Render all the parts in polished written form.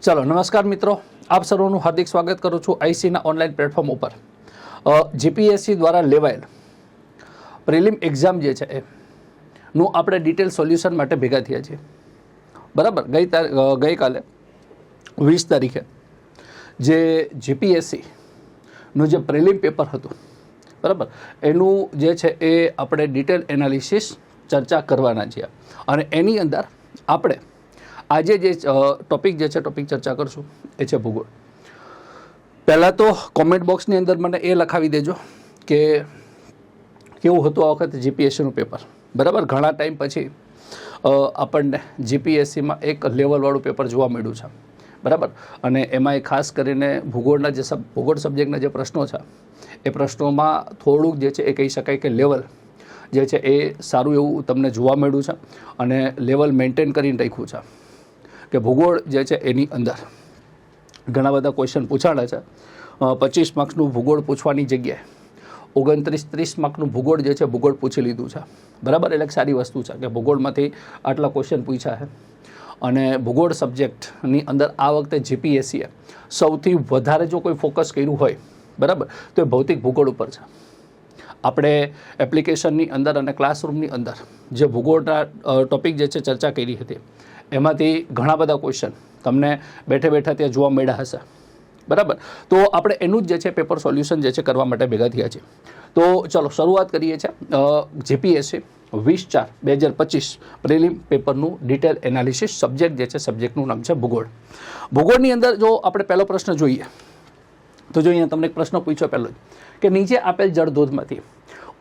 चलो नमस्कार मित्रों, आप सर्वનું हार्दिक स्वागत करूँ છું આઈસીના ઓનલાઈન પ્લેટફોર્મ ઉપર। જીપીએસસી દ્વારા લેવાયેલ પ્રિલિમ એક્ઝામ જે છે એનું આપણે ડિટેલ સોલ્યુશન માટે ભેગા થયા છીએ। બરાબર, ગઈકાલે 20 તારીખે જે જીપીએસસીનું જે પ્રિલિમ પેપર હતું, બરાબર, એનું જે છે એ આપણે ડિટેલ એનાલિસિસ ચર્ચા કરવાના છીએ અને એની અંદર આપણે આજે જે ટોપિક જે છે ટોપિક ચર્ચા કરશું એ છે ભૂગોળ। પહેલાં તો કોમેન્ટ બોક્સની અંદર મને એ લખાવી દેજો કે કેવું હતું આ વખતે જીપીએસસીનું પેપર। બરાબર, ઘણા ટાઈમ પછી આપણને જીપીએસસીમાં એક લેવલવાળું પેપર જોવા મળ્યું છે, બરાબર, અને એમાંય ખાસ કરીને ભૂગોળના જે ભૂગોળ સબ્જેક્ટના જે પ્રશ્નો છે એ પ્રશ્નોમાં થોડુંક જે છે એ કહી શકાય કે લેવલ જે છે એ સારું એવું તમને જોવા મળ્યું છે અને લેવલ મેન્ટેન કરીને રાખ્યું છે કે ભૂગોળ જે છે એની અંદર ઘણા બધા ક્વેશ્ચન પૂછાણા છે। 25 માર્ક્સનું ભૂગોળ પૂછવાની જગ્યાએ 29-30 માર્ક્સનું ભૂગોળ જે છે ભૂગોળ પૂછી લીધું છે, બરાબર। એટલે સારી વસ્તુ છે કે ભૂગોળમાંથી આટલા ક્વેશ્ચન પૂછ્યા છે અને ભૂગોળ સબ્જેક્ટની અંદર આ વખતે જીપીએસસીએ સૌથી વધારે જો કોઈ ફોકસ કર્યું હોય, બરાબર, તો એ ભૌતિક ભૂગોળ ઉપર છે। આપણે એપ્લિકેશનની અંદર અને ક્લાસરૂમની અંદર જે ભૂગોળના ટોપિક જે છે ચર્ચા કરી હતી એમાંથી ઘણા બધા ક્વેશ્ચન તમને બેઠે બેઠા ત્યાં જોવા મળ્યા હશે, બરાબર। તો આપણે એનું જ જે છે પેપર સોલ્યુશન જે છે કરવા માટે ભેગા થયા છીએ। તો ચલો શરૂઆત કરીએ છીએ જીપીએસસી 20/4/2025 પ્રિલિમ પેપરનું ડિટેલ એનાલિસિસ। સબ્જેક્ટ જે છે સબ્જેક્ટનું નામ છે ભૂગોળ। ભૂગોળની અંદર જો આપણે પહેલો પ્રશ્ન જોઈએ તો જો અહીંયા તમને એક પ્રશ્ન પૂછ્યો પહેલો કે નીચે આપેલ જળધોધમાંથી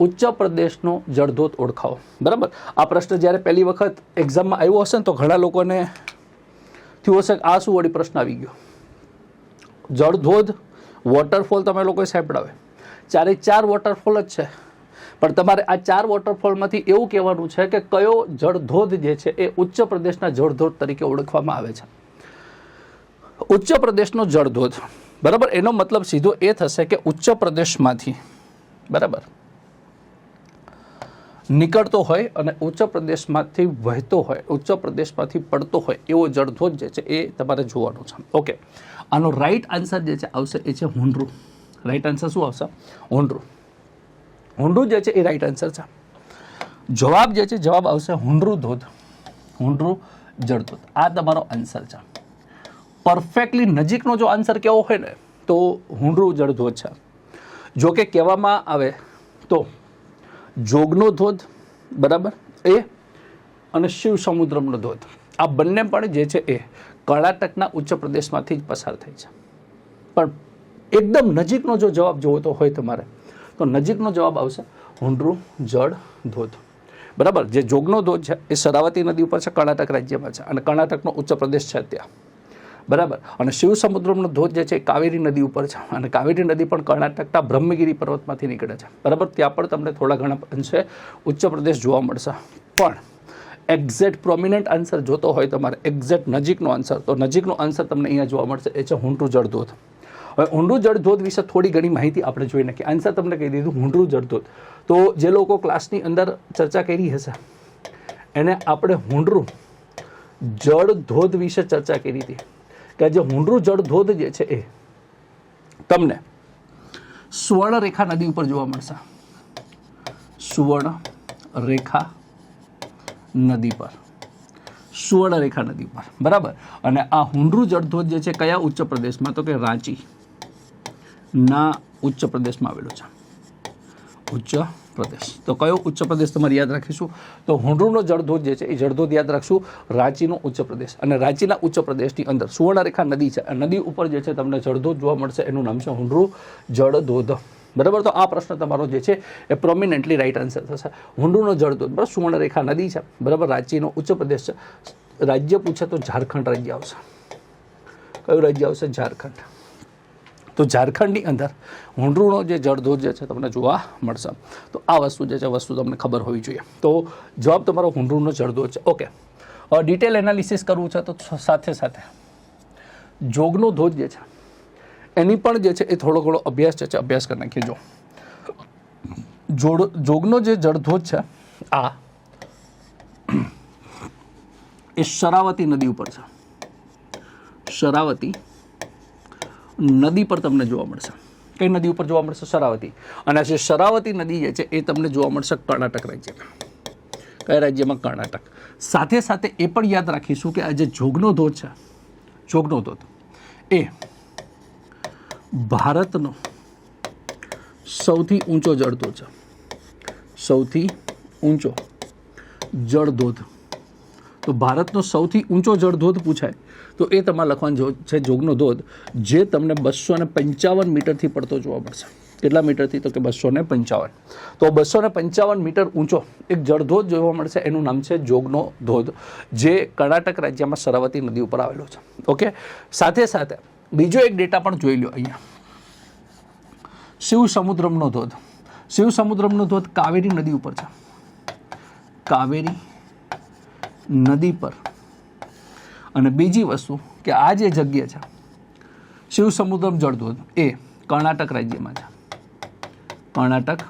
ઉચ્ચ પ્રદેશનો જળધોધ ઓળખાવો, બરાબર। આ પ્રશ્ન જ્યારે પહેલી વખત એક્ઝામમાં આવ્યો હશે ને તો ઘણા લોકોને થયું હશે કે આ શું વળી પ્રશ્ન આવી ગયો। જળધોધ વોટરફોલ તમે લોકોએ સાંભળાવે, 4 વોટરફોલ જ છે, પણ તમારે આ 4 વોટરફોલમાંથી એવું કહેવાનું છે કે કયો જળધોધ જે છે એ ઉચ્ચ પ્રદેશના જળધોધ તરીકે ઓળખવામાં આવે છે। ઉચ્ચ પ્રદેશનો જળધોધ, બરાબર, એનો મતલબ સીધો એ થશે કે ઉચ્ચ પ્રદેશમાંથી, બરાબર, નીકળતો હોય અને ઉચ્ચ પ્રદેશમાંથી વહેતો હોય, ઉચ્ચ પ્રદેશમાંથી પડતો હોય એવો જળધોધ જે છે એ તમારે જોવાનું છે। ઓકે, આનો રાઈટ આન્સર જે છે આવશે એ છે હુંડરૂ। રાઈટ આન્સર શું આવશે? હુંડરૂ। હુંડરૂ જે છે એ રાઈટ આન્સર છે। જવાબ જે છે જવાબ આવશે હુંડરૂ ધોધ, હુંડરૂ જળધોધ, આ તમારો આન્સર છે। પરફેક્ટલી નજીકનો જો આન્સર કેવો હોય ને તો હુંડરૂ જળધોધ છે। જો કે કહેવામાં આવે તો જોગનો ધોધ, બરાબર, એ અને શિવ સમુદ્રમનો ધોધ, આ બંને પણ જે છે એ કર્ણાટકના ઉચ્ચ પ્રદેશમાંથી જ પસાર થાય છે। પણ એકદમ નજીકનો જો જવાબ જોતો હોય તમારે તો નજીકનો જવાબ આવશે હુંડરૂ જળ ધોધ, બરાબર। જે જોગનો ધોધ છે એ શરાવતી નદી ઉપર છે, કર્ણાટક રાજ્યમાં છે અને કર્ણાટકનો ઉચ્ચ પ્રદેશ છે ત્યાં, બરાબર। અને શિવ સમુદ્રમનો ધોધ જે છે એ કાવેરી નદી ઉપર છે અને કાવેરી નદી પણ કર્ણાટકના બ્રહ્મગીરી પર્વતમાંથી નીકળે છે, બરાબર। ત્યાં પણ તમને થોડા ઘણા અંશે ઉચ્ચ પ્રદેશ જોવા મળશે। પણ એક્ઝેક્ટ પ્રોમિનન્ટ આન્સર જોતો હોય તમારે, એક્ઝેક્ટ નજીકનો આન્સર, તો નજીકનો આન્સર તમને અહીંયા જોવા મળશે એ છે હુંડરૂ જળધોધ। હવે હુંડરૂ જળધોધ વિશે થોડી ઘણી માહિતી આપણે જોઈ નાખીએ। આન્સર તમને કહી દીધું હુંડરૂ જળધોધ। તો જે લોકો ક્લાસની અંદર ચર્ચા કરી હશે એને આપણે હુંડરૂ જળધોધ વિશે ચર્ચા કરી હતી કે જે હુંડરૂ જળધોધ જે છે એ તમને સુવર્ણરેખા નદી ઉપર જોવા મળશે, સુવર્ણરેખા નદી પર, સુવર્ણરેખા નદી પર, બરાબર। અને આ હુંડરૂ જળધોધ જે છે કયા ઉચ્ચ પ્રદેશમાં, તો કે રાંચીના ઉચ્ચ પ્રદેશમાં આવેલો છે, ઉચ્ચ પ્રદેશ। તો કયો ઉચ્ચ પ્રદેશ તમારે યાદ રાખીશું તો હુંડરૂનો જળધોધ જે છે એ જળધોધ યાદ રાખશું રાંચીનો ઉચ્ચ પ્રદેશ। અને રાંચીના ઉચ્ચ પ્રદેશની અંદર સુવર્ણરેખા નદી છે, નદી ઉપર જે છે તમને જળધોધ જોવા મળશે, એનું નામ છે હુંડરૂ જળધોધ, બરાબર। તો આ પ્રશ્ન તમારો જે છે એ પ્રોમિનન્ટલી રાઈટ આન્સર થશે, હુંડરૂનો જળધોધ, બરાબર। સુવર્ણરેખા નદી છે, બરાબર, રાંચીનો ઉચ્ચ પ્રદેશ છે। રાજ્ય પૂછે તો ઝારખંડ રાજ્ય આવશે। કયું રાજ્ય આવશે? ઝારખંડ। તો ઝારખંડની અંદર હુંડરૂનો જે જળધોધ જે છે તમને જોવા મળશે। તો આ વસ્તુ જે છે વસ્તુ તમને ખબર હોવી જોઈએ। તો જવાબ તમારો હુંડરૂનો જળધોધ છે। ઓકે, ડિટેલ એનાલિસિસ કરવું છે તો સાથે સાથે જોગનો ધોધ જે છે એની પણ જે છે એ થોડો ઘણો અભ્યાસ જે છે અભ્યાસ કરી નાખીએ। જો જોગનો જે જળધોધ છે આ એ શરાવતી નદી ઉપર છે, શરાવતી નદી પર તમને જોવા મળશે. કઈ નદી ઉપર જોવા મળશે? શરાવતી. અને જે શરાવતી નદી જે છે એ તમને જોવા મળશે કર્ણાટક રાજ્યમાં. કયા રાજ્યમાં? કર્ણાટક. સાથે સાથે એ પણ યાદ રાખીશું કે આ જે જોગનો ધોધ છે, જોગનો ધોધ એ ભારતનો સૌથી ઊંચો જળધોધ છે. સૌથી ઊંચો જળધોધ. તો ભારતનો સૌથી ઊંચો જળધોધ પૂછાય તો એ તમારે લખવાનું છે જોગનો ધોધ, જે તમને 255 મીટરથી પડતો જોવા મળશે. કેટલા મીટરથી? તો કે 255. તો 255 મીટર ઊંચો એક જળધોધ જોવા મળશે, એનું નામ છે જોગનો ધોધ, જે કર્ણાટક રાજ્યમાં શરાવતી નદી ઉપર આવેલો છે. ઓકે. સાથે સાથે બીજો એક ડેટા પણ જોઈ લો અહીંયા. શિવ સમુદ્રમનો ધોધ. શિવ સમુદ્રમનો ધોધ કાવેરી નદી ઉપર છે. કાવેરી નદી પર. અને બીજી વસ્તુ કે આ જે જગ્યા છે શિવ સમુદ્રમ જળધોધ એ કર્ણાટક રાજ્યમાં છે. કર્ણાટક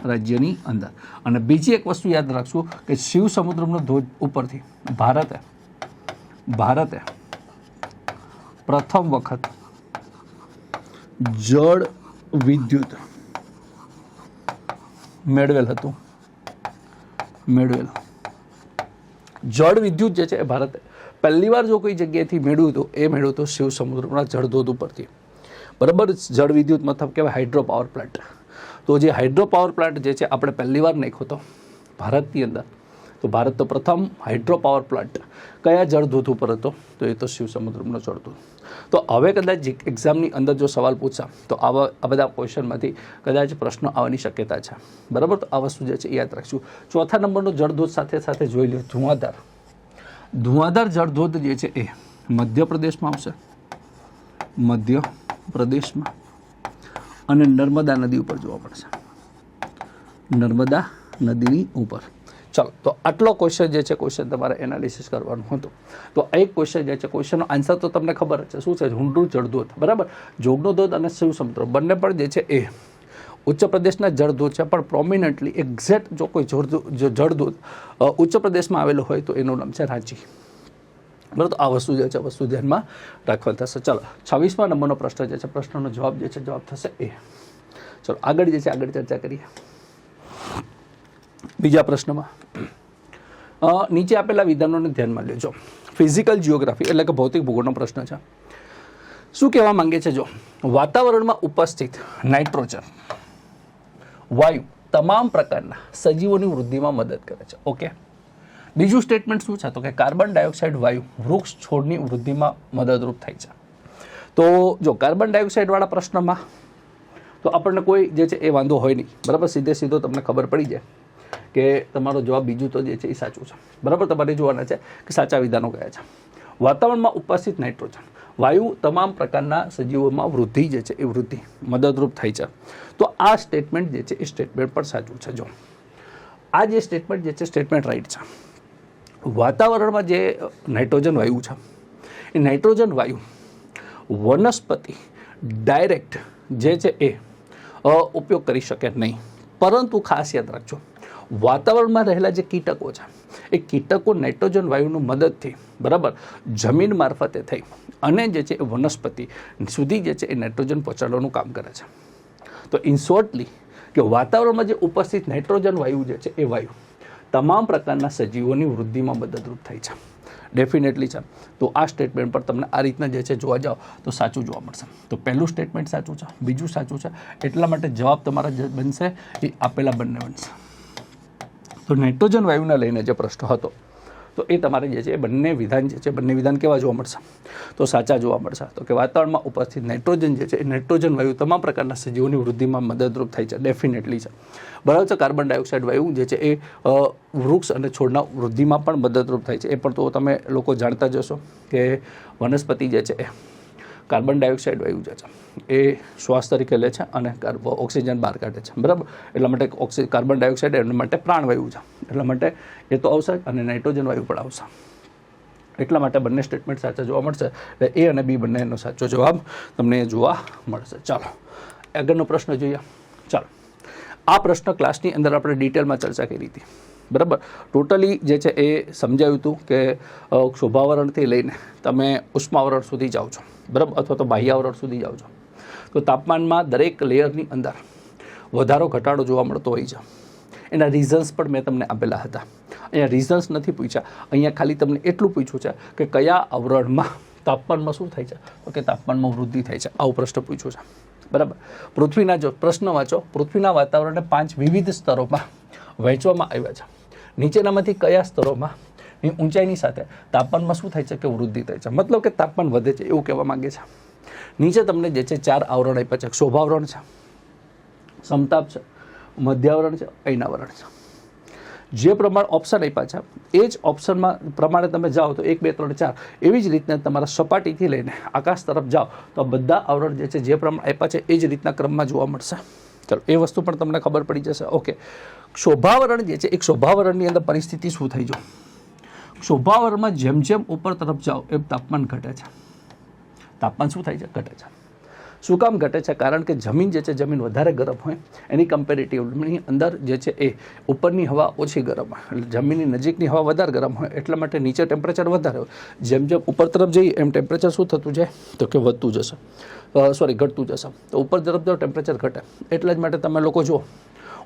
રાજ્યની અંદર. અને બીજી એક વસ્તુ યાદ રાખશું કે શિવ સમુદ્રમનો ધોધ ઉપરથી ભારતે પ્રથમ વખત જળ વિદ્યુત મેળવેલ હતું. જળ વિદ્યુત જે છે એ ભારતે પહેલી વાર જો કોઈ જગ્યાએથી મેળવ્યું હતું એ મેળવ્યું હતું શિવ સમુદ્રના જળધોધ ઉપરથી. બરાબર. જળ વિદ્યુત મતલબ કહેવાય હાઇડ્રો પાવર પ્લાન્ટ. તો જે હાઇડ્રો પાવર પ્લાન્ટ જે છે આપણે પહેલી વાર નાખ્યો હતો ભારતની અંદર. તો ભારત તો પ્રથમ હાઇડ્રો પાવર પ્લાન્ટ કયા જળધોધ ઉપર હતો? તો એ તો શિવ સમુદ્રનો જળધોધ. તો હવે કદાચ એક્ઝામની અંદર જો સવાલ પૂછા તો આ બધા ક્વેશ્ચનમાંથી કદાચ પ્રશ્નો આવવાની શક્યતા છે. બરાબર. તો આ વસ્તુ જે છે એ યાદ રાખશું. ચોથા નંબરનો જળધોધ સાથે સાથે જોઈ લો ધુઆધાર. ધુઆધાર જળધોધ જે છે એ મધ્યપ્રદેશમાં આવશે. મધ્યપ્રદેશમાં. અને નર્મદા નદી ઉપર જોવા મળશે. નર્મદા નદીની ઉપર. ચાલો, તો આટલો ક્વેશ્ચન જે છે ક્વેશ્ચન તમારે એનાલિસિસ કરવાનું હતું. તો એક ક્વેશ્ચન જે છે ક્વેશ્ચનનો આન્સર તો તમને ખબર જ છે શું છે? હુંડુ જળધોધ. બરાબર. જોગનો ધોધ અને શિવ સમુદ્ર બંને પણ જે છે એ ઉચ્ચ પ્રદેશના જળધોધ છે, પણ પ્રોમિનન્ટલી એક્ઝેક્ટ જો કોઈ જળધોધ ઉચ્ચ પ્રદેશમાં આવેલો હોય તો એનું નામ છે રાંચી. બરાબર. તો આ વસ્તુ જે છે વસ્તુ ધ્યાનમાં રાખવા થશે. ચાલો, 26મા નંબરનો પ્રશ્ન જે છે પ્રશ્નનો જવાબ જે છે જવાબ થશે એ. ચલો આગળ જે છે આગળ ચર્ચા કરીએ. બીજા પ્રશ્નમાં નીચે આપેલા વિધાનોને ધ્યાનમાં લેજો. ફિઝિકલ જિયોગ્રાફી એટલે કે ભૌતિક ભૂગોળનો પ્રશ્ન છે. શું કહેવા માંગે છે? જો વાતાવરણમાં ઉપસ્થિત નાઇટ્રોજન વાયુ તમામ પ્રકારના સજીવોની વૃદ્ધિમાં મદદ કરે છે. ઓકે. બીજું સ્ટેટમેન્ટ શું છે? તો કે કાર્બન ડાયોક્સાઇડ વાયુ વૃક્ષ છોડની વૃદ્ધિમાં મદદરૂપ થાય છે. તો જો કાર્બન ડાયોક્સાઇડ વાળા પ્રશ્નમાં તો આપણને કોઈ જે છે એ વાંધો હોય નહીં. બરાબર. સીધો તમને ખબર પડી જાય કે તમારો જવાબ બીજું તો જે છે એ સાચું છે. બરાબર. તમારે જોવાના છે કે સાચા વિધાનો કયા છે. વાતાવરણમાં ઉપસ્થિત નાઇટ્રોજન વાયુ તમામ પ્રકારના સજીવોમાં વૃદ્ધિ જે છે એ વૃદ્ધિ મદદરૂપ થાય છે. તો આ સ્ટેટમેન્ટ જે છે એ સ્ટેટમેન્ટ પણ સાચું છે. જો આ જે સ્ટેટમેન્ટ જે છે સ્ટેટમેન્ટ રાઈટ છે. વાતાવરણમાં જે નાઇટ્રોજન વાયુ છે એ નાઇટ્રોજન વાયુ વનસ્પતિ ડાયરેક્ટ જે છે એ ઉપયોગ કરી શકે નહીં. પરંતુ ખાસ યાદ રાખજો વાતાવરણમાં રહેલા જે કીટકો છે એ કીટકો નાઇટ્રોજન વાયુની મદદથી બરાબર જમીન મારફતે થઈ અને જે છે એ વનસ્પતિ સુધી જે છે એ નાઇટ્રોજન પહોંચાડવાનું કામ કરે છે. તો ઇન શોર્ટલી કે વાતાવરણમાં જે ઉપસ્થિત નાઇટ્રોજન વાયુ જે છે એ વાયુ તમામ પ્રકારના સજીવોની વૃદ્ધિમાં મદદરૂપ થાય છે. ડેફિનેટલી છે. તો આ સ્ટેટમેન્ટ પર તમને આ રીતના જે છે જોવા જાઓ તો સાચું જોવા મળશે. તો પહેલું સ્ટેટમેન્ટ સાચું છે, બીજું સાચું છે, એટલા માટે જવાબ તમારા જે બનશે એ આપેલા બંને બનશે. તો નાઇટ્રોજન વાયુને લઈને જે પ્રશ્ન હતો તો એ તમારે જે છે એ બંને વિધાન જે છે બંને વિધાન કેવા જોવા મળશે? તો સાચા જોવા મળશે. તો કે વાતાવરણમાં ઉપસ્થિત નાઇટ્રોજન જે છે એ નાઇટ્રોજન વાયુ તમામ પ્રકારના સજીવોની વૃદ્ધિમાં મદદરૂપ થાય છે. ડેફિનેટલી છે. બરાબર છે. કાર્બન ડાયોક્સાઇડ વાયુ જે છે એ વૃક્ષ અને છોડના વૃદ્ધિમાં પણ મદદરૂપ થાય છે. એ પણ તો તમે લોકો જાણતા જ હશો કે વનસ્પતિ જે છે એ કાર્બન ડાયોક્સાઇડ વાયુ જે છે એ શ્વાસ તરીકે લે છે અને ઓક્સિજન બહાર કાઢે છે. બરાબર. એટલા માટે કાર્બન ડાયોક્સાઇડ એના માટે પ્રાણવાયુ છે. એટલા માટે એ તો આવશે અને નાઇટ્રોજન વાયુ પણ આવશે. એટલા માટે બંને સ્ટેટમેન્ટ સાચા જોવા મળશે. એટલે એ અને બી બંનેનો સાચો જવાબ તમને જોવા મળશે. ચાલો આગળનો પ્રશ્ન જોઈએ. ચાલો આ પ્રશ્ન ક્લાસની અંદર આપણે ડિટેલમાં ચર્ચા કરી હતી. બરાબર. ટોટલી જે છે એ સમજાવ્યું હતું કે શોભાવરણથી લઈને તમે ઉષ્માવરણ સુધી જાઓ છો, બરાબર, અથવા તો બાહ્યાવરણ સુધી જાઓ છો, તો તાપમાનમાં દરેક લેયરની અંદર વધારો ઘટાડો જોવા મળતો હોય છે. એના રીઝન્સ પણ મેં તમને આપેલા હતા. અહીંયા રીઝન્સ નથી પૂછ્યા, અહીંયા ખાલી તમને એટલું પૂછ્યું છે કે કયા આવરણમાં તાપમાનમાં શું થાય છે, તો કે તાપમાનમાં વૃદ્ધિ થાય છે, આવો પ્રશ્ન પૂછ્યો છે, બરાબર. પૃથ્વીના જો પ્રશ્ન વાંચો, પૃથ્વીના વાતાવરણને 5 વિવિધ સ્તરોમાં વહેંચવામાં આવ્યા છે. નીચેનામાંથી કયા સ્તરોમાં ઊંચાઈની સાથે તાપમાનમાં શું થાય છે કે વૃદ્ધિ થાય છે, મતલબ કે તાપમાન વધે છે એવું કહેવા માંગે છે. નીચે તમને જે છે 4 આવરણ આપ્યા છે. શોભાવરણ છે, સમતાપ છે, મધ્યાવરણ છે, અયનાવરણ છે. જે પ્રમાણે ઓપ્શન આપ્યા છે એ જ ઓપ્શનમાં પ્રમાણે તમે જાઓ તો 1 2 3 4 એવી જ રીતના તમારા સપાટીથી લઈને આકાશ તરફ જાઓ તો બધા આવરણ જે છે જે પ્રમાણે આપ્યા છે એ જ રીતના ક્રમમાં જોવા મળશે. ચલો, એ વસ્તુ પણ તમને ખબર પડી જશે. ઓકે, શોભાવરણ જે છે એક શોભાવરણની અંદર પરિસ્થિતિ શું થઈ જો, શોભાવરણમાં જેમ જેમ ઉપર તરફ જાઓ એમ તાપમાન ઘટે છે. તાપમાન શું થાય છે? ઘટે છે. શું કામ ઘટે છે? કારણ કે જમીન જે છે જમીન વધારે ગરમ હોય એની કમ્પેરેટિવની અંદર જે છે એ ઉપરની હવા ઓછી ગરમ હોય, એટલે જમીનની નજીકની હવા વધારે ગરમ હોય એટલા માટે નીચે ટેમ્પરેચર વધારે હોય. જેમ જેમ ઉપર તરફ જઈએ એમ ટેમ્પરેચર શું થતું જાય તો કે વધતું જશે, ઘટતું જશે. તો ઉપર તરફ જાઓ ટેમ્પરેચર ઘટે. એટલા જ માટે તમે લોકો જુઓ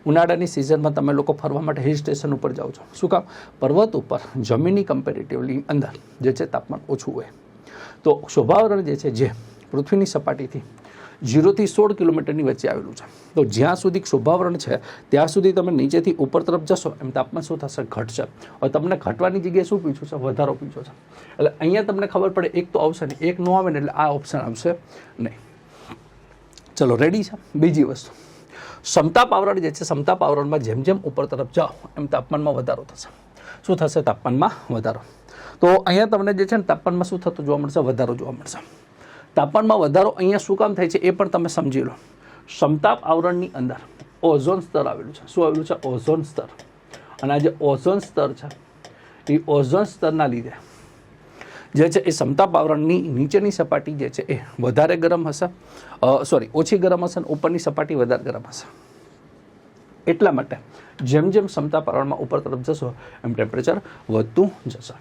ઉનાળાની સિઝનમાં તમે લોકો ફરવા માટે હિલ સ્ટેશન ઉપર જાઓ છો. શું કામ? પર્વત ઉપર જમીનની કમ્પેરેટિવની અંદર જે છે તાપમાન ઓછું હોય. તો શોભાવરણ જે છે જે પૃથ્વીની સપાટીથી 0 થી 16 કિલોમીટરની વચ્ચે આવેલું છે. તો જ્યાં સુધી શોભાવરણ છે ત્યાં સુધી તમે નીચેથી ઉપર તરફ જશો એમ તાપમાન શું થશે? ઘટશે. હવે તમને ઘટવાની જગ્યાએ શું પૂછ્યું છે? વધારો પૂછ્યો છે. એટલે અહીંયા તમને ખબર પડે એક તો આવશે ને, એક ન આવે ને એટલે આ ઓપ્શન આવશે નહીં. ચલો, રેડી છે. બીજી વસ્તુ, સમતાપ આવરણ જે છે, સમતાપ આવરણમાં જેમ જેમ ઉપર તરફ જાઓ એમ તાપમાનમાં વધારો થશે. શું થશે? તાપમાનમાં વધારો. તો અહીંયા તમને જે છે ને તાપમાનમાં શું થતું જોવા મળશે? વધારો જોવા મળશે. તાપમાનમાં વધારો અહીંયા શું કામ થાય છે એ પણ તમે સમજી લો. સમતાપ આવરણની અંદર ઓઝોન સ્તર આવેલું છે. શું આવેલું છે? ઓઝોન સ્તર. અને આ જે ઓઝોન સ્તર છે એ ઓઝોન સ્તરના લીધે જે છે એ સમતાપ આવરણની નીચેની સપાટી જે છે એ વધારે ગરમ હશે, ઓછી ગરમ હશે, અને ઉપરની સપાટી વધારે ગરમ હશે. એટલા માટે જેમ જેમ સમતાપ આવરણમાં ઉપર તરફ જશો એમ ટેમ્પરેચર વધતું જશે.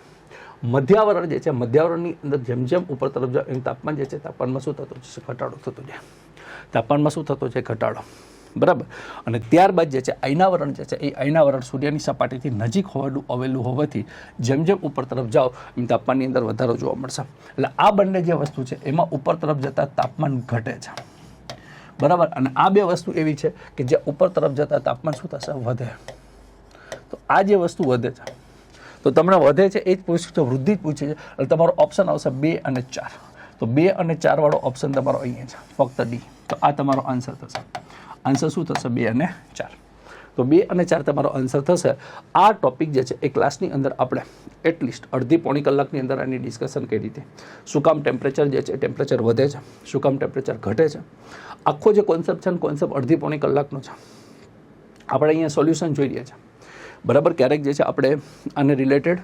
મધ્યાવરણ જે છે, મધ્યાવરણની અંદર જેમ જેમ ઉપર તરફ જાઓ એમ તાપમાન જે છે તાપમાનમાં શું થતું છે? ઘટાડો થતો જાય. તાપમાનમાં શું થતો છે? ઘટાડો. બરાબર. અને ત્યારબાદ જે છે અયનાવરણ જે છે એ અયનાવરણ સૂર્યની સપાટીથી નજીક આવેલું હોવાથી જેમ જેમ ઉપર તરફ જાઓ એમ તાપમાનની અંદર વધારો જોવા મળશે. એટલે આ બંને જે વસ્તુ છે એમાં ઉપર તરફ જતાં તાપમાન ઘટે છે. બરાબર. અને આ બે વસ્તુ એવી છે કે જે ઉપર તરફ જતાં તાપમાન શું થશે? વધે. તો આ જે વસ્તુ વધે છે તો તમને વધે છે એ જ પૂછ્યું છે, વૃદ્ધિ જ પૂછે છે. એટલે તમારો ઓપ્શન આવશે 2 અને 4. તો 2 અને 4 વાળો ઓપ્શન તમારો અહીંયા છે, ફક્ત ડી. તો આ તમારો આન્સર થશે. આન્સર શું થશે? 2 અને 4. તો 2 અને 4 તમારો આન્સર થશે. આ ટોપિક જે છે એ ક્લાસની અંદર આપણે એટલીસ્ટ અડધી પોણી કલાકની અંદર આની ડિસ્કશન કરી હતી. શું કામ ટેમ્પરેચર જે છે ટેમ્પરેચર વધે છે, શું કામ ટેમ્પરેચર ઘટે છે, આખો જે કોન્સેપ્ટ છે ને કોન્સેપ્ટ અડધી પોણી કલાકનો છે. આપણે અહીંયા સોલ્યુશન જોઈ રહ્યા છીએ. બરાબર. ક્યારેક જે છે આપણે આને રિલેટેડ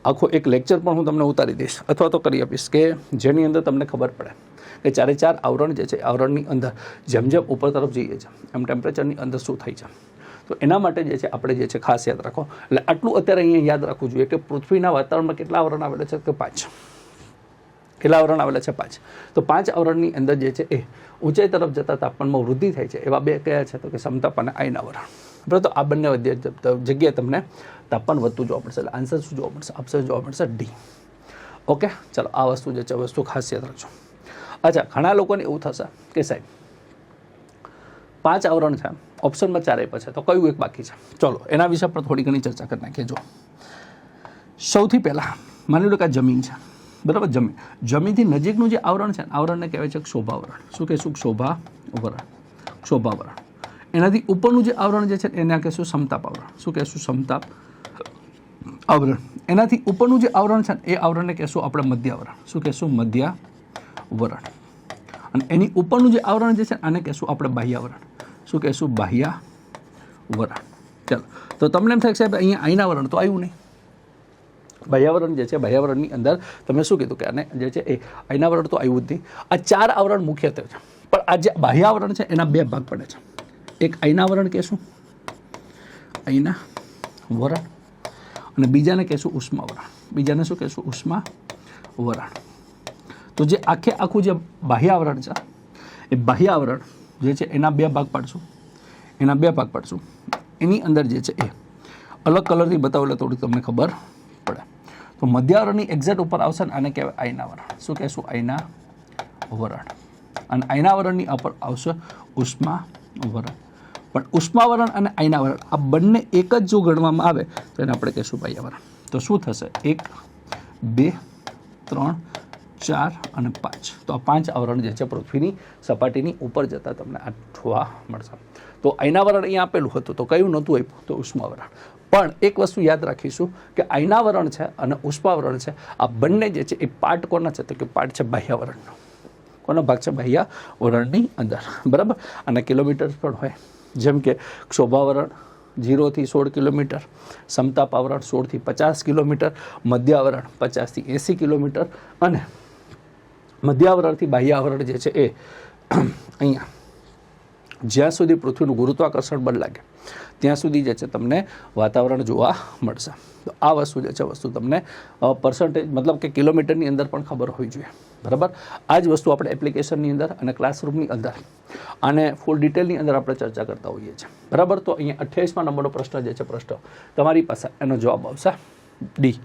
આખો એક લેક્ચર પણ હું તમને ઉતારી દઈશ અથવા તો કરી આપીશ કે જેની અંદર તમને ખબર પડે કે 4 આવરણ જે છે આવરણની અંદર જેમ જેમ ઉપર તરફ જઈએ છીએ એમ ટેમ્પરેચરની અંદર શું થાય છે. તો એના માટે જે છે આપણે જે છે ખાસ યાદ રાખો. એટલે આટલું અત્યારે અહીંયા યાદ રાખવું જોઈએ કે પૃથ્વીના વાતાવરણમાં કેટલા આવરણ આવેલા છે? કે 5. કેટલા આવરણ આવેલા છે? 5. તો 5 આવરણની અંદર જે છે એ ઊંચાઈ તરફ જતાં તાપમાનમાં વૃદ્ધિ થાય છે. એવા 2 કયા છે? તો કે સમતાપ અને અયનાવરણ. બરાબર. તો આ બંને જગ્યાએ તમને તાપમાન વધતું જોવા મળશે. એટલે આન્સર શું જોવા મળશે? ઓપ્શન જોવા મળશે ડી. ઓકે, ચાલો, આ વસ્તુ જે છે વસ્તુ ખાસ યાદ રાખજો. અચ્છા, ઘણા લોકોને એવું થશે કે સાહેબ 5 આવરણ છે, ઓપ્શનમાં 4 આપ્યા છે, તો કયું એક બાકી છે? ચલો, એના વિશે પણ થોડી ઘણી ચર્ચા કરી નાખીએ. જો સૌથી પહેલાં માની લો કે આ જમીન છે. બરાબર. જમીનથી નજીકનું જે આવરણ છે આવરણને કહેવાય છે શોભાવરણ. શું કહેશું? શોભાવરણ. એનાથી ઉપરનું જે આવરણ જે છે એને કહેશું સમતાપ આવરણ. શું કહેશું? સમતાપ આવરણ. એનાથી ઉપરનું જે આવરણ છે એ આવરણને કહેશું આપણે મધ્યાવરણ. શું કહેશું? મધ્યાવરણ. અને એની ઉપરનું જે આવરણ જે છે આને કહેશું આપણે બાહ્યાવરણ. શું કહેશું? બાહ્યાવરણ. ચાલો, તો તમને એમ થાય કે સાહેબ અહીંયા અયનાવરણ તો આવ્યું નહીં. બાહ્યાવરણ જે છે બાહ્યાવરણની અંદર તમે શું કીધું કે આને જે છે એ અયનાવરણ તો આવ્યું જ નહીં. આ 4 આવરણ મુખ્યત્વે છે, પણ આ જે બાહ્યાવરણ છે એના 2 ભાગ પડે છે. એક અયનાવરણ કહેશું, અયનાવરણ, અને બીજાને કહેશું ઉષ્માવરણ. બીજાને શું કહેશું? ઉષ્માવરણ. તો જે આખું જે બાહ્યાવરણ છે એ બાહ્યાવરણ જે છે એના બે ભાગ પાડશું. એની અંદર જે છે એ અલગ કલરથી બતાવો એટલે થોડીક તમને ખબર પડે. તો મધ્યાવરણની એક્ઝેક્ટ ઉપર આવશે ને આને કહેવાય આયનાવરણ. શું કહેશું? આયનાવરણ. અને આયનાવરણની ઉપર આવશે ઉષ્માવરણ. પણ ઉષ્માવરણ અને આયનાવરણ આ બંને એક જ જો ગણવામાં આવે તો એને આપણે કહેશું બાહ્યાવરણ. તો શું થશે? 1, 2, 3, 4 અને 5. તો આ 5 આવરણ જે છે પૃથ્વીની સપાટીની ઉપર જતા તમને આ જોવા મળશે. તો આયનાવરણ અહીંયા આપેલું હતું તો કયું નહોતું આપ્યું? તો ઉષ્માવરણ. પણ એક વસ્તુ યાદ રાખીશું કે આયનાવરણ છે અને ઉષ્માવરણ છે આ બંને જે છે એ પાર્ટ કોના છે? તો કે પાર્ટ છે બાહ્યાવરણનો. કોનો ભાગ છે? બાહ્યાવરણની અંદર. બરાબર. અને કિલોમીટર પણ હોય, જેમ કે ક્ષોભાવરણ 0 થી 16 કિલોમીટર, સમતાપાવરણ 16 થી 50 કિલોમીટર, મધ્યાવરણ 50 થી 80 કિલોમીટર અને મધ્યાવરણથી બાહ્યાવરણ જે છે એ અહીંયા જ્યાં સુધી પૃથ્વીનું ગુરુત્વાકર્ષણ બળ લાગે ત્યાં સુધી જે છે તમને વાતાવરણ જોવા મળશે. તો આ વસ્તુ જે છે તમને પર્સન્ટેજ મતલબ કે કિલોમીટરની અંદર પણ ખબર હોવી જોઈએ. બરાબર. આ જ વસ્તુ આપણે એપ્લિકેશનની અંદર અને ક્લાસરૂમની અંદર અને ફૂલ ડિટેલની અંદર આપણે ચર્ચા કરતા હોઈએ છીએ. બરાબર. તો અહીંયા 28મા નંબરનો પ્રશ્ન જે છે તમારી પાસે એનો જવાબ આવશે ડી.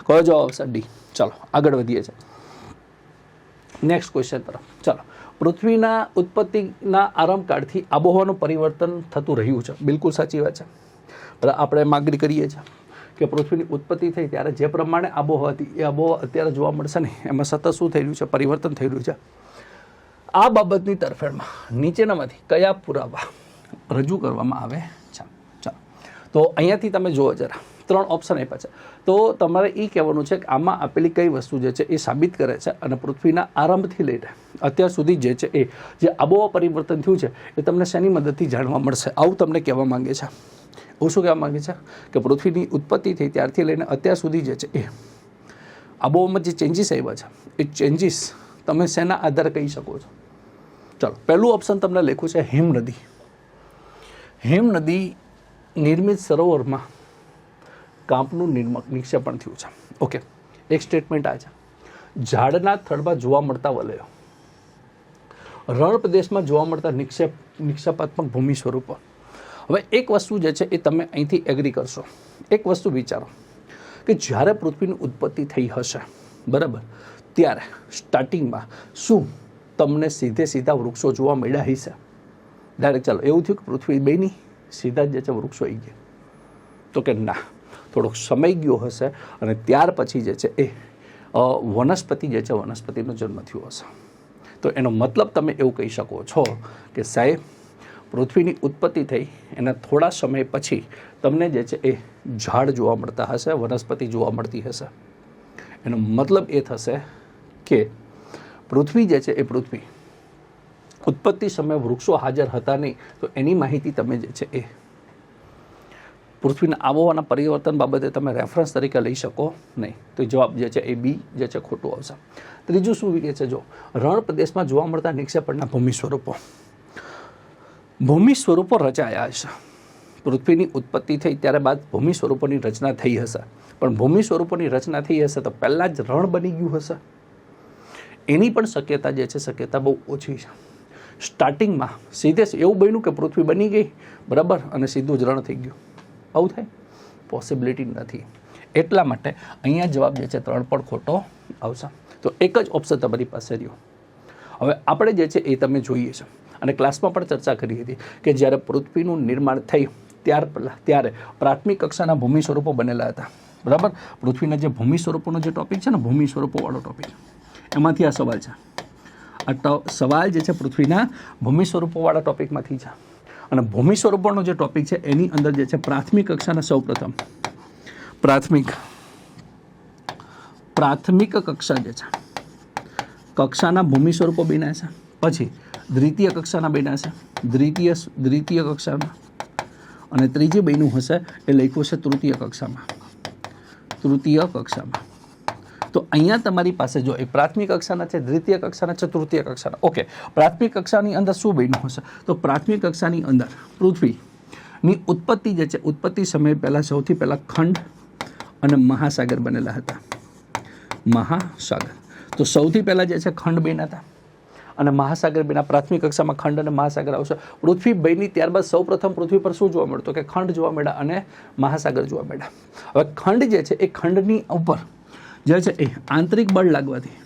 કયો જવાબ આવશે? ડી. ચાલો આગળ વધીએ છીએ નેક્સ્ટ ક્વેશ્ચન તરફ. ચાલો. પૃથ્વીના ઉત્પત્તિના આરંભકાળથી આબોહવાનું પરિવર્તન થતું રહ્યું છે. બિલકુલ સાચી વાત છે. આપણે માગણી કરીએ છીએ કે પૃથ્વીની ઉત્પત્તિ થઈ ત્યારે જે પ્રમાણે આબોહવા હતી એ આબોહવા અત્યારે જોવા મળશે ને એમાં સતત શું થઈ રહ્યું છે? પરિવર્તન થઈ રહ્યું છે. આ બાબતની તરફેણમાં નીચેનામાંથી કયા પુરાવા રજૂ કરવામાં આવે છે? ચાલો. તો અહીંયાથી તમે જુઓ જરા 3 ઓપ્શન આપ્યા છે. તો તમારે એ કહેવાનું છે કે આમાં આપેલી કઈ વસ્તુ જે છે એ સાબિત કરે છે અને પૃથ્વીના આરંભથી લઈને અત્યાર સુધી જે છે એ જે આબોહવા પરિવર્તન થયું છે એ તમને શેની મદદથી જાણવા મળશે? આવું તમને કહેવા માંગે છે. એવું શું કહેવા માંગે છે? કે પૃથ્વીની ઉત્પત્તિ થઈ ત્યારથી લઈને અત્યાર સુધી જે છે એ આબોહવામાં જે ચેન્જીસ આવ્યા છે એ ચેન્જીસ તમે શેના આધારે કહી શકો છો? ચાલો. પહેલું ઓપ્શન તમને લખ્યું છે હિમનદી. હિમનદી નિર્મિત સરોવરમાં કાંપનું નિક્ષેપણ થયું છે. ઓકે. એક સ્ટેટમેન્ટ આ છે. ઝાડના થડમાં જોવા મળતા વલયો, રણ પ્રદેશમાં જોવા મળતા નિક્ષેપાત્મક ભૂમિ સ્વરૂપો. હવે એક વસ્તુ જે છે એ તમે અહીંથી એગ્રી કરશો. એક વસ્તુ વિચારો કે જ્યારે પૃથ્વીની ઉત્પત્તિ થઈ હશે, બરાબર, ત્યારે સ્ટાર્ટિંગમાં શું તમને સીધા વૃક્ષો જોવા મળ્યા હશે? ડાયરેક્ટ ચાલો એવું થયું કે પૃથ્વી બની સીધા જ જે છે વૃક્ષો આવી ગયા? તો કે ના, થોડોક સમય ગયો હશે અને ત્યાર પછી જે છે એ વનસ્પતિ જે છે વનસ્પતિનો જન્મ થયો હશે. તો એનો મતલબ તમે એવું કહી શકો છો કે સાહેબ પૃથ્વીની ઉત્પત્તિ થઈ એના થોડા સમય પછી તમને જે છે એ ઝાડ જોવા મળતા હશે, વનસ્પતિ જોવા મળતી હશે. એનો મતલબ એ થશે કે પૃથ્વી જે છે એ પૃથ્વી ઉત્પત્તિ સમયે વૃક્ષો હાજર હતા નહીં, તો એની માહિતી તમે જે છે એ પૃથ્વીના આબોહવાના પરિવર્તન બાબતે તમે રેફરન્સ તરીકે લઈ શકો નહીં. તો જવાબ જે છે એ બી જે છે ખોટું આવશે. ત્રીજું શું કહે છે? જો રણ પ્રદેશમાં જોવા મળતા નિક્ષેપણના ભૂમિ સ્વરૂપો રચાયા હશે. પૃથ્વીની ઉત્પત્તિ થઈ ત્યારે બાદ ભૂમિ સ્વરૂપોની રચના થઈ હશે, પણ ભૂમિ સ્વરૂપોની રચના થઈ હશે તો પહેલાં જ રણ બની ગયું હશે? એની પણ શક્યતા જે છે શક્યતા બહુ ઓછી છે. સ્ટાર્ટિંગમાં સીધે એવું બન્યું કે પૃથ્વી બની ગઈ, બરાબર, અને સીધું જ રણ થઈ ગયું? આવું થાય? પોસિબિલિટી નથી. એટલા માટે અહીંયા જવાબ જે છે 3 પણ ખોટો આવશે. તો એક જ ઓપ્શન તમારી પાસે રહ્યો. હવે આપણે જે છે એ તમે જોઈએ છે અને ક્લાસમાં પણ ચર્ચા કરી હતી કે જ્યારે પૃથ્વીનું નિર્માણ થયું ત્યારે પ્રાથમિક કક્ષાના ભૂમિ સ્વરૂપો બનેલા હતા, બરાબર. પૃથ્વીના જે ભૂમિ સ્વરૂપોનો જે ટોપિક છે ને, ભૂમિ સ્વરૂપોવાળો ટોપિક, એમાંથી આ સવાલ છે. આ સવાલ જે છે પૃથ્વીના ભૂમિ સ્વરૂપોવાળા ટોપિકમાંથી છે. અને ભૂમિ સ્વરૂપોનો જે ટોપિક છે એની અંદર જે છે પ્રાથમિક કક્ષાના સૌપ્રથમ પ્રાથમિક કક્ષા જે છે કક્ષાના ભૂમિ સ્વરૂપો બન્યા છે. પછી દ્વિતીય કક્ષાના બન્યા છે, દ્વિતીય કક્ષામાં, અને ત્રીજી બન્યું હશે એ લખ્યું છે તૃતીય કક્ષામાં. તો અહીંયા તમારી પાસે જો એ પ્રાથમિક કક્ષાના છે, દ્વિતીય કક્ષાના છે, તૃતીય કક્ષાના. ઓકે. પ્રાથમિક કક્ષાની અંદર શું બન્યું હશે? તો પ્રાથમિક કક્ષાની અંદર પૃથ્વીની ઉત્પત્તિ જે છે, ઉત્પત્તિ સમય પહેલાં સૌથી પહેલાં ખંડ અને મહાસાગર બનેલા હતા. મહાસાગર. તો સૌથી પહેલાં જે છે ખંડ બન્યા હતા અને મહાસાગર બન્યા. પ્રાથમિક કક્ષામાં ખંડ અને મહાસાગર આવશે. પૃથ્વી બની ત્યારબાદ સૌપ્રથમ પૃથ્વી પર શું જોવા મળતું કે ખંડ જોવા મળ્યા અને મહાસાગર જોવા મળ્યા. હવે ખંડ જે છે એ ખંડની ઉપર જે છે એ આંતરિક બળ લાગવાથી,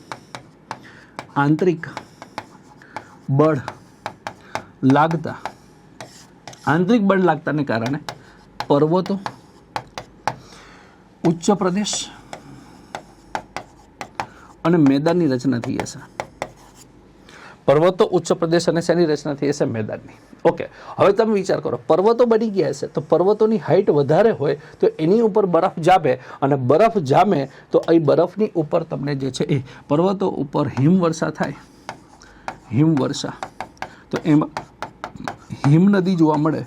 આંતરિક બળ લાગતાને કારણે પર્વતો, ઉચ્ચ પ્રદેશ અને મેદાનની રચના થઈ હશે. પર્વતો, ઉચ્ચ પ્રદેશ અને શેની રચના થઈ હશે? મેદાનની. ઓકે, હવે તમે વિચાર કરો, પર્વતો બની ગયા હશે તો પર્વતોની હાઈટ વધારે હોય તો એની ઉપર બરફ જામે અને બરફ જામે તો એ બરફની ઉપર તમને જે છે એ પર્વતો ઉપર હિમવર્ષા થાય. હિમવર્ષા તો એમાં હિમનદી જોવા મળે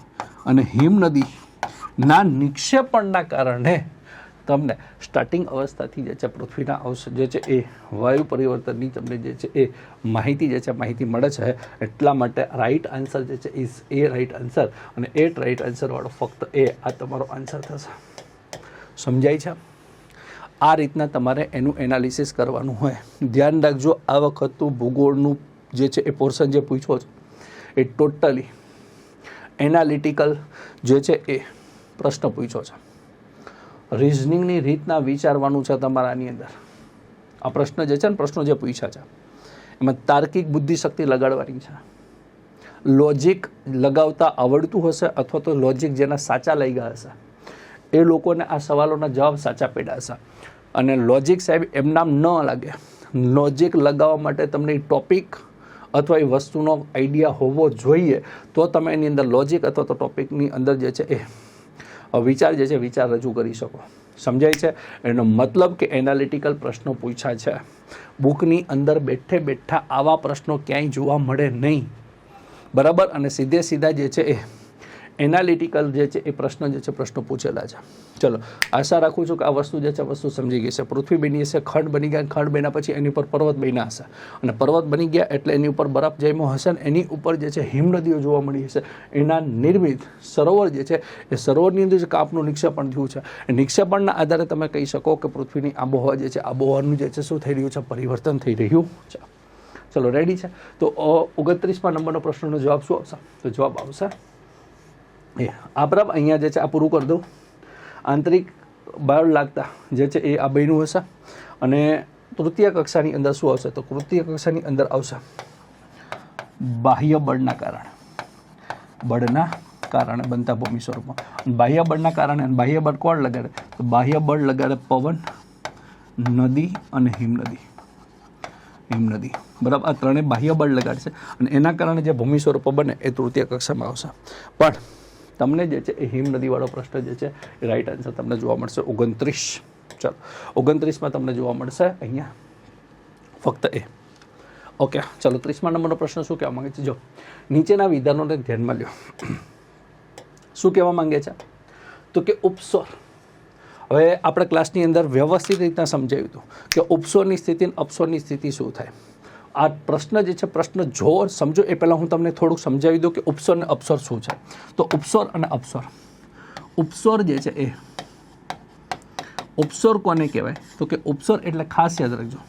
અને હિમનદીના નિક્ષેપણના કારણે તમને સ્ટાર્ટિંગ અવસ્થાથી જે છે પૃથ્વીના જે છે એ વાયુ પરિવર્તનની તમને જે છે એ માહિતી મળે છે. એટલા માટે રાઈટ આન્સર જે છે ઇઝ એ રાઈટ આન્સર, અને એ રાઈટ આન્સરવાળો ફક્ત એ આ તમારો આન્સર થશે. સમજાય છે? આ રીતના તમારે એનું એનાલિસિસ કરવાનું હોય. ધ્યાન રાખજો, આ વખતનું ભૂગોળનું જે છે એ પોર્શન જે પૂછ્યો છે એ ટોટલી એનાલિટિકલ જે છે એ પ્રશ્ન પૂછ્યો છે. રિઝનિંગની રીતના વિચારવાનું છે તમારાની અંદર. આ પ્રશ્ન જે છે ને, પ્રશ્નો જે પૂછ્યા છે એમાં તાર્કિક બુદ્ધિશક્તિ લગાડવાની છે. લોજિક લગાવતા આવડતું હશે અથવા તો લોજિક જેના સાચા લઈ ગયા હશે એ લોકોને આ સવાલોના જવાબ સાચા પડ્યા હશે. અને લોજિક સાહેબ એમ નામ ન લાગે. લોજિક લગાવવા માટે તમને ટોપિક અથવા એ વસ્તુનો આઈડિયા હોવો જોઈએ તો તમે એની અંદર લોજિક અથવા તો ટોપિકની અંદર જે છે એ વિચાર જે છે વિચાર રજૂ કરી શકો. સમજાય છે? એનો મતલબ કે એનાલિટિકલ પ્રશ્નો પૂછ્યા છે. બુકની અંદર બેઠા આવા પ્રશ્નો ક્યાંય જોવા મળે નહીં. બરાબર? અને સીધા જે છે એ એનાલિટિકલ જે છે એ પ્રશ્નો પૂછેલા છે. ચલો, આશા રાખું છું કે આ વસ્તુ જે છે વસ્તુ સમજી ગઈ છે. પૃથ્વી બની હશે, ખંડ બની ગયા, ખંડ બન્યા પછી એની ઉપર પર્વત બન્યા હશે અને પર્વત બની ગયા એટલે એની ઉપર બરફ જામ્યો હશે અને એની ઉપર જે છે હિમનદીઓ જોવા મળી હશે. એના નિર્મિત સરોવર જે છે એ સરોવરની અંદર જે કાપનું નિક્ષેપણ થયું છે એ નિક્ષેપણના આધારે તમે કહી શકો કે પૃથ્વીની આબોહવા જે છે આબોહવાનું જે છે શું થઈ રહ્યું છે? પરિવર્તન થઈ રહ્યું છે. ચલો, રેડી છે? તો 29મા નંબરનો પ્રશ્નનો જવાબ શું આવશે? તો જવાબ આવશે આ બરાબર. અહીંયા જે છે આ પૂરું કરી દઉં. આંતરિક બળ લાગતા જે છે એ આ બન્યું હશે. અને તૃતીય કક્ષાની અંદર શું આવશે? તો તૃતીય કક્ષાની અંદર આવશે બાહ્ય બળના કારણે બનતા ભૂમિ સ્વરૂપમાં. બાહ્ય બળના કારણે, અને બાહ્ય બળ કોણ લગાડે? તો બાહ્ય બળ લગાડે પવન, નદી અને હિમનદી. બરાબર? આ ત્રણેય બાહ્ય બળ લગાડશે અને એના કારણે જે ભૂમિ સ્વરૂપો બને એ તૃતીય કક્ષામાં આવશે. પણ તમને જે છે એ હિમનદીવાળો પ્રશ્ન જે છે એ રાઈટ આન્સર તમને જોવા મળશે 29. ચાલો, 29માં તમને જોવા મળશે અહીંયા ફક્ત એ. ઓકે, ચાલો, 30મા નંબરનો પ્રશ્ન શું કહેવા માંગે છે? જો, નીચેના વિધાનોને ધ્યાનમાં લ્યો. શું કહેવા માંગે છે? તો કે ઉપસ્વર. હવે આપણે ક્લાસની અંદર વ્યવસ્થિત રીતના સમજાવ્યું હતું કે ઉપસ્વરની સ્થિતિ અને અપસ્વરની સ્થિતિ શું થાય. આ પ્રશ્ન જે છે પ્રશ્ન જો સમજો એ પહેલાં હું તમને થોડુંક સમજાવી દઉં કે ઉપસ્વર અને અપસ્વર શું છે. તો ઉપસ્વર અને અપસ્વર. ઉપસ્વર જે છે એ ઉપસ્વર કોને કહેવાય? તો કે ઉપસ્વર એટલે ખાસ યાદ રાખજો,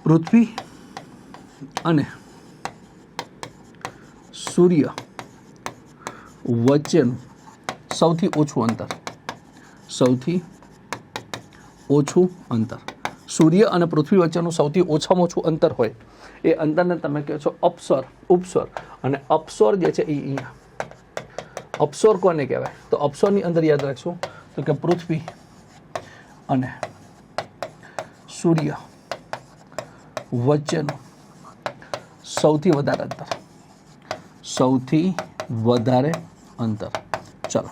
પૃથ્વી અને સૂર્ય વચ્ચેનું સૌથી ઓછું અંતર. સૂર્ય અને પૃથ્વી વચ્ચેનું સૌથી ઓછામાં ઓછું અંતર હોય એ અંતરને તમે કહો છો ઉપસ્વર. અને અપસ્વર જે છે એ અહીંયા અપસ્વર કોને કહેવાય? તો અપસ્વરની અંદર યાદ રાખશું તો કે પૃથ્વી અને સૂર્ય વચ્ચેનું સૌથી વધારે અંતર. ચલો,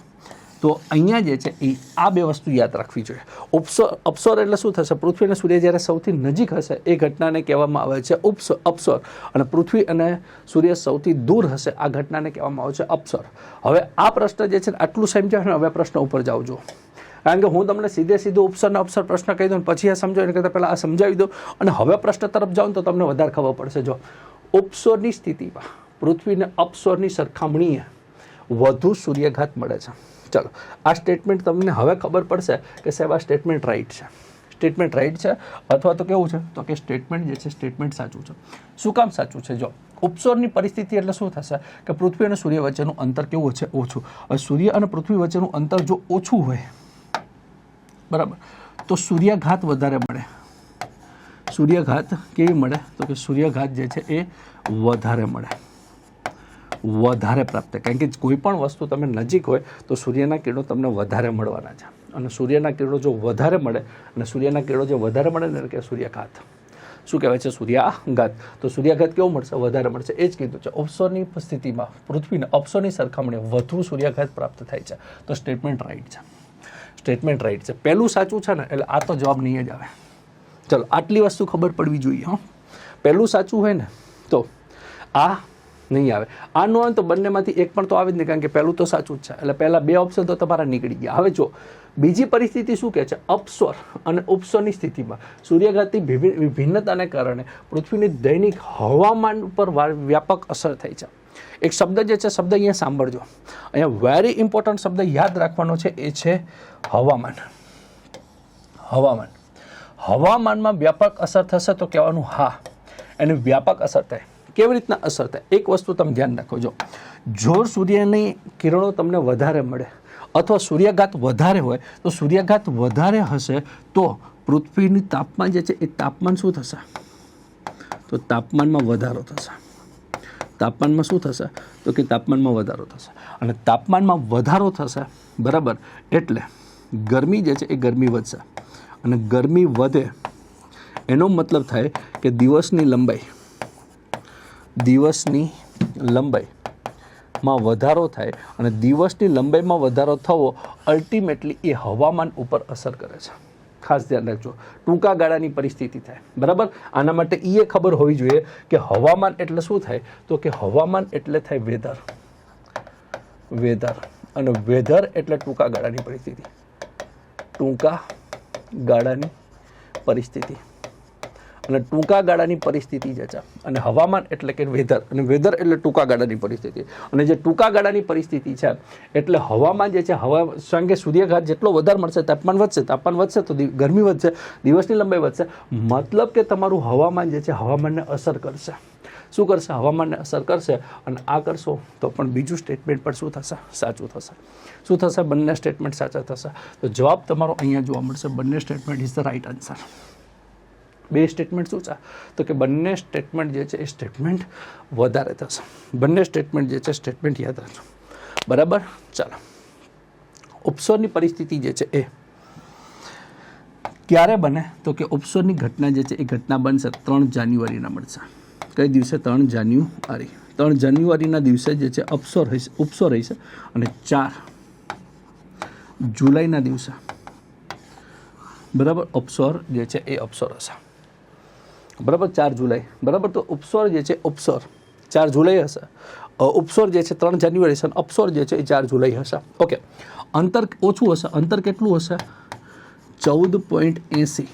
તો અહીંયા જે છે એ આ બે વસ્તુ યાદ રાખવી જોઈએ. અપસ્વર એટલે શું થશે? પૃથ્વી અને સૂર્ય જ્યારે સૌથી નજીક હશે એ ઘટનાને કહેવામાં આવે છે અપસ્વર, અને પૃથ્વી અને સૂર્ય સૌથી દૂર હશે આ ઘટનાને કહેવામાં આવે છે અપસ્વર. હવે આ પ્રશ્ન જે છે આટલું સમજાય ને, હવે પ્રશ્ન ઉપર જાઓ છો. કારણ કે હું તમને સીધું ઉપસ્વર અને અપસ્વર પ્રશ્ન કહી દઉં પછી આ સમજો એને કરતાં પહેલાં આ સમજાવી દઉં અને હવે પ્રશ્ન તરફ જાઓ તો તમને વધારે ખબર પડશે. જો, ઉપસ્વરની સ્થિતિમાં પૃથ્વીને અપસ્વરની સરખામણીએ વધુ સૂર્યઘાત મળે છે. ચાલો, આ સ્ટેટમેન્ટ તમને હવે ખબર પડશે કે સાહેબ આ સ્ટેટમેન્ટ રાઈટ છે, સ્ટેટમેન્ટ રાઈટ છે અથવા તો કેવું છે તો કે સ્ટેટમેન્ટ જે છે સ્ટેટમેન્ટ સાચું છે. શું કામ સાચું છે? જો ઉપસોરની પરિસ્થિતિ એટલે શું થશે કે પૃથ્વી અને સૂર્ય વચ્ચેનું અંતર કેવું છે? ઓછું. હવે સૂર્ય અને પૃથ્વી વચ્ચેનું અંતર જો ઓછું હોય, બરાબર, તો સૂર્યાઘાત વધારે મળે. સૂર્યાઘાત કેવી મળે? તો કે સૂર્યાઘાત જે છે એ વધારે મળે, વધારે પ્રાપ્ત. કારણ કે કોઈ પણ વસ્તુ તમે નજીક હોય તો સૂર્યના કિરણો તમને વધારે મળવાના છે, અને સૂર્યના કિરણો જો વધારે મળે અને સૂર્યના કિરણો જો વધારે મળે ને કે સૂર્યાઘાત. શું કહેવાય છે? સૂર્યાઘાત. તો સૂર્યાઘાત કેવો મળશે? વધારે મળશે. એ જ કીધું છે ઓપ્સોનની સ્થિતિમાં પૃથ્વીને અપ્સોની સરખામણીએ વધુ સૂર્યાઘાત પ્રાપ્ત થાય છે. તો સ્ટેટમેન્ટ રાઈટ છે, સ્ટેટમેન્ટ રાઈટ છે. પહેલું સાચું છે ને એટલે આ તો જવાબ નહીં જ આવે. ચલો, આટલી વસ્તુ ખબર પડવી જોઈએ. હા, પહેલું સાચું હોય ને તો આ નહીં આવે. આ ન આવે તો બંનેમાંથી એક પણ તો આવે જ નહીં, કારણ કે પહેલું તો સાચું જ છે. એટલે પહેલાં બે ઓપ્શન તો તમારા નીકળી ગયા. હવે જો બીજી પરિસ્થિતિ શું કહે છે? અપસોર અને ઉપસોરની સ્થિતિમાં સૂર્યાઘાતની ભિન્નતાને કારણે પૃથ્વીની દૈનિક હવામાન ઉપર વ્યાપક અસર થઈ છે. એક શબ્દ જે છે, શબ્દ અહીંયા સાંભળજો, અહીંયા વેરી ઇમ્પોર્ટન્ટ શબ્દ યાદ રાખવાનો છે, એ છે હવામાન. હવામાન. હવામાનમાં વ્યાપક અસર થશે તો કહેવાનું હા, એની વ્યાપક અસર થાય. કેવી રીતના અસર થાય? એક વસ્તુ તમે ધ્યાન રાખો. જો સૂર્યની કિરણો તમને વધારે મળે અથવા સૂર્યાઘાત વધારે હોય તો સૂર્યાઘાત વધારે હશે તો પૃથ્વીની તાપમાન જે છે એ તાપમાન શું થશે? તો તાપમાનમાં વધારો થશે. તાપમાનમાં શું થશે? તો કે તાપમાનમાં વધારો થશે. અને તાપમાનમાં વધારો થશે, બરાબર, એટલે ગરમી જે છે એ ગરમી વધશે. અને ગરમી વધે એનો મતલબ થાય કે દિવસની લંબાઈમાં વધારો થાય, અને દિવસની લંબાઈમાં વધારો થવો અલ્ટિમેટલી એ હવામાન ઉપર અસર કરે છે. ખાસ ધ્યાન રાખજો, ટૂંકા ગાળાની પરિસ્થિતિ થાય, બરાબર. આના માટે એ ખબર હોવી જોઈએ કે હવામાન એટલે શું થાય? તો કે હવામાન એટલે થાય વેધર. વેધર અને વેધર એટલે ટૂંકા ગાળાની પરિસ્થિતિ. ટૂંકા ગાળાની પરિસ્થિતિ અને ટૂંકા ગાળાની પરિસ્થિતિ જે છે, અને હવામાન એટલે કે વેધર, અને વેધર એટલે ટૂંકા ગાળાની પરિસ્થિતિ. અને જે ટૂંકા ગાળાની પરિસ્થિતિ છે એટલે હવામાન જે છે, કારણ કે સૂર્યાઘાત જેટલો વધારે મળશે તાપમાન વધશે તો ગરમી વધશે, દિવસની લંબાઈ વધશે. મતલબ કે તમારું હવામાન જે છે હવામાનને અસર કરશે. શું કરશે? હવામાનને અસર કરશે. અને આ કરશો તો પણ બીજું સ્ટેટમેન્ટ પણ શું થશે? સાચું થશે. શું થશે? બંને સ્ટેટમેન્ટ સાચા થશે. તો જવાબ તમારો અહીંયા જોવા મળશે. બંને statement is the right answer. બે સ્ટેટમેન્ટ શું છે? તો કે બંને સ્ટેટમેન્ટ જે છે એ સ્ટેટમેન્ટ વધારે થશે. બંને સ્ટેટમેન્ટ જે છે સ્ટેટમેન્ટ યાદ રાખજો, બરાબર. ચાલો, ઉપસોરની પરિસ્થિતિ જે છે એ ક્યારે બને? તો કે ઉપસોરની ઘટના જે છે એ ઘટના બનશે 3 જાન્યુઆરીના મળશે. કઈ દિવસે? 3 જાન્યુઆરી. 3 જાન્યુઆરીના દિવસે જે છે ઉપસો રહેશે, અને 4 જુલાઈના દિવસે, બરાબર, અપસોર જે છે એ અપસોર હશે, બરાબર. 4 જુલાઈ, બરાબર. તો ઉપસોર જે છે ઉપસોર 4 જુલાઈ હશે, ઉપસોર જે છે 3 જાન્યુઆરી હશે, અપસોર જે છે એ 4 જુલાઈ હશે. ઓકે, અંતર ઓછું હશે. અંતર કેટલું હશે? 14.80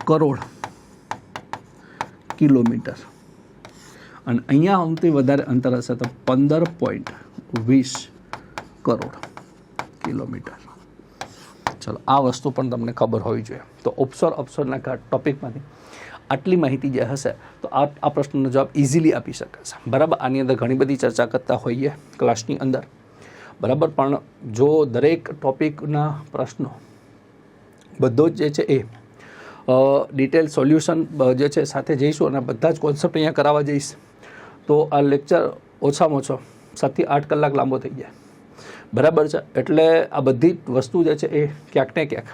કરોડ કિલોમીટર. અને અહીંયા સૌથી વધારે અંતર હશે તો 15.20 કરોડ કિલોમીટર. ચલો, આ વસ્તુ પણ તમને ખબર હોવી જોઈએ. તો અપસોરના ટોપિકમાંથી આટલી માહિતી જે હશે તો આ પ્રશ્નનો જવાબ ઇઝીલી આપી શકાશે, બરાબર. આની અંદર ઘણી બધી ચર્ચા કરતા હોઈએ ક્લાસની અંદર, બરાબર. પણ જો દરેક ટોપિકના પ્રશ્નો બધો જ જે છે એ ડિટેલ સોલ્યુશન જે છે સાથે જઈશું, અને બધા જ કોન્સેપ્ટ અહીંયા કરાવવા જઈશ તો આ લેક્ચર ઓછામાં ઓછો 7 થી 8 કલાક લાંબો થઈ જાય, બરાબર છે. એટલે આ બધી વસ્તુ જે છે એ ક્યાંક ને ક્યાંક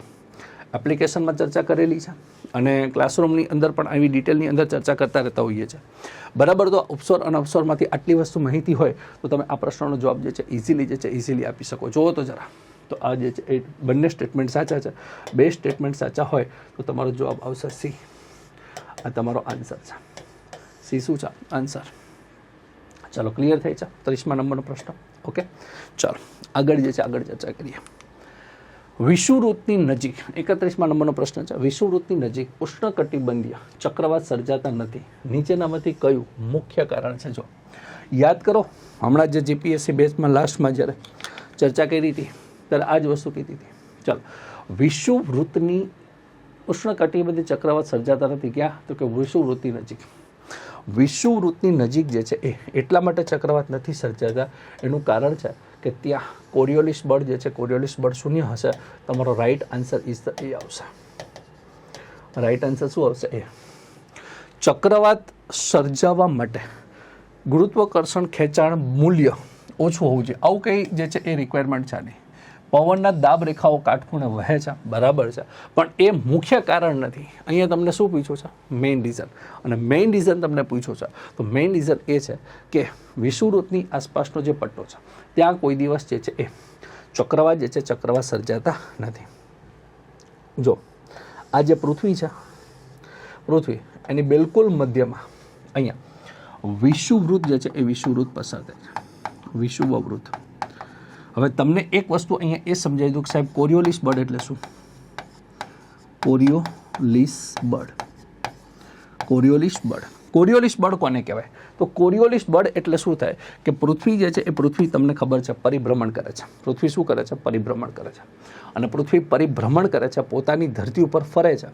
એપ્લિકેશનમાં ચર્ચા કરેલી છે, અને ક્લાસરૂમની અંદર પણ આવી ડિટેલની અંદર ચર્ચા કરતા રહેતા હોઈએ છીએ, બરાબર. તો ઉપસોર અને અપસોરમાંથી આટલી વસ્તુ માહિતી હોય તો તમે આ પ્રશ્નનો જવાબ જે છે ઇઝીલી આપી શકો. જુઓ તો જરા, તો આ જે છે એ બંને સ્ટેટમેન્ટ સાચા છે. 2 સ્ટેટમેન્ટ સાચા હોય તો તમારો જવાબ આવશે સી. આ તમારો આન્સર છે. સી શું છે? આન્સર. ચાલો, ક્લિયર થઈ છે 30મા નંબરનો પ્રશ્ન. ઓકે, ચાલો આગળ જે છે આગળ ચર્ચા કરીએ. વિષુવવૃત્તની નજીક 31મા નંબરનો પ્રશ્ન છે. વિષુવવૃત્તની નજીક ઉષ્ણકટિબંધીય ચક્રવાત સર્જાતા નથી. નીચેનામાંથી કયું મુખ્ય કારણ છે? જો યાદ કરો, હમણાં જે જીપીએસસી બેચમાં લાસ્ટમાં જ્યારે ચર્ચા કરી હતી ત્યારે આ જ વસ્તુ કીધી હતી. ચાલો, વિષુવવૃત્તની ઉષ્ણકટિબંધીય ચક્રવાત સર્જાતા નથી. ક્યાં? તો કે વિષુવવૃત્તની નજીક. વિષુવવૃત્તની નજીક જે છે એ એટલા માટે ચક્રવાત નથી સર્જાતા, એનું કારણ છે કે ત્યાં કોરિયોલિસ બળ જે છે, કોરિયોલિસ બળ શૂન્ય હશે. તમારો રાઈટ આન્સર ઇઝ ધ એ આવશે. રાઈટ આન્સર શું આવશે? એ. ચક્રવાત સર્જાવવા માટે ગુરુત્વાકર્ષણ ખેંચાણ મૂલ્ય ઓછું હોવું જોઈએ. આવું કંઈ જે છે એ રિક્વાયરમેન્ટ છે નહીં. પવનના દાબ રેખાઓ કાટખૂણે વહે છે, બરાબર છે, પણ એ મુખ્ય કારણ નથી. અહીંયા તમને શું પૂછ્યું છે? Main reason. અને મેઇન રીઝન તમને પૂછ્યું છે તો મેઇન રીઝન એ છે કે વિષુવવૃત્તની આસપાસનો જે પટ્ટો છે ત્યાં કોઈ દિવસ જે છે એ ચક્રવાત જે છે ચક્રવાત સર્જાતા નથી. જો આ જે પૃથ્વી છે, પૃથ્વી એની બિલકુલ મધ્યમાં અહીંયા વિષુવવૃત્ત જે છે એ વિષુવવૃત્ત પસાર થાય છે. વિષુવવૃત્ત. હવે તમને એક વસ્તુ અહીંયા એ સમજાવી દઉં કે સાહેબ કોરિયોલિસ બળ એટલે શું? કોરિયોલિસ બળ. કોરિયોલિસ બળ. કોરિયોલિસ બળ કોને કહેવાય? તો કોરિયોલિસ બળ એટલે શું થાય કે પૃથ્વી જે છે એ પૃથ્વી તમને ખબર છે પરિભ્રમણ કરે છે. પૃથ્વી શું કરે છે? પરિભ્રમણ કરે છે. અને પૃથ્વી પરિભ્રમણ કરે છે, પોતાની ધરતી ઉપર ફરે છે,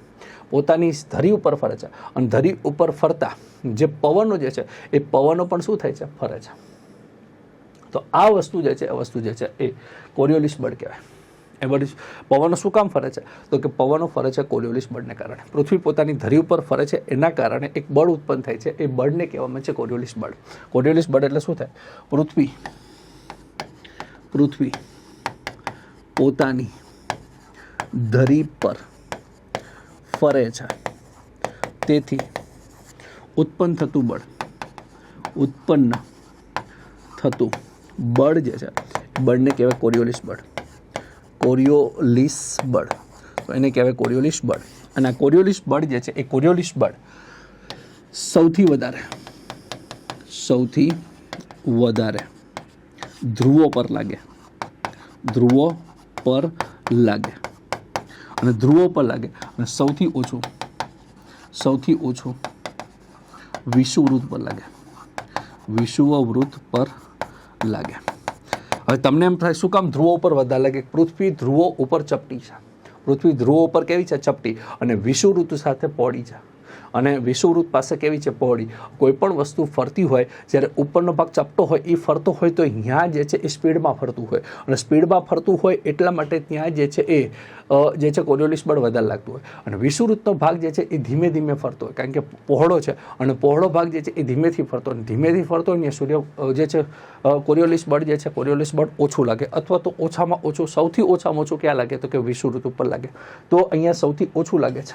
પોતાની ધરી ઉપર ફરે છે. અને ધરી ઉપર ફરતા જે પવનો જે છે એ પવનો પણ શું થાય છે? ફરે છે. તો આ વસ્તુ જે છે, એ વસ્તુ જે છે એ કોરિયોલિસ બળ કહેવાય. એ બધી પવનો શું કામ ફરે છે? તો કે પવનો ફરે છે કોરિયોલિસ બળને કારણે. પૃથ્વી પોતાની ધરી ઉપર ફરે છે, એના કારણે એક બળ ઉત્પન્ન થાય છે. એ બળને કહેવામાં છે કોરિયોલિસ બળ. કોરિયોલિસ બળ એટલે શું થાય? પૃથ્વી પોતાની ધરી પર ફરે છે, તેથી ઉત્પન્ન થતું બળ જે છે બળને કહેવાય કોરિયોલિસ બળ. કોરિયોલિસ બળ. તો એને કહેવાય કોરિયોલિસ બળ. અને આ કોરિયોલિસ બળ જે છે એ કોરિયોલિસ બળ સૌથી વધારે ધ્રુવો પર લાગે. ધ્રુવો પર લાગે. અને ધ્રુવો પર લાગે અને સૌથી ઓછું વિષુવવૃત્ત પર લાગે. વિષુવવૃત્ત પર લાગે. હવે તમને એમ થાય શું કામ ધ્રુવો ઉપર વધારે લાગે? પૃથ્વી ધ્રુવો ઉપર ચપટી છે. પૃથ્વી ધ્રુવો ઉપર કેવી છે? ચપટી. અને વિષુવવૃત્ત સાથે પહોળી છે. અને વિષુવવૃત્ત પાસે કેવી છે? પહોળી. કોઈ પણ વસ્તુ ફરતી હોય, જ્યારે ઉપરનો ભાગ ચપટો હોય, એ ફરતો હોય તો અહીંયા જે છે એ સ્પીડમાં ફરતું હોય. અને સ્પીડમાં ફરતું હોય એટલા માટે ત્યાં જે છે એ જે છે કોરિયોલિસ બળ વધારે લાગતું હોય. અને વિષુવવૃત્તનો ભાગ જે છે એ ધીમે ધીમે ફરતો હોય, કારણ કે પહોળો છે. અને પહોળો ભાગ જે છે એ ધીમેથી ફરતો હોય. ધીમેથી ફરતો હોય ને સૂર્ય જે છે કોરિયોલિસ બળ જે છે કોરિયોલિસ બળ ઓછું લાગે. અથવા તો ઓછામાં ઓછું, સૌથી ઓછામાં ઓછું ક્યાં લાગે? તો કે વિષુવવૃત્ત ઉપર લાગે. તો અહીંયા સૌથી ઓછું લાગે છે,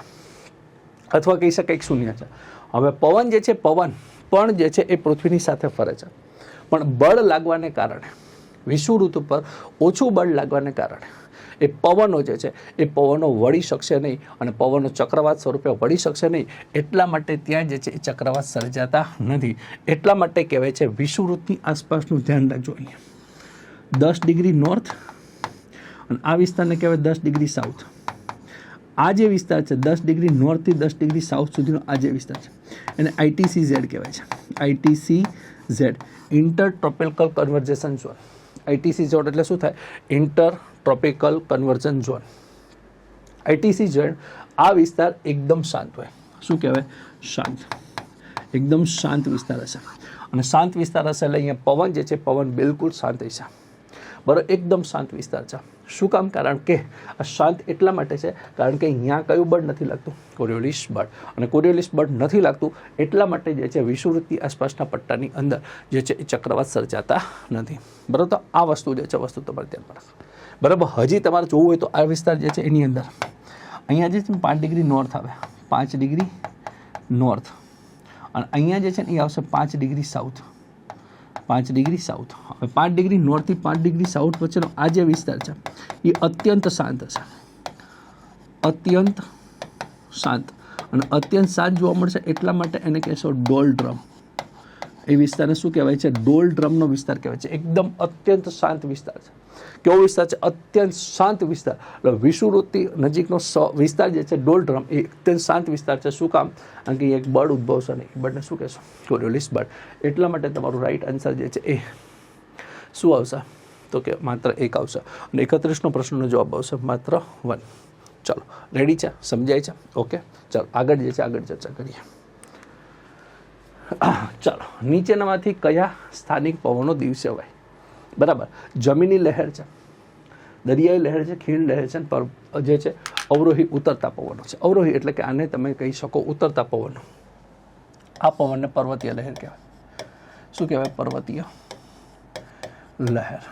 અથવા કહી શકાય શૂન્ય છે. હવે પવન જે છે, પવન પણ જે છે એ પૃથ્વીની સાથે ફરે છે, પણ બળ લાગવાને કારણે, વિષુવવૃત્ત ઉપર ઓછું બળ લાગવાને કારણે એ પવનો જે છે એ પવનો વળી શકશે નહીં. અને પવનો ચક્રવાત સ્વરૂપે વળી શકશે નહીં. એટલા માટે ત્યાં જે છે એ ચક્રવાત સર્જાતા નથી. એટલા માટે કહેવાય છે વિષુવવૃત્તની આસપાસનું ધ્યાન રાખજો. અહીંયા 10 ડિગ્રી નોર્થ અને આ વિસ્તારને કહેવાય 10 ડિગ્રી સાઉથ. આ જે વિસ્તાર છે 10 ડિગ્રી નોર્થથી 10 ડિગ્રી સાઉથ સુધીનો આ જે વિસ્તાર છે એને ITCZ કહેવાય છે. ITCZ, inter tropical convergence zone. ITCZ એટલે શું થાય? Inter tropical convergence zone. ITCZ આ વિસ્તાર એકદમ શાંત હોય. શું કહેવાય? શાંત. એકદમ શાંત વિસ્તાર હશે. અને શાંત વિસ્તાર હશે એટલે અહીંયા પવન જે છે પવન બિલકુલ શાંત હશે. બરાબર, એકદમ શાંત વિસ્તાર છે. શું કામ? કારણ કે આ શાંત એટલા માટે છે કારણ કે અહીંયા કયું બળ નથી લાગતું? કોરિયોલિસ બળ. અને કોરિયોલિસ બળ નથી લાગતું એટલા માટે જે છે વિષુવવૃત્તની આસપાસના પટ્ટાની અંદર જે છે એ ચક્રવાત સર્જાતા નથી. બરાબર, તો આ વસ્તુ જે છે વસ્તુ તમારે ધ્યાનમાં રાખો. બરાબર, હજી તમારે જોવું હોય તો આ વિસ્તાર જે છે એની અંદર અહીંયા જે છે 5 ડિગ્રી નોર્થ આવે, 5 ડિગ્રી નોર્થ. અને અહીંયા જે છે ને એ આવશે 5 ડિગ્રી સાઉથ. 5 degree south. હવે 5 ડિગ્રી નોર્થથી 5 ડિગ્રી સાઉથ વચ્ચેનો આ જે વિસ્તાર છે એ અત્યંત શાંત હશે. અત્યંત શાંત. અને અત્યંત શાંત જોવા મળશે એટલા માટે એને કહેશો ડોલ્ડ્રમ. એ વિસ્તારને શું કહેવાય છે? ડોલ્ડ્રમનો વિસ્તાર કહેવાય છે. એકદમ અત્યંત શાંત વિસ્તાર છે. કેવો વિસ્તાર છે? અત્યંત શાંત વિસ્તાર. એટલે વિષુવવૃત્તિ નજીકનો વિસ્તાર જે છે ડોલ્ડ્રમ એ અત્યંત શાંત વિસ્તાર છે. શું કામ? કારણ કે એક બળ ઉદ્ભવશે નહીં. એ બળને શું કહેશો? કોરિયોલિસ બળ. એટલા માટે તમારું રાઈટ આન્સર જે છે એ શું આવશે? તો કે માત્ર 1 આવશે અને 31નો પ્રશ્નનો જવાબ આવશે માત્ર 1. ચાલો રેડી છે, સમજાય છે? ઓકે, ચાલો આગળ જે છે આગળ ચર્ચા કરીએ. ચાલો, નીચેનામાંથી કયા સ્થાનિક પવનો દિવસે વાય? બરાબર, જમીની લહેર છે, દરિયાઈ લહેર છે, ખીણ લહેર છે, જે છે અવરોહી ઉતરતા પવનો છે. અવરોહી એટલે કે આને તમે કહી શકો ઉતરતા પવનો. આ પવનને પર્વતીય લહેર કહેવાય. શું કહેવાય? પર્વતીય લહેર.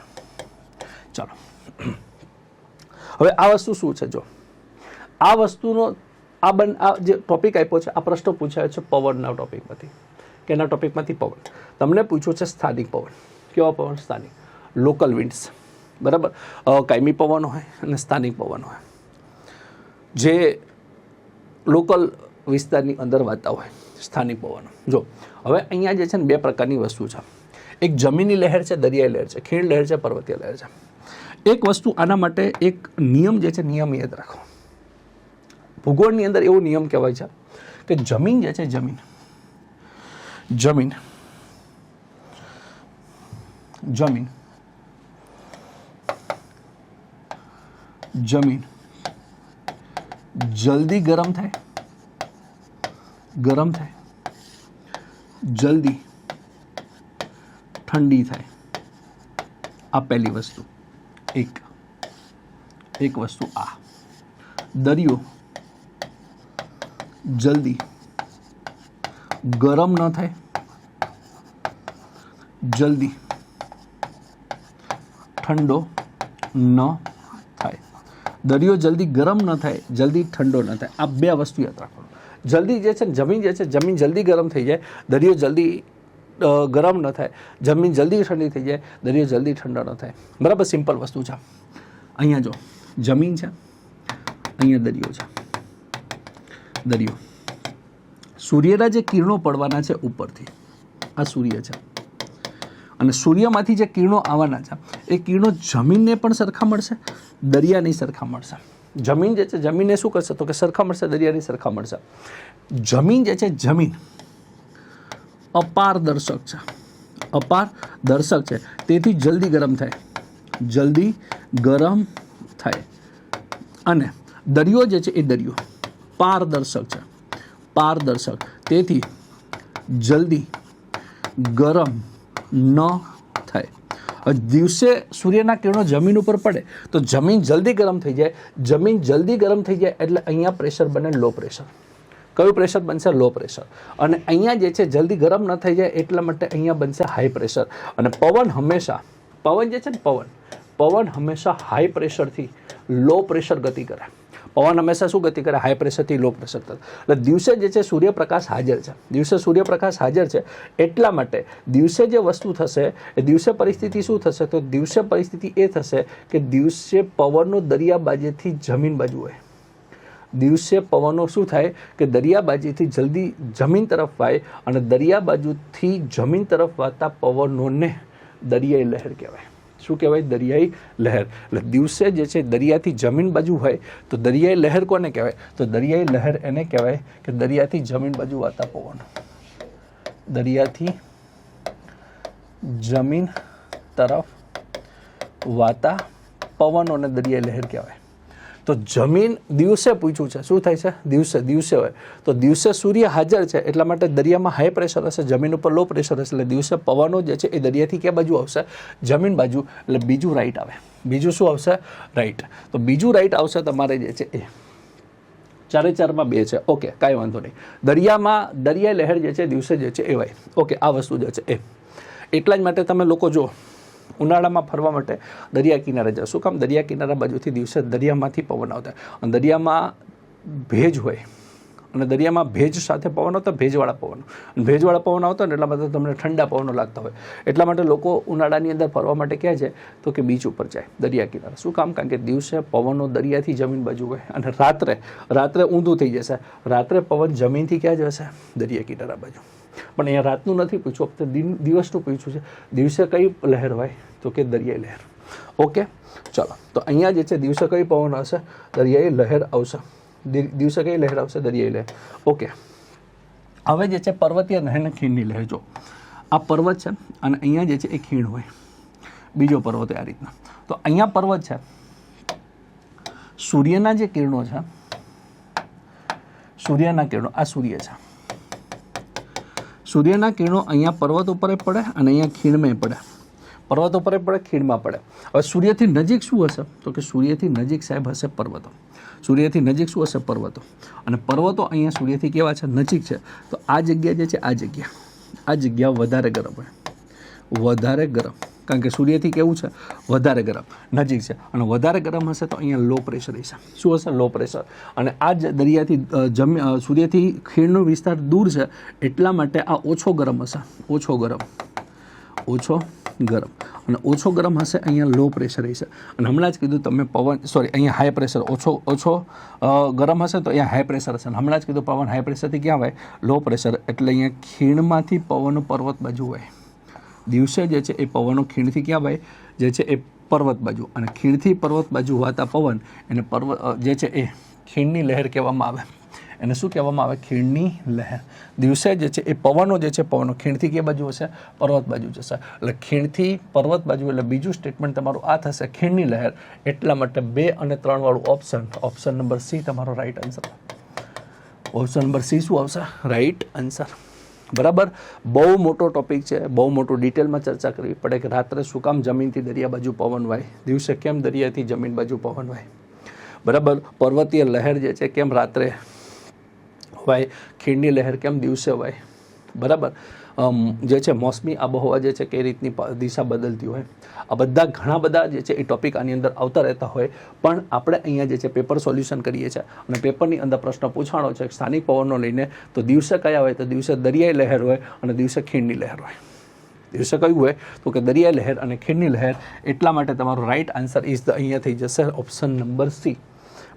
ચાલો, હવે આ વસ્તુ શું છે? જો આ વસ્તુનો આ જે ટોપિક આપ્યો છે, આ પ્રશ્ન પૂછાયો છે પવનના ટોપિકમાંથી. કેના ટોપિકમાંથી? પવન. તમને પૂછ્યું છે સ્થાનિક પવન. કેવા પવન? સ્થાનિક, લોકલ વિન્ડ્સ. બરાબર, કાયમી પવન હોય અને સ્થાનિક પવન હોય, જે લોકલ વિસ્તારની અંદર વાતા હોય, સ્થાનિક પવનો. જો હવે અહીંયા જે છે ને 2 પ્રકારની વસ્તુ છે. એક જમીની લહેર છે, દરિયાઈ લહેર છે, ખીણ લહેર છે, પર્વતીય લહેર છે. એક વસ્તુ આના માટે એક નિયમ જે છે, નિયમ યાદ રાખો. ભૂગોળની અંદર એવો નિયમ કહેવાય છે કે જમીન જે છે, જમીન જલ્દી ગરમ થાય, જલ્દી ઠંડી થાય. આ પહેલી વસ્તુ. એક વસ્તુ આ દરિયો જલ્દી ગરમ ન થાય, જલ્દી ઠંડો ન થાય. દરિયો જલ્દી ગરમ ન થાય, જલ્દી ઠંડો ન થાય. આ 2 વસ્તુ યાદ રાખવાનું. જલ્દી જે છે જમીન જે છે, જમીન જલ્દી ગરમ થઈ જાય, દરિયો જલ્દી ગરમ ન થાય. જમીન જલ્દી ઠંડી થઈ જાય, દરિયો જલ્દી ઠંડો ન થાય. બરાબર, સિમ્પલ વસ્તુ છે. અહીંયા જો જમીન છે, અહીંયા દરિયો છે. દરિયો, સૂર્યના જે કિરણો પડવાના છે ઉપરથી, આ સૂર્ય છે, અને સૂર્યમાંથી જે કિરણો આવવાના છે એ કિરણો જમીનને પણ સરખા મળશે, દરિયાની સરખા મળશે. જમીન જે છે જમીનને શું કરશે? તો કે સરખા મળશે, દરિયાની સરખા મળશે. જમીન જે છે, જમીન અપારદર્શક છે, તેથી જલ્દી ગરમ થાય. અને દરિયો જે છે એ દરિયો પારદર્શક છે, તેથી જલ્દી ગરમ ન થાય. દિવસે સૂર્યના કિરણો જમીન ઉપર પડે તો જમીન જલ્દી ગરમ થઈ જાય. જમીન જલ્દી ગરમ થઈ જાય એટલે અહીંયા પ્રેશર બને લો પ્રેશર. કયું પ્રેશર બનશે? Low pressure. અને અહીંયા જે છે જલ્દી ગરમ ન થઈ જાય એટલા માટે અહીંયા બનશે હાઈ પ્રેશર. અને પવન જે છે ને પવન હંમેશા હાઈ પ્રેશરથી લો પ્રેશર ગતિ કરે. પવન હંમેશા શું ગતિ કરે? હાઈ પ્રેશરથી લો પ્રેશર કરે. એટલે દિવસે જે છે સૂર્યપ્રકાશ હાજર છે, એટલા માટે દિવસે જે વસ્તુ થશે એ દિવસે પરિસ્થિતિ શું થશે? તો દિવસે પરિસ્થિતિ એ થશે કે દિવસે પવનનો દરિયા બાજુથી જમીન બાજુ હોય. દિવસે પવનો શું થાય કે દરિયા બાજુથી જલ્દી જમીન તરફ વાય, અને દરિયા બાજુથી જમીન તરફ વાતા પવનોને દરિયાઈ લહેર કહેવાય. શું કહેવાય? દરિયાઈ લહેર. એટલે દિવસે જે છે દરિયાથી જમીન બાજુ હોય તો દરિયાઈ લહેર કોને કહેવાય? તો દરિયાઈ લહેર એને કહેવાય કે દરિયાથી જમીન બાજુ વાતા પવન. દરિયાથી જમીન તરફ વાતા પવનોને દરિયાઈ લહેર કહેવાય. તો જમીન દિવસે પૂછ્યું છે, શું થાય છે? દિવસે હોય તો દિવસે સૂર્ય હાજર છે એટલા માટે દરિયામાં હાઈ પ્રેશર હશે, જમીન ઉપર લો પ્રેશર હશે. એટલે દિવસે પવનો જે છે એ દરિયાથી ક્યાં બાજુ આવશે? જમીન બાજુ. એટલે બીજું રાઈટ આવે. બીજું શું આવશે? રાઈટ. તો બીજું રાઈટ આવશે તમારે જે છે એ 4-4માં 2 છે. ઓકે, કાંઈ વાંધો નહીં. દરિયાઈ લહેર જે છે દિવસે જે છે એ વાય. ઓકે, આ વસ્તુ જે છે એ એટલા જ માટે તમે લોકો જો ઉનાળામાં ફરવા માટે દરિયા કિનારે જાઓ. શું કામ? દરિયા કિનારા બાજુથી દિવસે દરિયામાંથી પવન આવતા, અને દરિયામાં ભેજ હોય, અને દરિયામાં ભેજ સાથે પવન આવતા, ભેજવાળા પવન આવતા ને એટલા માટે તમને ઠંડા પવનો લાગતા હોય. એટલા માટે લોકો ઉનાળાની અંદર ફરવા માટે ક્યાં જાય? તો કે બીચ ઉપર જાય, દરિયા કિનારે. શું કામ? કારણ કે દિવસે પવનો દરિયાથી જમીન બાજુ હોય, અને રાત્રે ઊંધું થઈ જશે. રાત્રે પવન જમીનથી ક્યાં જશે? દરિયા કિનારા બાજુ. પણ અહીંયા રાતનું નથી પૂછ્યું, ફક્ત દિવસનું પૂછ્યું છે. દિવસે કઈ લહેર હોય? તો કે દરિયાઈ લહેર. ઓકે, ચાલો. તો અહીંયા જે છે દિવસે કઈ પવન આવશે? દરિયાઈ લહેર આવશે. દિવસે કઈ લહેર આવશે? દરિયાઈ લહેર. ઓકે, હવે જે છે પર્વતીય લહેર અને ખીણની લહેર. જો આ પર્વત છે અને અહીંયા જે છે એ ખીણ હોય. બીજો પર્વત આ રીતના. તો અહીંયા પર્વત છે, સૂર્યના જે કિરણો છે, સૂર્યના કિરણો, આ સૂર્ય છે, સૂર્યના કિરણો અહીંયા પર્વત ઉપર પડે અને અહીંયા ખીણમાં પડે, પર્વત ઉપર પડે, ખીણમાં પડે. હવે સૂર્યથી નજીક શું હશે? તો કે સૂર્યથી નજીક સાહેબ હશે પર્વતો. સૂર્યથી નજીક શું હશે? પર્વતો. અને પર્વતો અહીંયા સૂર્યથી કેવા છે? નજીક છે. તો આ જગ્યા જે છે, આ જગ્યા વધારે ગરમ હોય, વધારે ગરમ, કારણ કે સૂર્યથી કેવું છે? વધારે ગરમ, નજીક છે. અને વધારે ગરમ હશે તો અહીંયા લો પ્રેશર હશે. શું હશે? Low pressure. અને આ જ દરિયાથી સૂર્યથી ખીણનો વિસ્તાર દૂર છે, એટલા માટે આ ઓછો ગરમ હશે, ઓછો ગરમ, ઓછો ગરમ. અને ઓછો ગરમ હશે, અહીંયા લો પ્રેશર હશે. અને હમણાં જ કીધું તમે પવન, સોરી, અહીંયા હાઈ પ્રેશર, ઓછો ગરમ હશે તો અહીંયા હાઈ પ્રેશર હશે. હમણાં જ કીધું પવન હાઈ પ્રેશરથી ક્યાં હોય? Low pressure. એટલે અહીંયા ખીણમાંથી પવન પર્વત બાજુ હોય. દિવસે જે છે એ પવનો ખીણથી ક્યાં હોય? જે છે એ પર્વત બાજુ. અને ખીણથી પર્વત બાજુ વાતા પવન એને પર્વત જે છે એ ખીણની લહેર કહેવામાં આવે. એને શું કહેવામાં આવે? ખીણની લહેર. દિવસે જે છે એ પવનો જે છે, પવનો ખીણથી કે બાજુ હશે? પર્વત બાજુ જશે. એટલે ખીણથી પર્વત બાજુ, એટલે બીજું સ્ટેટમેન્ટ તમારું આ થશે, ખીણની લહેર. એટલા માટે 2 અને 3 વાળું ઓપ્શન નંબર સી તમારો right answer. Option number C શું આવશે? Right answer. બરાબર. બહુ મોટો ટોપિક છે, બહુ મોટું ડિટેલમાં ચર્ચા કરવી પડે કે રાત્રે શું કામ જમીનથી દરિયા બાજુ પવન વાય, દિવસે કેમ દરિયાથી જમીન બાજુ પવન વાય. બરાબર. પર્વતીય લહેર જે છે કેમ રાત્રે વાય, ખીણની લહેર કેમ દિવસે વાય. બરાબર. જે છે મોસમી આબોહવા જે છે કે રીતની દિશા બદલતી હોય. આ બધા ઘણા બધા જે છે એ ટોપિક આની અંદર આવતા રહેતા હોય. પણ આપણે અહીંયા જે છે પેપર સોલ્યુશન કરીએ છીએ અને પેપરની અંદર પ્રશ્ન પૂછવાનો છે સ્થાનિક પવનનો લઈને. તો દિવસે કયા હોય? તો દિવસે દરિયાઈ લહેર હોય અને દિવસે ખીણની લહેર હોય. દિવસે કયું હોય? તો કે દરિયાઈ લહેર અને ખીણની લહેર. એટલા માટે તમારો રાઈટ આન્સર ઇઝ ધ અહીંયા થઈ જશે ઓપ્શન નંબર સી.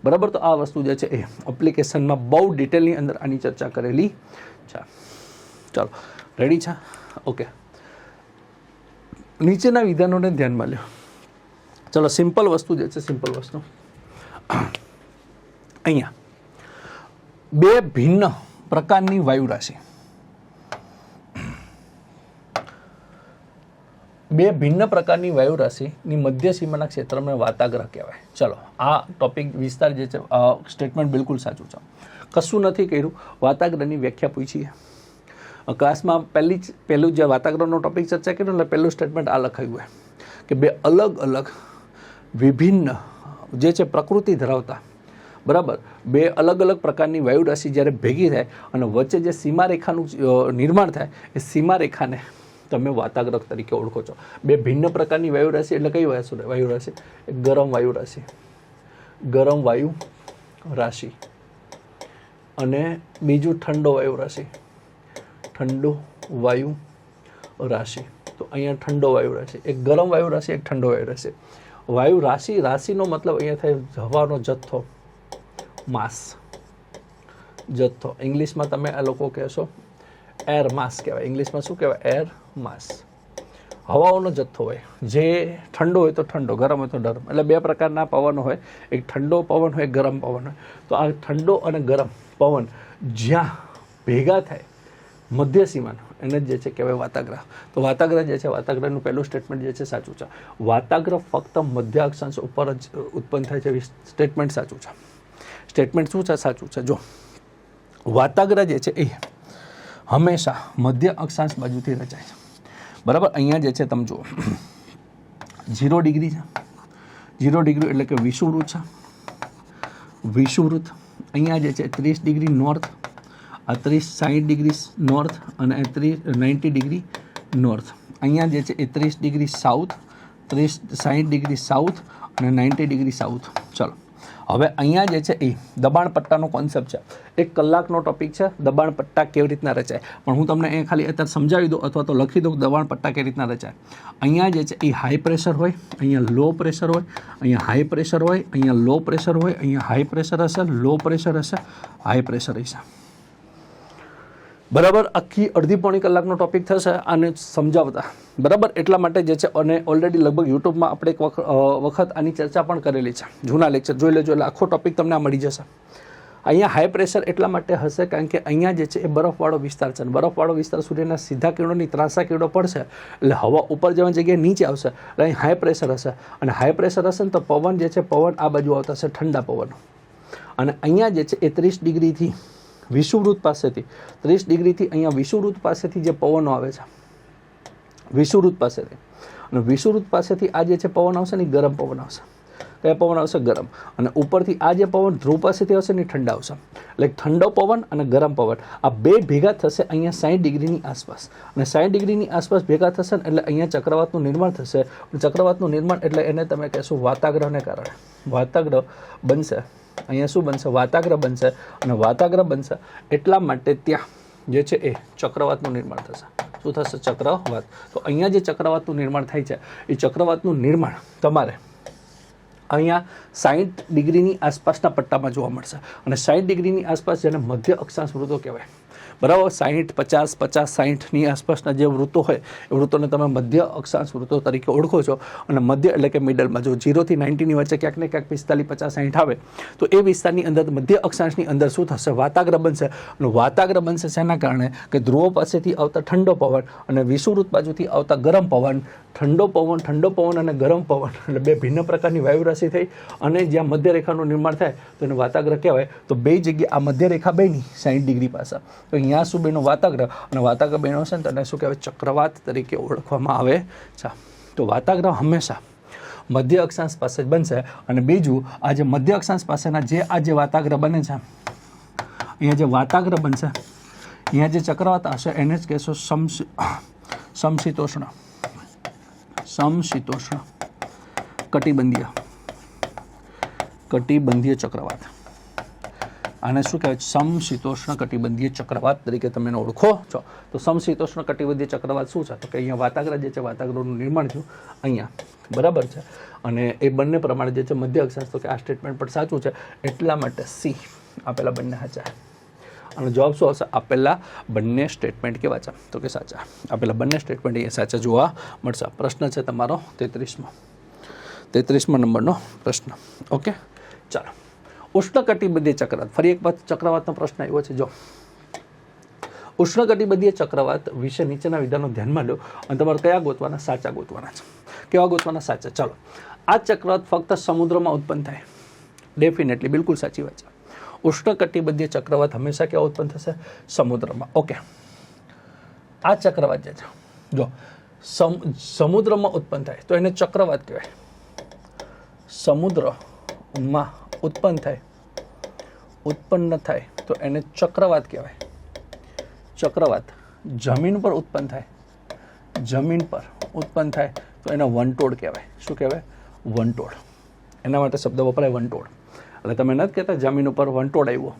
બરાબર. તો આ વસ્તુ જે છે એ એપ્લિકેશનમાં બહુ ડિટેલની અંદર આની ચર્ચા કરેલી છે. ચાલો, રેડી છે? ઓકે. નીચેના વિધાનોને ધ્યાનમાં લ્યો. ચલો, સિમ્પલ વસ્તુ જે છે, સિમ્પલ વસ્તુ અહીંયા 2 ભિન્ન પ્રકારની વાયુ રાશિ, 2 ભિન્ન પ્રકારની વાયુ રાશિની મધ્ય સીમાના ક્ષેત્રને વાતાગ્રહ કહેવાય. ચલો, આ ટોપિક વિસ્તાર જે છે, સ્ટેટમેન્ટ બિલકુલ સાચું છે. કશું નથી કર્યું. વાતાગ્રહની વ્યાખ્યા પૂછી ક્લાસમાં પહેલું જે વાતાગ્રહનો ટોપિક ચર્ચા કર્યો એટલે પહેલું સ્ટેટમેન્ટ આ લખાયું હોય કે 2 અલગ અલગ વિભિન્ન જે છે પ્રકૃતિ ધરાવતા, બરાબર, 2 અલગ અલગ પ્રકારની વાયુ રાશિ જ્યારે ભેગી થાય અને વચ્ચે જે સીમારેખાનું નિર્માણ થાય, એ સીમારેખાને તમે વાતાગ્રહ તરીકે ઓળખો છો. 2 ભિન્ન પ્રકારની વાયુ રાશિ એટલે કઈ વાયુ રાશિ? ગરમ વાયુ રાશિ, ગરમ વાયુ રાશિ. અને બીજું ઠંડો વાયુ રાશિ, ઠંડો વાયુ રાશિ. તો અહીંયા ઠંડો વાયુ રાશિ, એક ગરમ વાયુ રાશિ, એક ઠંડો વાયુ રાશિ. વાયુ રાશિ, રાશિનો મતલબ અહીંયા થાય હવાનો જથ્થો, માસ, જથ્થો. ઇંગ્લિશમાં તમે આ લોકો કહેશો એર માસ કહેવાય. ઇંગ્લિશમાં શું કહેવાય? Air mass. હવાઓનો જથ્થો હોય, જે ઠંડો હોય તો ઠંડો, ગરમ હોય તો ગરમ. એટલે 2 પ્રકારના પવનો હોય, એક ઠંડો પવન હોય, એક ગરમ પવન હોય. તો આ ઠંડો અને ગરમ પવન જ્યાં ભેગા થાય મધ્ય સીમાનો, એને જે છે કહેવાય વાતાગ્રહ. તો વાતાગ્રહ જે છે, વાતાગ્રહનું પહેલું સ્ટેટમેન્ટ જે છે સાચું છે. વાતાગ્રહ ફક્ત મધ્ય અક્ષાંશ ઉપર જ ઉત્પન્ન થાય છે. સ્ટેટમેન્ટ સાચું છે. સ્ટેટમેન્ટ શું છે? સાચું છે. જો વાતાગ્રહ જે છે એ હંમેશા મધ્ય અક્ષાંશ બાજુથી રચાય છે. બરાબર. અહીંયા જે છે તમે જુઓ 0 ડિગ્રી છે. 0 ડિગ્રી એટલે કે વિષુવવૃત્ત છે. વિષુવવૃત્ત અહીંયા જે છે 30 ડિગ્રી નોર્થ, આ 60 ડિગ્રી નોર્થ અને 90 ડિગ્રી નોર્થ. અહીંયા જે છે એ 30 ડિગ્રી સાઉથ, 60 ડિગ્રી સાઉથ અને 90 ડિગ્રી સાઉથ. ચલો, હવે અહીંયા જે છે એ દબાણ પટ્ટાનો કોન્સેપ્ટ છે. 1 કલાકનો ટોપિક છે, દબાણ પટ્ટા કેવી રીતના રચાય. પણ હું તમને એ ખાલી અત્યારે સમજાવી દઉં અથવા તો લખી દઉં દબાણ પટ્ટા કેવી રીતના રચાય. અહીંયા જે છે એ હાઈ પ્રેશર હોય, અહીંયા લો પ્રેશર હોય, અહીંયા હાઈ પ્રેશર હોય, અહીંયા લો પ્રેશર હોય, અહીંયા હાઈ પ્રેશર હશે, લો પ્રેશર હશે, હાઈ પ્રેશર હશે. બરાબર. આખી અડધી પોણી કલાકનો ટોપિક થશે આને સમજાવતા. બરાબર. એટલા માટે જે છે, અને ઓલરેડી લગભગ યુટ્યુબમાં આપણે એક વખત આની ચર્ચા પણ કરેલી છે. જૂના લેક્ચર જોઈ લેજો એટલે આખો ટોપિક તમને આ મળી જશે. અહીંયા હાઈ પ્રેશર એટલા માટે હશે કારણ કે અહીંયા જે છે એ બરફવાળો વિસ્તાર છે, અને બરફવાળો વિસ્તાર સૂર્યના સીધા કિરણોની ત્રાંસા કિરણો પડશે એટલે હવા ઉપર જવાની જગ્યાએ નીચે આવશે એટલે અહીં હાઈ પ્રેશર હશે, અને હાઈ પ્રેશર હશે ને તો પવન જે છે પવન આ બાજુ આવતા હશે ઠંડા પવન, અને અહીંયા જે છે એ 30 ડિગ્રીથી વિષુવવૃત્ત પાસેથી 30 ડિગ્રીથી અહીંયા વિષુવવૃત્ત પાસેથી જે પવનો આવે છે વિષુવવૃત્ત પાસેથી, અને વિષુવવૃત્ત પાસેથી આ જે છે પવન આવશે ને ગરમ પવન આવશે. કયા પવન આવશે? ગરમ. અને ઉપરથી આ જે પવન ધ્રુવ પાસેથી આવશે ને ઠંડા આવશે, એટલે ઠંડો પવન અને ગરમ પવન આ બે ભેગા થશે અહીંયા 60 ડિગ્રીની આસપાસ, અને 60 ડિગ્રીની આસપાસ ભેગા થશે ને એટલે અહીંયા ચક્રવાતનું નિર્માણ થશે. ચક્રવાતનું નિર્માણ એટલે એને તમે કહેશો વાતાગ્રહને કારણે વાતાગ્રહ બનશે. અહીંયા શું બનશે? વાતાગ્રહ બનશે, અને વાતાગ્રહ બનશે એટલા માટે ત્યાં જે છે એ ચક્રવાતનું નિર્માણ થશે. શું થશે? ચક્રવાત. તો અહીંયા જે ચક્રવાતનું નિર્માણ થાય છે એ ચક્રવાતનું નિર્માણ તમારે અહીંયા 60 ડિગ્રીની આસપાસના પટ્ટામાં જોવા મળશે, અને 60 ડિગ્રીની આસપાસ જેને મધ્ય અક્ષાંશ વૃત્તો કહેવાય, બરાબર. 60, 50, 50, 60ની આસપાસના જે વૃત્તો હોય એ વૃત્તોને તમે મધ્ય અક્ષાંશ વૃત્તો તરીકે ઓળખો છો, અને મધ્ય એટલે કે મિડલમાં જો 0 થી 90ની વચ્ચે ક્યાંક ને ક્યાંક 45, 50, 60 આવે તો એ વિસ્તારની અંદર મધ્ય અક્ષાંશની અંદર શું થશે? વાતાગ્રહ બનશે, અને વાતાગ્રહ બનશે શેના કારણે? કે ધ્રુવો પાસેથી આવતા ઠંડો પવન અને વિષુવવૃત્ત બાજુથી આવતા ગરમ પવન, ઠંડો પવન અને ગરમ પવન એટલે બે ભિન્ન પ્રકારની વાયુરાશિ થઈ, અને જ્યાં મધ્યરેખાનું નિર્માણ થાય તો એને વાતાગ્રહ કહેવાય. તો બે જગ્યાએ આ મધ્યરેખા બેની 60 ડિગ્રી પાસે, તો અહીંયા શું બેનો? વાતાગ્રહ, અને વાતાગ્રહ બેનો છે ને તેને શું કહેવાય? ચક્રવાત તરીકે ઓળખવામાં આવે છે. તો વાતાગ્રહ હંમેશા મધ્ય અક્ષાંશ પાસે જ બનશે, અને બીજું આ જે મધ્ય અક્ષાંશ પાસેના જે વાતાગ્રહ બને છે, અહીંયા જે વાતાગ્રહ બનશે, અહીંયા જે ચક્રવાત હશે એને જ કહેશો સમશીતોષ્ણ કટિબંધીય ચક્રવાત. આને શું કહેવાય? સમશીતોષ્ણ કટિબંધીય ચક્રવાત તરીકે તમે ઓળખો છો. તો સમશીતોષ્ણ કટિબંધીય ચક્રવાત શું છે? તો કે અહીંયા વાતાગ્રહ જે છે વાતાગ્રહનું નિર્માણ થયું અહીંયા, બરાબર છે, અને એ બંને પ્રમાણે જે છે મધ્ય અક્ષાંશ, તો કે આ સ્ટેટમેન્ટ પણ સાચું છે એટલા માટે સી આપેલા બંને સાચા. અને જવાબ શું આવશે? આપેલા બંને સ્ટેટમેન્ટ કેવા છે? તો કે સાચા. આપેલા બંને સ્ટેટમેન્ટ અહીંયા સાચા જોવા મળશે. પ્રશ્ન છે તમારો 33મો નંબરનો પ્રશ્ન. ઓકે, ચાલો. ઉષ્ણકટિબંધીય ચક્રવાત, ફરી એક વખત ચક્રવાતનો પ્રશ્ન આવ્યો છે. જો ઉષ્ણકટિબંધીય ચક્રવાત વિશે નીચેના વિધાનો ધ્યાનમાં લો, અને તમારે કયા ગોતવાના? સાચા ગોતવાના છે. કેવા ગોતવાના? સાચા. ચાલો. આ ચક્રવાત ફક્ત સમુદ્રમાં ઉત્પન્ન થાય? ડેફિનેટલી, બિલકુલ સાચી વાત છે. ઉષ્ણકટિબંધીય ચક્રવાત હંમેશા ક્યાં ઉત્પન્ન થશે? સમુદ્રમાં. ઓકે. આ ચક્રવાત જે છે જો સમુદ્રમાં ઉત્પન્ન થાય તો એને ચક્રવાત કહેવાય. સમુદ્રમાં ઉત્પન્ન થાય તો એને ચક્રવાત કહેવાય. ચક્રવાત. જમીન પર ઉત્પન્ન થાય તો એને વંટોળ કહેવાય. શું કહેવાય? વંટોળ. એના માટે શબ્દ વપરાય વંટોળ. એટલે તમે નથી કહેતા જમીન ઉપર વંટોળ આવ્યો,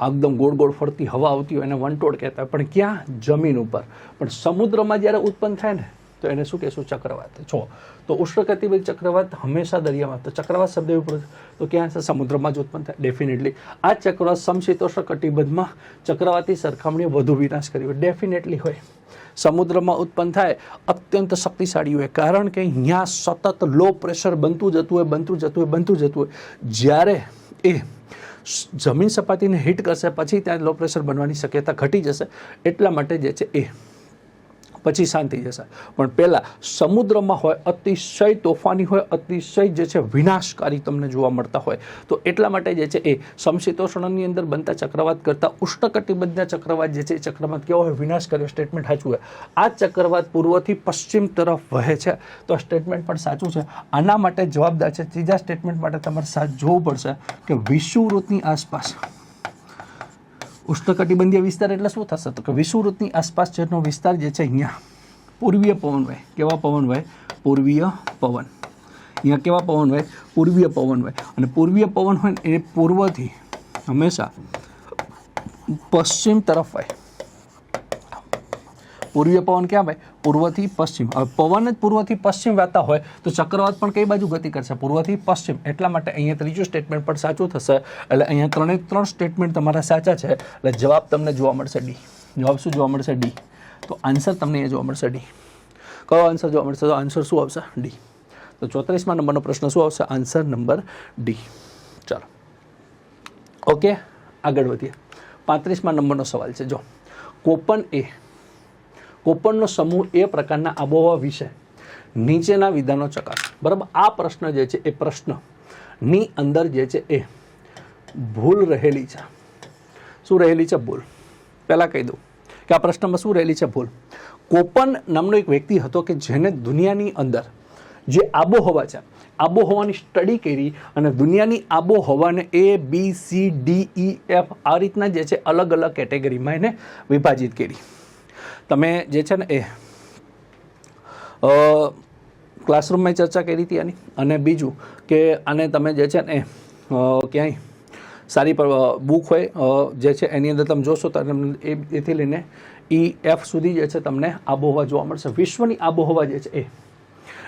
એકદમ ગોળ ગોળ ફરતી હવા આવતી હોય એને વંટોળ કહેતા, પણ ક્યાં? જમીન ઉપર. પણ સમુદ્રમાં જ્યારે ઉત્પન્ન થાય ને તો એને શું કહેશું? ચક્રવાત. છો તો ઉષ્ણકટિબંધીય ચક્રવાત હંમેશા દરિયામાં, તો ચક્રવાત શબ્દ ઉપર તો ક્યાં છે? સમુદ્રમાં જ ઉત્પન્ન થાય. ડેફિનેટલી આ ચક્રવાત સમશીતોષ્ણ કટિબંધમાં ચક્રવાતની સરખામણીએ વધુ વિનાશ કર્યો. ડેફિનેટલી હોય. સમુદ્રમાં ઉત્પન્ન થાય અત્યંત શક્તિશાળી હોય, કારણ કે અહીંયા સતત લો પ્રેશર બનતું જતું હોય. જ્યારે એ જમીન સપાટીને હિટ કરશે પછી ત્યાં લો પ્રેશર બનવાની શક્યતા ઘટી જશે. એટલા માટે જે છે એ પછી શાંત થઈ જશે. પણ પહેલાં સમુદ્રમાં હોય, અતિશય તોફાની હોય, અતિશય જે છે વિનાશકારી તમને જોવા મળતા હોય. તો એટલા માટે જે છે એ સમશીતોષ્ણની અંદર બનતા ચક્રવાત કરતાં ઉષ્ણકટિબંધના ચક્રવાત જે છે એ ચક્રવાત કેવો હોય? વિનાશ કર્યો. સ્ટેટમેન્ટ સાચું હોય. આ ચક્રવાત પૂર્વથી પશ્ચિમ તરફ વહે છે, તો આ સ્ટેટમેન્ટ પણ સાચું છે. આના માટે જવાબદાર છે, ત્રીજા સ્ટેટમેન્ટ માટે તમારે સાચ જોવું પડશે કે વિષુવવૃત્તની આસપાસ ઉષ્ણકટિબંધીય વિસ્તાર એટલે શું થશે? તો કે વિષુવવૃત્તની આસપાસ જેનો વિસ્તાર જે છે અહીંયા પૂર્વીય પવન હોય. કેવા પવન હોય? પૂર્વીય પવન. અહીંયા કેવા પવન હોય? પૂર્વીય પવન હોય. અને પૂર્વીય પવન હોય ને એ પૂર્વથી હંમેશા પશ્ચિમ તરફ હોય. પૂર્વીય પવન ક્યાં હોય? પૂર્વથી પશ્ચિમ. હવે પવન જ પૂર્વથી પશ્ચિમ વાતા હોય તો ચક્રવાત પણ કઈ બાજુ ગતિ કરશે? પૂર્વથી પશ્ચિમ. એટલા માટે અહીંયા ત્રીજું સ્ટેટમેન્ટ પણ સાચું થશે. એટલે અહીંયા ત્રણ સ્ટેટમેન્ટ તમારા સાચા છે. એટલે જવાબ તમને જોવા મળશે ડી. જવાબ શું જોવા મળશે? ડી. તો આન્સર તમને અહીંયા જોવા મળશે ડી. કયો આન્સર જોવા મળશે? તો આન્સર શું આવશે? ડી. તો 34મા નંબરનો પ્રશ્ન શું આવશે? Answer number D. ચાલો. ઓકે, આગળ વધીએ. 35મા નંબરનો સવાલ છે. જો કોપનનો સમૂહ એ પ્રકારના આબોહવા વિશે નીચેના વિધાનો ચકાસો. બરાબર, આ પ્રશ્ન જે છે એ પ્રશ્નની અંદર જે છે એ ભૂલ રહેલી છે. શું રહેલી છે? ભૂલ. પહેલાં કહી દઉં કે આ પ્રશ્નમાં શું રહેલી છે? ભૂલ. કોપન નામનો એક વ્યક્તિ હતો કે જેને દુનિયાની અંદર જે આબોહવા છે, આબોહવાની સ્ટડી કરી અને દુનિયાની આબોહવાને ABCDEF આ રીતના જે છે અલગ અલગ કેટેગરીમાં એને વિભાજિત કરી. તમે જે છે ને એ ક્લાસરૂમમાં ચર્ચા કરી હતી આની. અને બીજું કે આને તમે જે છે ને ક્યાંય સારી બુક હોય જે છે એની અંદર તમે જોશો તો એથી લઈને EF સુધી જે છે તમને આબોહવા જોવા મળશે. વિશ્વની આબોહવા જે છે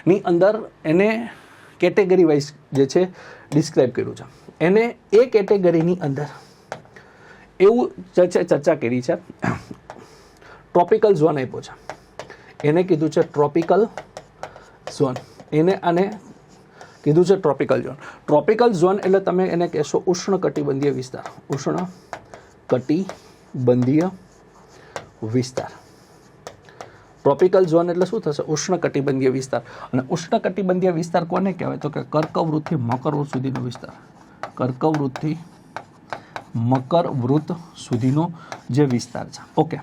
એની અંદર એને કેટેગરી વાઇઝ જે છે ડિસ્ક્રાઇબ કર્યું છે. એને એ કેટેગરીની અંદર એવું ચર્ચા કરી છે. ટ્રોપિકલ ઝોન આપ્યો છે, એને કીધું છે ટ્રોપિકલ ઝોન. આને કીધું છે ટ્રોપિકલ ઝોન. ટ્રોપિકલ ઝોન એટલે તમે એને કહેશો ઉષ્ણકટિબંધીય વિસ્તાર. ઉષ્ણકટિબંધીય વિસ્તાર. ટ્રોપિકલ ઝોન એટલે શું થશે? ઉષ્ણકટિબંધીય વિસ્તાર. અને ઉષ્ણકટિબંધીય વિસ્તાર કોને કહેવાય? તો કે કર્કવૃતથી મકરવૃત સુધીનો વિસ્તાર. કર્કવૃતથી મકરવૃત સુધીનો જે વિસ્તાર છે. ઓકે,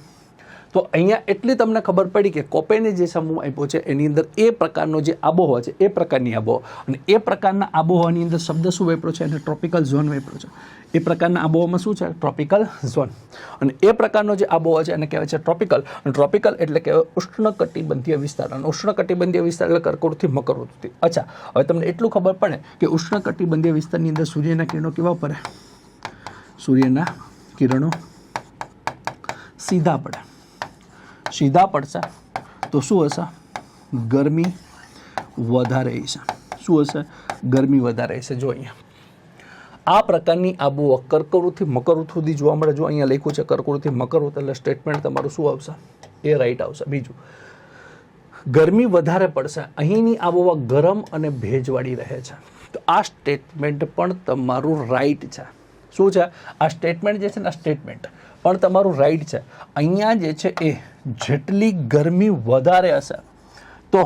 તો અહીંયા એટલી તમને ખબર પડી કે કોપેને જે સમૂહ આપ્યો છે એની અંદર એ પ્રકારનો જે આબોહવા છે એ પ્રકારની આબોહવા, અને એ પ્રકારના આબોહવાની અંદર શબ્દ શું વાપર્યો છે? એને ટ્રોપિકલ ઝોન વાપર્યો છે. એ પ્રકારના આબોહવામાં શું છે? Tropical zone. અને એ પ્રકારનો જે આબોહવા છે એને કહેવાય છે ટ્રોપિકલ. અને ટ્રોપિકલ એટલે કહેવાય ઉષ્ણકટિબંધીય વિસ્તાર. અને ઉષ્ણકટિબંધીય વિસ્તાર એટલે કર્કવૃતથી મકરવૃત સુધી. અચ્છા, હવે તમને એટલું ખબર પડે કે ઉષ્ણકટિબંધીય વિસ્તારની અંદર સૂર્યના કિરણો કેવા પડે? સૂર્યના કિરણો સીધા પડે. સીધા પડશે તો શું હશે? ગરમી વધારે હશે. શું હશે? ગરમી વધારે હશે. જો અહીંયા આ પ્રકારની આબોહવા કર્કવૃતથી મકરવૃત સુધી જોવા મળે. જો અહીંયા લખ્યું છે કર્કવૃતથી મકરવૃત એટલે સ્ટેટમેન્ટ તમારું શું આવશે? એ રાઈટ આવશે. બીજું, ગરમી વધારે પડશે. અહીંની આબોહવા ગરમ અને ભેજવાળી રહે છે. તો આ સ્ટેટમેન્ટ પણ તમારું રાઈટ છે. શું છે આ સ્ટેટમેન્ટ? જે છે ને આ સ્ટેટમેન્ટ પણ તમારું રાઈટ છે. અહીંયા જે છે એ જેટલી ગરમી વધારે હશે તો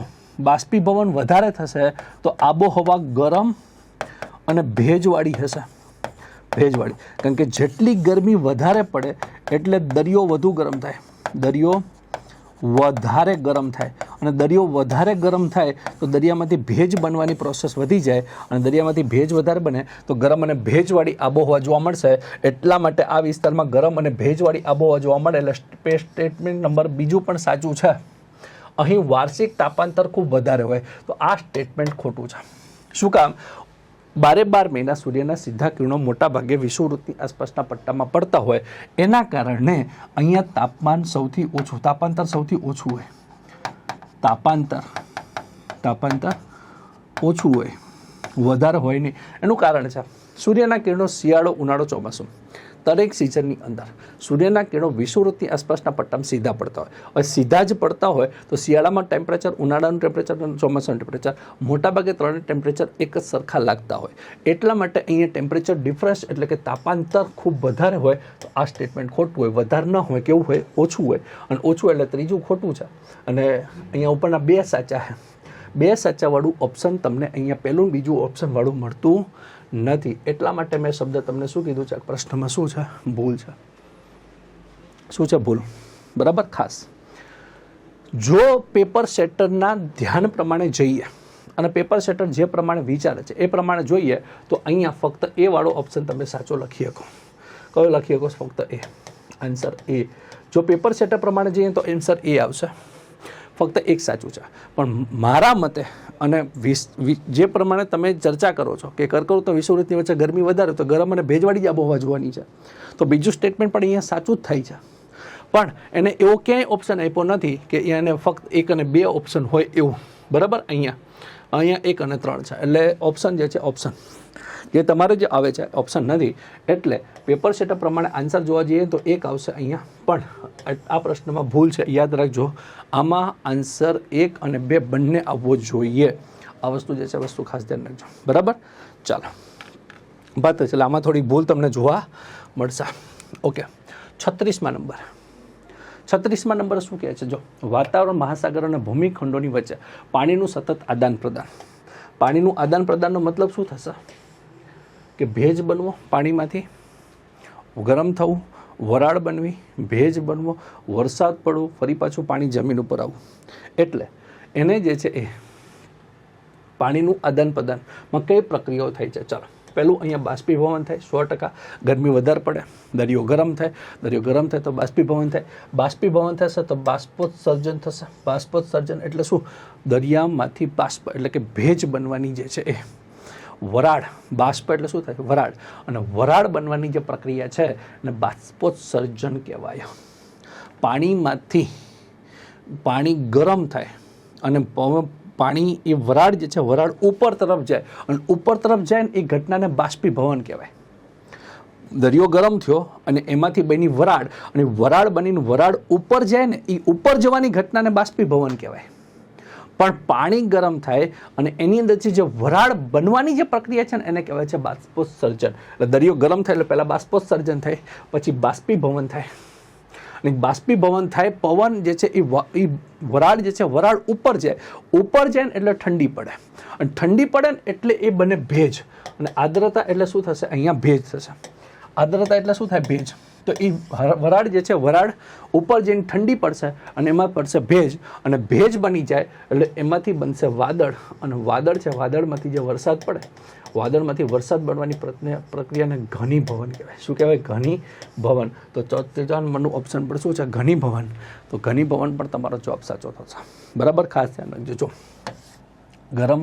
બાષ્પીભવન વધારે થશે, તો આબોહવા ગરમ અને ભેજવાળી હશે. ભેજવાળી, કારણ કે જેટલી ગરમી વધારે પડે એટલે દરિયો વધુ ગરમ થાય. દરિયો વધારે ગરમ થાય, અને દરિયો વધારે ગરમ થાય તો દરિયામાંથી ભેજ બનવાની પ્રોસેસ વધી જાય, અને દરિયામાંથી ભેજ વધારે બને તો ગરમ અને ભેજવાળી આબોહવા જોવા મળશે. એટલા માટે આ વિસ્તારમાં ગરમ અને ભેજવાળી આબોહવા જોવા મળે. એટલે સ્ટેટમેન્ટ નંબર બીજું પણ સાચું છે. અહીં વાર્ષિક તાપાંતર ખૂબ વધારે હોય, તો આ સ્ટેટમેન્ટ ખોટું છે. શું કામ? 12 મહિના સૂર્યના સીધા કિરણો મોટાભાગે વિષુવવૃત્તની આસપાસના પટ્ટામાં પડતા હોય, એના કારણે અહીંયા તાપાંતર સૌથી ઓછું હોય. તાપાંતર ઓછું હોય, વધારે હોય નહીં. એનું કારણ છે સૂર્યના કિરણો શિયાળો, ઉનાળો, ચોમાસું દરેક સિઝનની અંદર સૂર્યના કિરણો વિષુવવૃત્તની આસપાસના પટ્ટામાં સીધા પડતા હોય. હવે સીધા જ પડતા હોય તો શિયાળામાં ટેમ્પરેચર, ઉનાળાનું ટેમ્પરેચર અને ચોમાસાનું ટેમ્પરેચર મોટાભાગે ત્રણેય ટેમ્પરેચર એક જ સરખા લાગતા હોય. એટલા માટે અહીંયા ટેમ્પરેચર ડિફરન્સ એટલે કે તાપાંતર ખૂબ વધારે હોય તો આ સ્ટેટમેન્ટ ખોટું હોય. વધારે ન હોય, કેવું હોય? ઓછું હોય. અને ઓછું એટલે ત્રીજું ખોટું છે. અને અહીંયા ઉપરના બે સાચા છે. બે સાચાવાળું ઓપ્શન તમને અહીંયા પહેલું બીજું ઓપ્શનવાળું મળતું નથી. એટલા માટે મેં શબ્દ તમને શું કીધું છે? પ્રશ્નમાં શું છે? ભૂલ છે. શું છે? ભૂલ. બરાબર. ખાસ જો પેપર સેટરના ધ્યાન પ્રમાણે જઈએ અને પેપર સેટર જે પ્રમાણે વિચારે છે એ પ્રમાણે જોઈએ તો અહીંયા ફક્ત એ વાળો ઓપ્શન તમે સાચો લખી શકો. કયો લખી શકો? ફક્ત એ. આન્સર એ. જો પેપર સેટર પ્રમાણે જઈએ તો આન્સર એ આવશે. ફક્ત એક સાચું છે. પણ મારા મતે અને જે પ્રમાણે તમે ચર્ચા કરો છો કે કર્કવૃત તો વિષુવવૃત્તની વચ્ચે ગરમી વધારે તો ગરમ અને ભેજવાળી જ આબોહવા જોવાની છે, તો બીજું સ્ટેટમેન્ટ પણ અહીંયા સાચું જ થાય છે. પણ એને એવો ક્યાંય ઓપ્શન આપ્યો નથી કે એને ફક્ત 1 અને 2 ઓપ્શન હોય એવું. બરાબર. અહીંયા 1 અને 3 છે. એટલે ઓપ્શન જે છે ઓપ્શન જે તમારે જે આવે છે ઓપ્શન નથી. એટલે પેપર સેટઅપ પ્રમાણે આન્સર જોવા જઈએ તો 1 આવશે અહીંયા. પણ આ પ્રશ્નમાં ભૂલ છે, યાદ રાખજો. આમાં આન્સર 1 અને 2 બંને આવવો જોઈએ. આ વસ્તુ જે છે વસ્તુ ખાસ ધ્યાન રાખજો. બરાબર. ચાલો વાત છે, એટલે આમાં થોડી ભૂલ તમને જોવા મળશે. ઓકે, 36મા નંબર. 36મા નંબર શું કહે છે? જો વાતાવરણ, મહાસાગર અને ભૂમિખંડોની વચ્ચે પાણીનું સતત આદાન પ્રદાન. પાણીનું આદાન પ્રદાનનો મતલબ શું થશે? કે ભેજ બનવો, પાણીમાંથી ગરમ થવું, વરાળ બનવી, ભેજ બનવો, વરસાદ પડવો, ફરી પાછું પાણી જમીન ઉપર આવવું. એટલે એને જે છે એ પાણીનું આદાન પ્રદાનમાં કઈ પ્રક્રિયાઓ થાય છે? ચાલો, પહેલું અહીંયા બાષ્પીભવન થાય, 100%. ગરમી વધારે પડે, દરિયો ગરમ થાય, દરિયો ગરમ થાય તો બાષ્પીભવન થાય, બાષ્પીભવન થશે તો બાષ્પોત્સર્જન થશે. બાષ્પોત્સર્જન એટલે શું? દરિયામાંથી બાષ્પ એટલે કે ભેજ બનવાની જે છે એ વરાળ. બાષ્પ એટલે શું થાય? વરાળ. અને વરાળ બનવાની જે પ્રક્રિયા છે એને બાષ્પોત્સર્જન કહેવાય. પાણીમાંથી પાણી ગરમ થાય અને પાણી એ વરાળ જે છે વરાળ ઉપર તરફ જાય અને ઉપર તરફ જાય ને એ ઘટનાને બાષ્પીભવન કહેવાય. દરિયો ગરમ થયો અને એમાંથી બની વરાળ, અને વરાળ બનીને વરાળ ઉપર જાય ને એ ઉપર જવાની ઘટનાને બાષ્પીભવન કહેવાય. પણ પાણી ગરમ થાય અને એની અંદરથી જે વરાળ બનવાની જે પ્રક્રિયા છે ને એને કહેવાય છે બાષ્પોત્સર્જન. એટલે દરિયો ગરમ થાય એટલે પહેલાં બાષ્પોત્સર્જન થાય, પછી બાષ્પીભવન થાય. અને બાષ્પીભવન થાય, પવન જે છે એ વરાળ જે છે વરાળ ઉપર જાય, ઉપર જાય ને એટલે ઠંડી પડે, અને ઠંડી પડે ને એટલે એ બને ભેજ. અને આર્દ્રતા એટલે શું થશે? અહીંયા ભેજ થશે. આર્દ્રતા એટલે શું થાય? ભેજ. તો એ વરાળ જે છે વરાળ ઉપર જઈને ઠંડી પડશે અને એમાં પડશે ભેજ, અને ભેજ બની જાય એટલે એમાંથી બનશે વાદળ, અને વાદળ છે વાદળમાંથી જે વરસાદ પડે, વાદળમાંથી વરસાદ બનવાની પ્રક્રિયાને ઘનીભવન કહેવાય. શું કહેવાય? ઘનીભવન. તો 53 નંબરનું ઓપ્શન પર શું છે? ઘનીભવન. તો ઘનીભવન પણ તમારો જવાબ સાચો થશે. બરાબર, ખાસ ધ્યાન રાખજો. જો ગરમ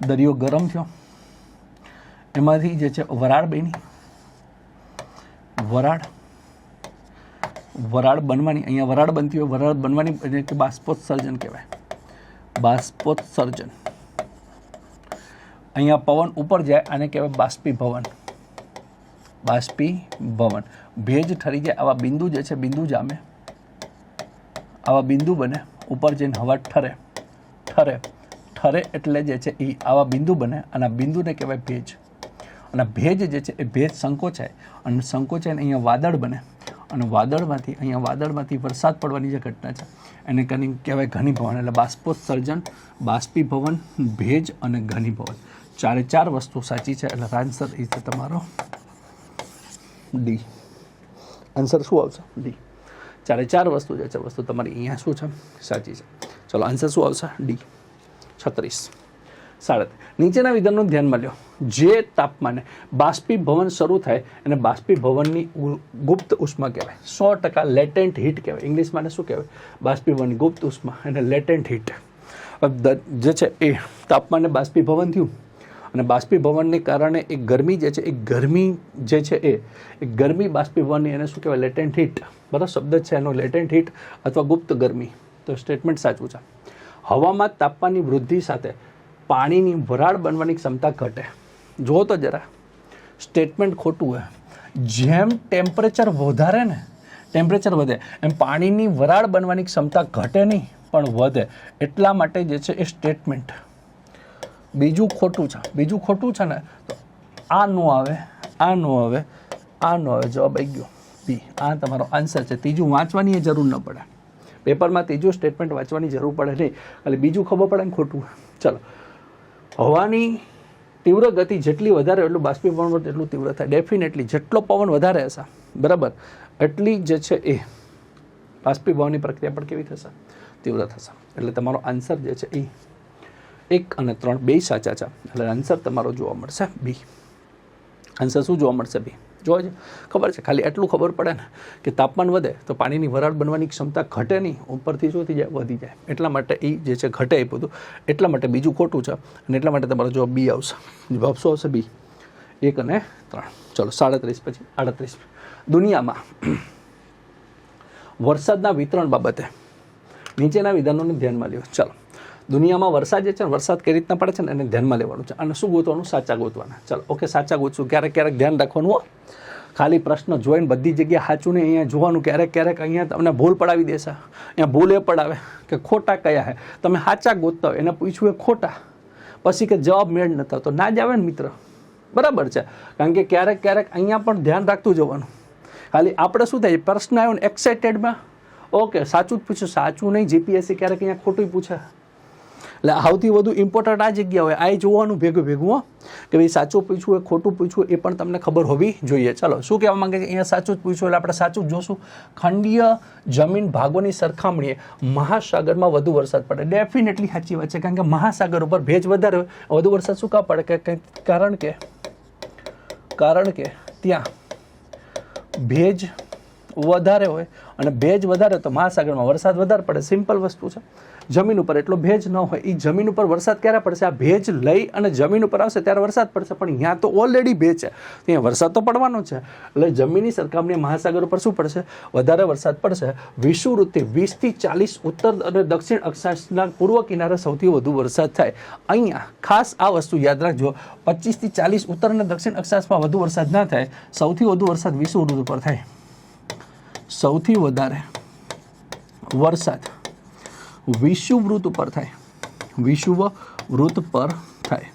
દરિયો ગરમ થયો, એમાંથી જે છે વરાળ બની, વરાળ બનવાની, અહીંયા વરાળ બનતી હોય, વરાળ બનવાની એટલે કે બાષ્પોત્સર્જન કહેવાય. બાષ્પોત્સર્જન. અહીંયા પવન ઉપર જાય આને કહેવાય બાષ્પીભવન. બાષ્પીભવન. ભેજ ઠરી જાય, આવા બિંદુ જે છે બિંદુ જામે, આવા બિંદુ બને, ઉપર જઈને હવા ઠરે એટલે જે છે એ આવા બિંદુ બને, અને આ બિંદુને કહેવાય ભેજ. અને ભેજ જે છે એ ભેજ સંકોચાય, અને સંકોચાઈને અહીંયા વાદળ બને, અને વાદળમાંથી વરસાદ પડવાની જે ઘટના છે એને કહેવાય ઘનીભવન. એટલે બાષ્પોત્સર્જન, બાષ્પીભવન, ભેજ અને ઘનીભવન. 4 વસ્તુ સાચી છે. એટલે આન્સર એ છે તમારો ડી. આન્સર શું આવશે? ડી. 4 વસ્તુ જે છે વસ્તુ તમારી અહીંયા શું છે? સાચી છે. ચલો, આન્સર શું આવશે? ડી. 36. નીચેના વિધાનનું ધ્યાનમાં લ્યો. જે તાપમાને બાષ્પીભવન શરૂ થાય એને બાષ્પીભવનની ગુપ્ત ઉષ્મા કહેવાય. 100% લેટેન્ટ હીટ કહેવાય. ઇંગ્લિશમાં શું કહેવાય? બાષ્પીભવનની ગુપ્ત ઉષ્મા, એને લેટેન્ટ હીટ. જે છે એ તાપમાને બાષ્પીભવન થયું, અને બાષ્પીભવનને કારણે એ ગરમી જે છે એ ગરમી બાષ્પીભવનની એને શું કહેવાય? લેટેન્ટ હીટ. બરાબર શબ્દ છે એનો, લેટેન્ટ હીટ અથવા ગુપ્ત ગરમી. તો સ્ટેટમેન્ટ સાચું છે. હવામાન તાપમાનની વૃદ્ધિ સાથે પાણીની વરાળ બનવાની ક્ષમતા ઘટે. જુઓ તો જરા, સ્ટેટમેન્ટ ખોટું હોય. જેમ ટેમ્પરેચર વધે એમ પાણીની વરાળ બનવાની ક્ષમતા ઘટે નહીં પણ વધે. એટલા માટે જે છે એ સ્ટેટમેન્ટ બીજું ખોટું છે ને, તો આ નો આવે, જવાબ આવી ગયો બી. આ તમારો આન્સર છે. ત્રીજું વાંચવાની જરૂર ન પડે. પેપરમાં ત્રીજું સ્ટેટમેન્ટ વાંચવાની જરૂર પડે નહીં, એટલે બીજું ખબર પડે ને ખોટું. ચલો, હવાની તીવ્ર ગતિ જેટલી વધારે એટલું બાષ્પીભવન એટલું તીવ્ર થાય. ડેફિનેટલી જેટલો પવન વધારે હશે, બરાબર, એટલી જે છે એ બાષ્પીભવનની પ્રક્રિયા પણ કેવી થશે? તીવ્ર થશે. એટલે તમારો આન્સર જે છે એ 1 અને 3 બે સાચા છે. એટલે આન્સર તમારો જોવા મળશે બી. આન્સર શું જોવા મળશે? બી. જોવા છે, ખબર છે, ખાલી એટલું ખબર પડે ને કે તાપમાન વધે તો પાણીની વરાળ બનવાની ક્ષમતા ઘટે નહીં, ઉપરથી શું થઈ જાય? વધી જાય. એટલા માટે એ જે છે ઘટે એ બધું. એટલા માટે બીજું ખોટું છે, અને એટલા માટે તમારો જવાબ બી આવશે. જવાબ શું આવશે? બી. 1 અને 3. ચલો, 37 પછી 38. દુનિયામાં વરસાદના વિતરણ બાબતે નીચેના વિધાનોને ધ્યાનમાં લ્યો. ચાલો, દુનિયામાં વરસાદ જે છે ને, વરસાદ કઈ રીતના પડે છે ને એને ધ્યાનમાં લેવાનું છે. અને શું ગોતવાનું? સાચા ગોતવાના. ચાલો, ઓકે, સાચા ગોતશું. ક્યારેક ધ્યાન રાખવાનું હો. ખાલી પ્રશ્ન જોઈને બધી જગ્યાએ સાચું નહીં અહીંયા જોવાનું. ક્યારેક અહીંયા તમને ભૂલ પડાવી દેશે. અહીંયા ભૂલ એ પડાવે કે ખોટા કયા હે. તમે સાચા ગોતતા હોય, એને પૂછ્યું એ ખોટા, પછી કે જવાબ મેળ ન થતો, ના જ આવે ને મિત્ર, બરાબર છે. કારણ કે ક્યારેક ક્યારેક અહીંયા પણ ધ્યાન રાખતું જવાનું. ખાલી આપણે શું થાય, પ્રશ્ન આવ્યો ને એક્સાઇટેડમાં ઓકે સાચું જ પૂછ્યું, સાચું નહીં, જીપીએસસી ક્યારેક અહીંયા ખોટું પૂછે. એટલે સૌથી વધુ ઇમ્પોર્ટન્ટ આ જગ્યા હોય, આ જોવાનું ભેગું ભેગું કે ભાઈ સાચું પૂછવું હોય ખોટું પૂછવું એ પણ તમને ખબર હોવી જોઈએ. ચલો શું કહેવા માંગે છે અહીંયા, સાચું જ પૂછવું એટલે આપણે સાચું જ જોશું. ખંડીય જમીન ભાગોની સરખામણીએ મહાસાગરમાં વધુ વરસાદ પડે. ડેફિનેટલી સાચી વાત છે, કારણ કે મહાસાગર ઉપર ભેજ વધારે હોય, વધુ વરસાદ શું કામ પડે કે કારણ કે ત્યાં ભેજ વધારે હોય અને ભેજ વધારે તો મહાસાગરમાં વરસાદ વધારે પડે. સિમ્પલ વસ્તુ છે. જમીન ઉપર એટલો ભેજ ન હોય, એ જમીન ઉપર વરસાદ ક્યારે પડશે, આ ભેજ લઈ અને જમીન ઉપર આવશે ત્યારે વરસાદ પડશે. પણ અહીંયા તો ઓલરેડી ભેજ છે, ત્યાં વરસાદ તો પડવાનો છે. એટલે જમીનની સરખામણીએ મહાસાગર ઉપર શું પડશે, વધારે વરસાદ પડશે. વિષુવવૃત્તિ 20 થી 40 ઉત્તર અને દક્ષિણ અક્ષાંશના પૂર્વ કિનારે સૌથી વધુ વરસાદ થાય. અહીંયા ખાસ આ વસ્તુ યાદ રાખજો, 25 થી 40 ઉત્તર અને દક્ષિણ અક્ષાંશમાં વધુ વરસાદ ના થાય. સૌથી વધુ વરસાદ વિષુવવૃત્ત ઉપર થાય. સૌથી વધારે વરસાદ વિષુવવૃત્ત ઉપર થાય. વિષુવવૃત્ત પર થાય.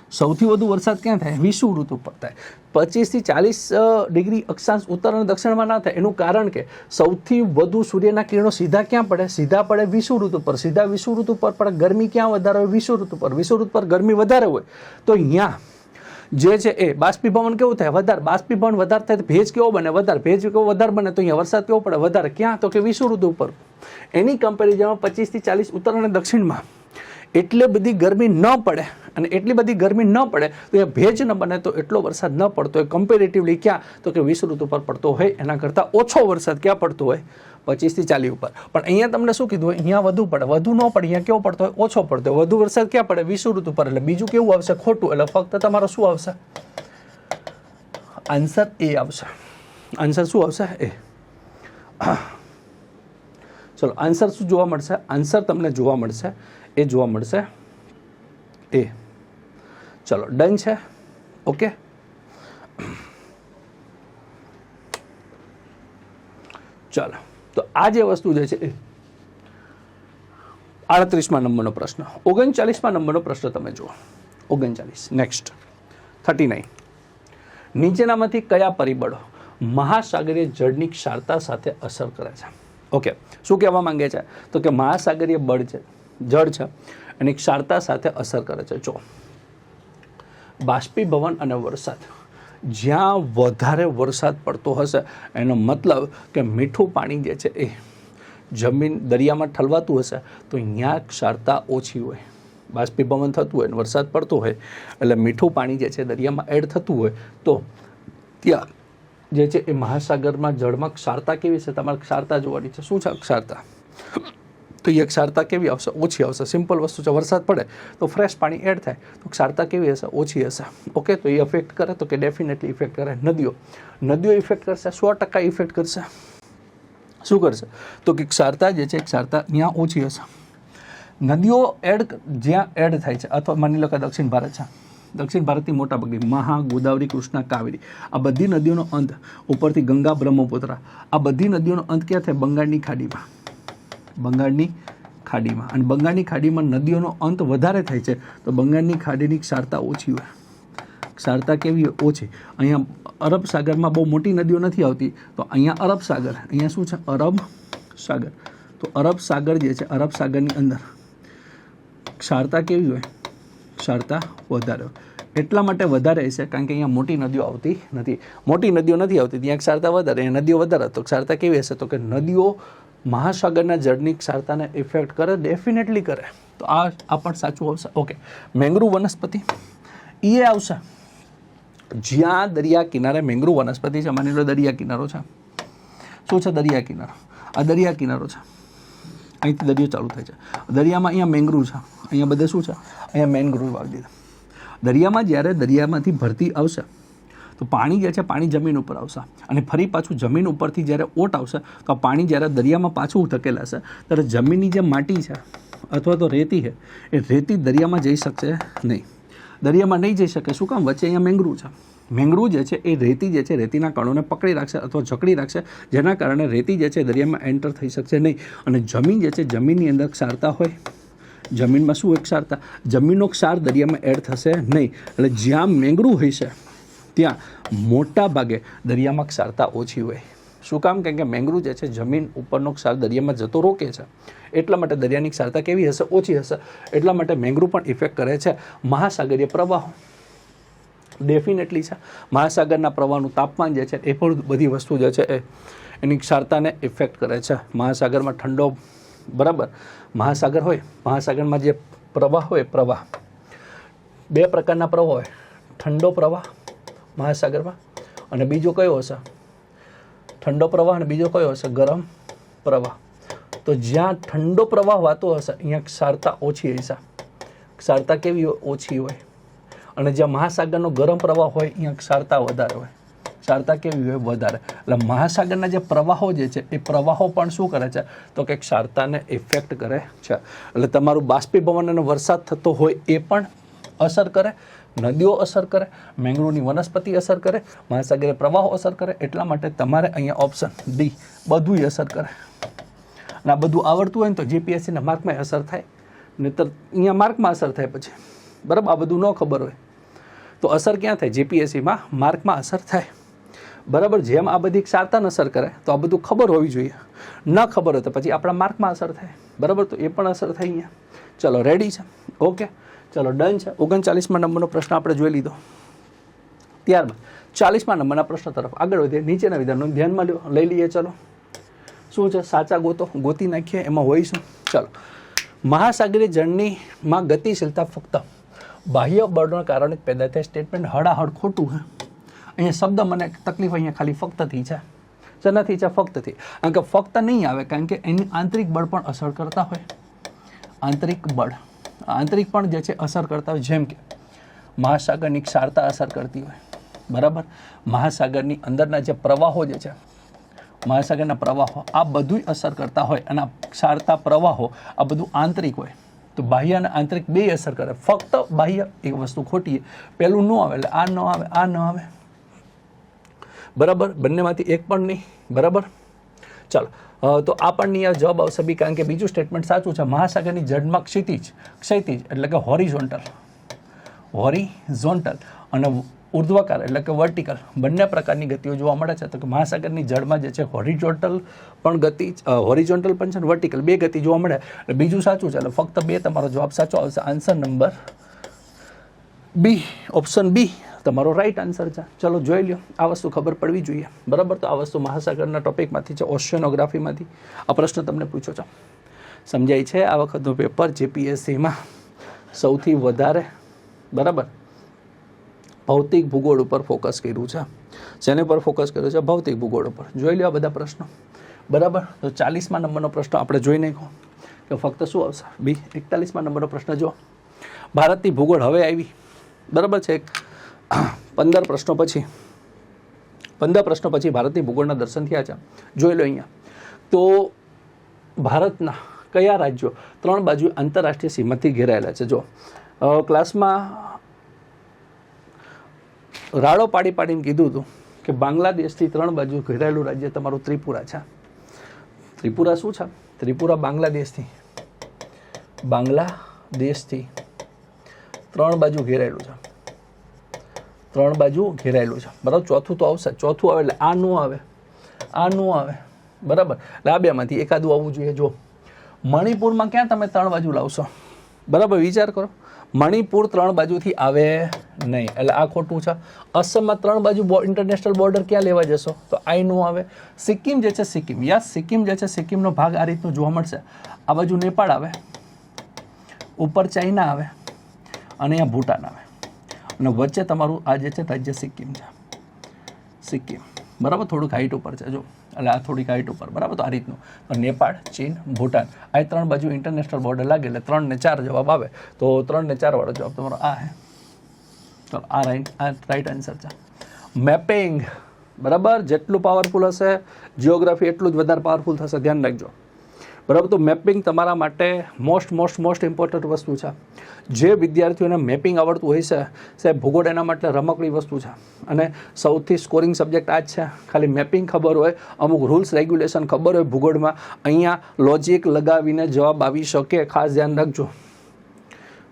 સૌથી વધુ વરસાદ ક્યાં થાય, વિષુવવૃત્ત ઉપર થાય. 25 થી 40 ડિગ્રી અક્ષાંશ ઉત્તર અને દક્ષિણમાં ના થાય. એનું કારણ કે સૌથી વધુ સૂર્યના કિરણો સીધા ક્યાં પડે, સીધા પડે વિષુવવૃત્ત ઉપર. સીધા વિષુવવૃત્ત ઉપર પડે. ગરમી ક્યાં વધારે હોય, વિષુવવૃત્ત ઉપર. વિષુવવૃત્ત પર ગરમી વધારે હોય તો અહીંયા જે છે એ બાષ્પીભવન કેવું થાય, વધારે. બાષ્પીભવન વધારે થાય તો ભેજ કેવો બને, વધારે. ભેજ કેવો વધારે બને તો અહીંયા વરસાદ કેવો પડે, વધારે. ક્યાં, તો કે વિષુવવૃત્ત ઉપર. એની કમ્પેરિઝનમાં 25 થી 40 ઉત્તર અને દક્ષિણમાં એટલે બધી ગરમી ન પડે, અને એટલી બધી ગરમી ન પડે તો અહીંયા ભેજ ન બને તો એટલો વરસાદ ન પડતો હોય. કમ્પેરેટિવલી ક્યાં, તો કે વિષુવવૃત્ત ઉપર પડતો હોય એના કરતાં ઓછો વરસાદ ક્યાં પડતો હોય, 25 થી 40 ઉપર. પણ અહીંયા તમને શું કીધું હોય, અહીંયા વધુ પડે. વધુ ન પડે, અહીંયા કેવો પડતો હોય, ઓછો પડતો હોય. વધુ વરસાદ ક્યાં પડે, વિષુવવૃત્ત ઉપર. એટલે બીજું કેવું આવશે, ખોટું. એટલે ફક્ત તમારો શું આવશે, આન્સર એ આવશે. આન્સર શું આવશે, એ. ચલો આન્સર શું જોવા મળશે, આન્સર તમને જોવા મળશે, એ જોવા મળશે એ. ચલો ડન છે, ઓકે. ચાલો તો આ જે વસ્તુ જે છે એ 38મા નંબરનો પ્રશ્ન. 39મા નંબરનો પ્રશ્ન તમે જુઓ. 39 નેક્સ્ટ 39. નીચેનામાંથી કયા પરિબળો મહાસાગરીય જળની ક્ષારતા સાથે અસર કરે છે? ઓકે, શું કહેવા માંગે છે, તો કે મહાસાગરીય બળ છે, જળ છે, એની ક્ષારતા સાથે અસર કરે છે. જો બાષ્પીભવન અને વરસાદ, જ્યાં વધારે વરસાદ પડતો હશે એનો મતલબ કે મીઠું પાણી જે છે એ જમીન દરિયામાં ઠલવાતું હશે તો અહીંયા ક્ષારતા ઓછી હોય. બાષ્પીભવન થતું હોય, વરસાદ પડતો હોય એટલે મીઠું પાણી જે છે દરિયામાં એડ થતું હોય તો ત્યાં જે છે એ મહાસાગરમાં જળમાં ક્ષારતા કેવી છે, તમારે ક્ષારતા જોવાની છે. શું છે ક્ષારતા, તો એ ક્ષારતા કેવી આવશે, ઓછી આવશે. સિમ્પલ વસ્તુ છે. વરસાદ પડે તો ફ્રેશ પાણી એડ થાય તો ક્ષારતા કેવી હશે, ઓછી હશે. ઓકે, તો એ ઇફેક્ટ કરે, તો કે ડેફિનેટલી ઇફેક્ટ કરે. નદીઓ ઇફેક્ટ કરશે, 100% ઇફેક્ટ કરશે. શું કરશે, તો કે ક્ષારતા જે છે ક્ષારતા ત્યાં ઓછી હશે. નદીઓ જ્યાં એડ થાય છે, અથવા માની લો કે દક્ષિણ ભારત છે, દક્ષિણ ભારતની મોટાભાગની મહા, ગોદાવરી, કૃષ્ણા, કાવેરી, આ બધી નદીઓનો અંત ઉપરથી ગંગા, બ્રહ્મપુત્ર, આ બધી નદીઓનો અંત ક્યાં થાય, બંગાળની ખાડીમાં. બંગાળની ખાડીમાં. અને બંગાળની ખાડીમાં નદીઓનો અંત વધારે થાય છે તો બંગાળની ખાડીની ક્ષારતા ઓછી હોય. ક્ષારતા કેવી હોય, ઓછી. અહીંયા અરબ સાગરમાં બહુ મોટી નદીઓ નથી આવતી તો અહીંયા અરબ સાગર, અહીંયા શું છે, અરબ સાગર. તો અરબ સાગર જે છે, અરબ સાગરની અંદર ક્ષારતા કેવી હોય, ક્ષારતા વધારે હોય. એટલા માટે વધારે છે કારણ કે અહીંયા મોટી નદીઓ આવતી નથી. મોટી નદીઓ નથી આવતી ત્યાં ક્ષારતા વધારે, અહીંયા નદીઓ વધારે તો ક્ષારતા કેવી હશે, તો કે નદીઓ મહાસાગરના જળની ક્ષારતાને ઇફેક્ટ કરે, ડેફિનેટલી કરે. તો આ પણ સાચું આવશે. ઓકે, મેંગ્રુવ વનસ્પતિ એ આવશે જ્યાં દરિયા કિનારે મેંગ્રુવ વનસ્પતિ છે. માની લો દરિયા કિનારો છે. શું છે દરિયા કિનારો, આ દરિયા કિનારો છે, અહીંથી દરિયો ચાલુ થાય છે. દરિયામાં અહીંયા મેંગ્રુવ છે, અહીંયા બધે શું છે, અહીંયા મેંગ્રુવ વાવી દીધા. દરિયામાં જ્યારે દરિયામાંથી ભરતી આવશે તો પાણી જે છે પાણી જમીન ઉપર આવશે અને ફરી પાછું જમીન ઉપરથી જ્યારે ઓટ આવશે તો પાણી જ્યારે દરિયામાં પાછું ધકેલાશે ત્યારે જમીનની જે માટી છે અથવા તો રેતી છે એ રેતી દરિયામાં જઈ શકશે નહીં. દરિયામાં નહીં જઈ શકે. શું કામ, વચ્ચે અહીંયા મેંગ્રુવ છે. મેંગ્રુવ જે છે એ રેતી જે છે રેતીના કણોને પકડી રાખશે અથવા જકડી રાખશે, જેના કારણે રેતી જે છે દરિયામાં એન્ટર થઈ શકશે નહીં. અને જમીન જે છે જમીનની અંદર ક્ષારતા હોય, જમીનમાં શું હોય ક્ષારતા? જમીનનો ક્ષાર દરિયામાં એડ થશે નહીં. એટલે જ્યાં મેંગ્રુવ હોય છે ત્યાં મોટા ભાગે દરિયામાં ક્ષારતા ઓછી હોય. શું કામ? કેમ કે મેંગ્રુવ જે છે જમીન ઉપરનો ક્ષાર દરિયામાં જતો રોકે છે, એટલા માટે દરિયાની ક્ષારતા કેવી હશે? ઓછી હશે. એટલા માટે મેંગ્રુવ પણ ઇફેક્ટ કરે છે. મહાસાગરીય પ્રવાહો ડેફિનેટલી છે. મહાસાગરના પ્રવાહનું તાપમાન જે છે એ પણ બધી વસ્તુ જે છે એની ક્ષારતાને ઇફેક્ટ કરે છે. મહાસાગરમાં ઠંડો, બરાબર, મહાસાગર હોય, મહાસાગરમાં જે પ્રવાહ હોય, પ્રવાહ બે પ્રકારના પ્રવાહ હોય. ઠંડો પ્રવાહ મહાસાગરમાં, અને બીજો કયો હશે? ઠંડો પ્રવાહ, અને બીજો કયો હશે? ગરમ પ્રવાહ. તો જ્યાં ઠંડો પ્રવાહ વાતો હશે અહીંયા ક્ષારતા ઓછી હશે. ક્ષારતા કેવી હોય? ઓછી હોય. અને જ્યાં મહાસાગરનો ગરમ પ્રવાહ હોય અહીંયા ક્ષારતા વધારે હોય. ક્ષારતા કેવી હોય? વધારે. એટલે મહાસાગરના જે પ્રવાહો જે છે એ પ્રવાહો પણ શું કરે છે? તો કે ક્ષારતાને ઇફેક્ટ કરે છે. એટલે તમારું બાષ્પીભવન અને વરસાદ થતો હોય એ પણ અસર કરે, નદીઓ અસર કરે, મેંગ્રુવની વનસ્પતિ અસર કરે, મહાસાગરીય પ્રવાહો અસર કરે. એટલા માટે તમારે અહીંયા ઓપ્શન ડી બધું અસર કરે. અને આ બધું આવડતું હોય ને તો જીપીએસસીના માર્કમાં અસર થાય, નહીતર અહીંયા માર્કમાં અસર થાય પછી, બરાબર. આ બધું ન ખબર હોય તો અસર ક્યાં થાય? જીપીએસસીમાં માર્કમાં અસર થાય, બરાબર. જેમ આ બધી ક્ષારતાને અસર કરે તો આ બધું ખબર હોવી જોઈએ. ન ખબર હોય તો પછી આપણા માર્કમાં અસર થાય, બરાબર. તો એ પણ અસર થાય અહીંયા. ચલો, રેડી છે? ઓકે, ચલો, ડન છે. 39મા નંબરનો પ્રશ્ન આપણે જોઈ લીધો. ત્યારબાદ 40મા નંબરના પ્રશ્ન તરફ આગળ વધીએ. નીચેના વિધાનનું ધ્યાનમાં લઈ લઈએ. ચલો, શું છે? સાચા ગોતી નાખીએ. એમાં હોય શું? ચલો, મહાસાગરીય જળની માં ગતિશીલતા ફક્ત બાહ્ય બળના કારણે પેદા થાય. સ્ટેટમેન્ટ હડાહડ ખોટું છે. અહીંયા શબ્દ મને તકલીફ અહીંયા ખાલી ફક્તથી છે. નથી છે, ફક્તથી. કારણ કે ફક્ત નહીં આવે, કારણ કે એની આંતરિક બળ પણ અસર કરતા હોય. આંતરિક બળ, આંતરિક પણ જે છે અસર કરતા હોય. જેમ કે મહાસાગરની ક્ષારતા અસર કરતી હોય, બરાબર. મહાસાગરની અંદરના જે પ્રવાહો જે છે, મહાસાગરના પ્રવાહો, આ બધું અસર કરતા હોય. અને ક્ષારતા પ્રવાહો આ બધું આંતરિક હોય. તો બાહ્ય અને આંતરિક બે અસર કરે. ફક્ત બાહ્ય એક વસ્તુ ખોટી, પેલું ન આવે એટલે આ ન આવે, આ ન આવે, બરાબર. બંનેમાંથી એક પણ નહીં, બરાબર. ચાલો, તો આ પણ નહીં જવાબ આવશે બી, કારણ કે બીજું સ્ટેટમેન્ટ સાચું છે. મહાસાગરની જળમાં ક્ષિતિજ એટલે કે હોરિઝોન્ટલ અને ઉર્ધ્વકાર એટલે કે વર્ટિકલ બંને પ્રકારની ગતિઓ જોવા મળે છે. તો કે મહાસાગરની જળમાં જે છે હોરિઝોન્ટલ પણ ગતિ, હોરિઝોન્ટલ પણ છે, વર્ટિકલ બે ગતિ જોવા મળે. એટલે બીજું સાચું છે. એટલે ફક્ત બે તમારો જવાબ સાચો આવશે. Answer number B, option B તમારો રાઈટ આન્સર છે. ચલો, જોઈ લ્યો. આ વસ્તુ ખબર પડવી જોઈએ, બરાબર. તો આ વસ્તુ મહાસાગરના ટોપિકમાંથી છે, ઓશિયનોગ્રાફીમાંથી આ પ્રશ્ન તમને પૂછ્યો છે. સમજાય છે? આ વખતનું પેપર જીપીએસસીમાં સૌથી વધારે, બરાબર, ભૌતિક ભૂગોળ ઉપર ફોકસ કર્યું છે. જેને પર ફોકસ કર્યું છે? ભૌતિક ભૂગોળ ઉપર. જોઈ લો આ બધા પ્રશ્નો, બરાબર. તો 40મા નંબરનો પ્રશ્ન આપણે જોઈ નાખો કે ફક્ત શું આવશે બી. 41મા નંબરનો પ્રશ્ન જો, ભારતની ભૂગોળ હવે આવી, બરાબર છે. 15 પ્રશ્નો પછી ભારતની ભૂગોળના દર્શન થયા છે. જોઈ લો અહીંયા. તો ભારતના કયા રાજ્યો 3 બાજુ આંતરરાષ્ટ્રીય સીમાથી ઘેરાયેલા છે? જો, ક્લાસમાં રાડો પાડીને કીધું હતું કે બાંગ્લાદેશથી 3 બાજુ ઘેરાયેલું રાજ્ય તમારું ત્રિપુરા છે. ત્રિપુરા શું છે? ત્રિપુરા બાંગ્લાદેશથી 3 બાજુ ઘેરાયેલું છે. 3 બાજુ ઘેરાયેલું છે, બરાબર. ચોથું તો આવશે. ચોથું આવે એટલે આ નો આવે, આ નો આવે, બરાબર. એટલે આ બેમાંથી એકાદું આવવું જોઈએ. જો, મણિપુરમાં ક્યાં તમે 3 બાજુ લાવશો? બરાબર, વિચાર કરો. મણિપુર 3 બાજુથી આવે નહીં, એટલે આ ખોટું છે. અસમમાં 3 બાજુ ઇન્ટરનેશનલ બોર્ડર ક્યાં લેવા જશો? તો આ નો આવે. સિક્કિમ જે છે, સિક્કિમ જે છે, સિક્કિમનો ભાગ આ રીતનું જોવા મળશે. આ બાજુ નેપાળ આવે, ઉપર ચાઇના આવે, અને અહીંયા ભૂટાન આવે, અને વચ્ચે તમારું આ જે છે રાજ્ય સિક્કિમ છે. સિક્કિમ, બરાબર, થોડુંક હાઈટ ઉપર છે. જો, એટલે આ થોડીક હાઈટ ઉપર, બરાબર. તો આ રીતનું. તો નેપાળ, ચીન, ભૂટાન, આ 3 બાજુ ઇન્ટરનેશનલ બોર્ડર લાગે એટલે 3 ને 4 જવાબ આવે. તો 3 ને 4 વાળો જવાબ તમારો આ હે. તો આ રાઈટ આન્સર છે. મેપિંગ, બરાબર. જેટલું પાવરફુલ હશે જિયોગ્રાફી એટલું જ વધારે પાવરફુલ થશે, ધ્યાન રાખજો, બરાબર. તો મેપિંગ તમારા માટે મોસ્ટ ઇમ્પોર્ટન્ટ વસ્તુ છે. જે વિદ્યાર્થીઓને મેપિંગ આવડતું હોય છે, સાહેબ, ભૂગોળ એના માટે રમકડી વસ્તુ છે. અને સૌથી સ્કોરિંગ સબ્જેક્ટ આ જ છે. ખાલી મેપિંગ ખબર હોય, અમુક રૂલ્સ રેગ્યુલેશન ખબર હોય ભૂગોળમાં, અહીંયા લોજિક લગાવીને જવાબ આવી શકે. ખાસ ધ્યાન રાખજો,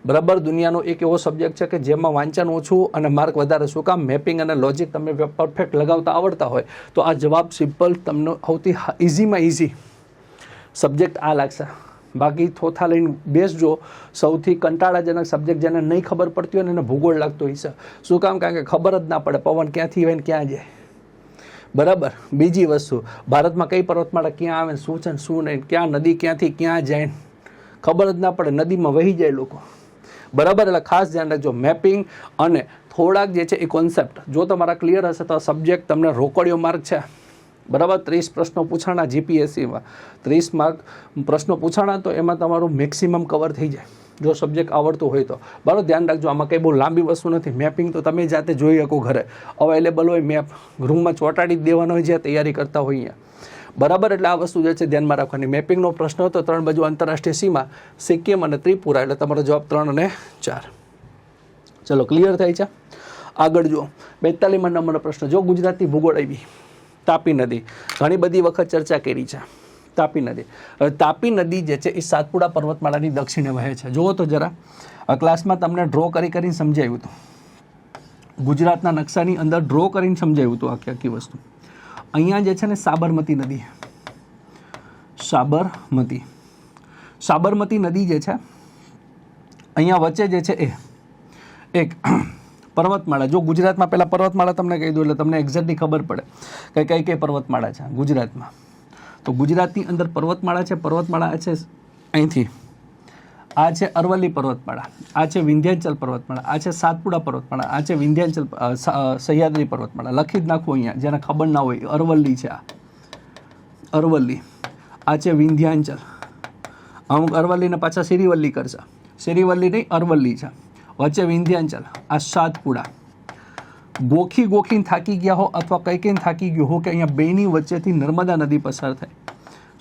બરાબર. દુનિયાનો એક એવો સબ્જેક્ટ છે કે જેમાં વાંચન ઓછું અને માર્ક વધારે. શું કામ? મેપિંગ અને લોજિક તમે પરફેક્ટ લગાવતા આવડતા હોય તો આ જવાબ સિમ્પલ તમને સૌથી ઇઝીમાં ઇઝી સબ્જેક્ટ આ લાગશે. બાકી થોથા લઈને બેસજો. સૌથી કંટાળાજનક સબ્જેક્ટ જેને નહીં ખબર પડતી હોય ને એને ભૂગોળ લાગતો હોય છે. શું કામ? કારણ કે ખબર જ ના પડે પવન ક્યાંથી હોય ને ક્યાં જાય. બરાબર. બીજી વસ્તુ, ભારતમાં કઈ પર્વતમાળા ક્યાં આવે, શું છે ને શું નહીં, ક્યાં નદી ક્યાંથી ક્યાં જાય ખબર જ ના પડે, નદીમાં વહી જાય લોકો. બરાબર. એટલે ખાસ ધ્યાન રાખજો મેપિંગ અને થોડાક જે છે એ કોન્સેપ્ટ જો તમારા ક્લિયર હશે તો સબ્જેક્ટ તમને રોકડિયો માર્ક છે. બરાબર. 30 પ્રશ્નો પૂછાણા જીપીએસસીમાં, 30 માર્ક પ્રશ્નો પૂછાણા તો એમાં તમારું મેક્સિમમ કવર થઈ જાય જો સબ્જેક્ટ આવડતું હોય તો. બરાબર. ધ્યાન રાખજો, આમાં કંઈ બહુ લાંબી વસ્તુ નથી. મેપિંગ તો તમે જાતે જોઈ શકો, ઘરે અવેલેબલ હોય મેપ, રૂમમાં ચોંટાડી જ દેવાનો હોય જે તૈયારી કરતા હોય અહીંયા. બરાબર. એટલે આ વસ્તુ જે છે ધ્યાનમાં રાખવાની. મેપિંગનો પ્રશ્ન હતો 3 બાજુ આંતરરાષ્ટ્રીય સીમા, સિક્કિમ અને ત્રિપુરા, એટલે તમારો જવાબ 3 અને 4. ચલો, ક્લિયર થાય છે. આગળ જુઓ 42 નંબરનો પ્રશ્ન. જો ગુજરાતની ભૂગોળ આવી, તાપી નદી ઘણી બધી વખત ચર્ચા કરી છે. તાપી નદી, હવે તાપી નદી જે છે એ સાતપુડા પર્વતમાળાની દક્ષિણે વહે છે. જુઓ તો જરા, ક્લાસમાં તમને ડ્રો કરીને સમજાવ્યું હતું, ગુજરાતના નકશાની અંદર ડ્રો કરીને સમજાવ્યું હતું આખી વસ્તુ. અહીંયા જે છે ને સાબરમતી નદી, સાબરમતી નદી જે છે અહીંયા વચ્ચે જે છે એ એક પર્વતમાળા. જો ગુજરાતમાં પહેલાં પર્વતમાળા તમને કહી દઉં એટલે તમને એક્ઝેક્ટલી ખબર પડે કે કઈ કઈ પર્વતમાળા છે ગુજરાતમાં. તો ગુજરાતની અંદર પર્વતમાળા છે. પર્વતમાળા છે અહીંથી, આ છે અરવલ્લી પર્વતમાળા, આ છે વિંધ્યાચલ પર્વતમાળા, આ છે સાતપુડા પર્વતમાળા, આ છે વિંધ્યાચલ સહ્યાદ્રી પર્વતમાળા. લખી જ નાખવું અહીંયા જેને ખબર ના હોય. અરવલ્લી છે, આ અરવલ્લી, આ છે વિંધ્યાચલ. અમુક અરવલ્લીને પાછા સિરીવલ્લી કરશે, સિરીવલ્લી નહીં અરવલ્લી છે. વચ્ચે વિંધ્યાચલ, આ સાતપુડા. ગોખીને થાકી ગયા હો અથવા કઈ થાકી ગયો હો કે અહીંયા બેની વચ્ચેથી નર્મદા નદી પસાર થાય.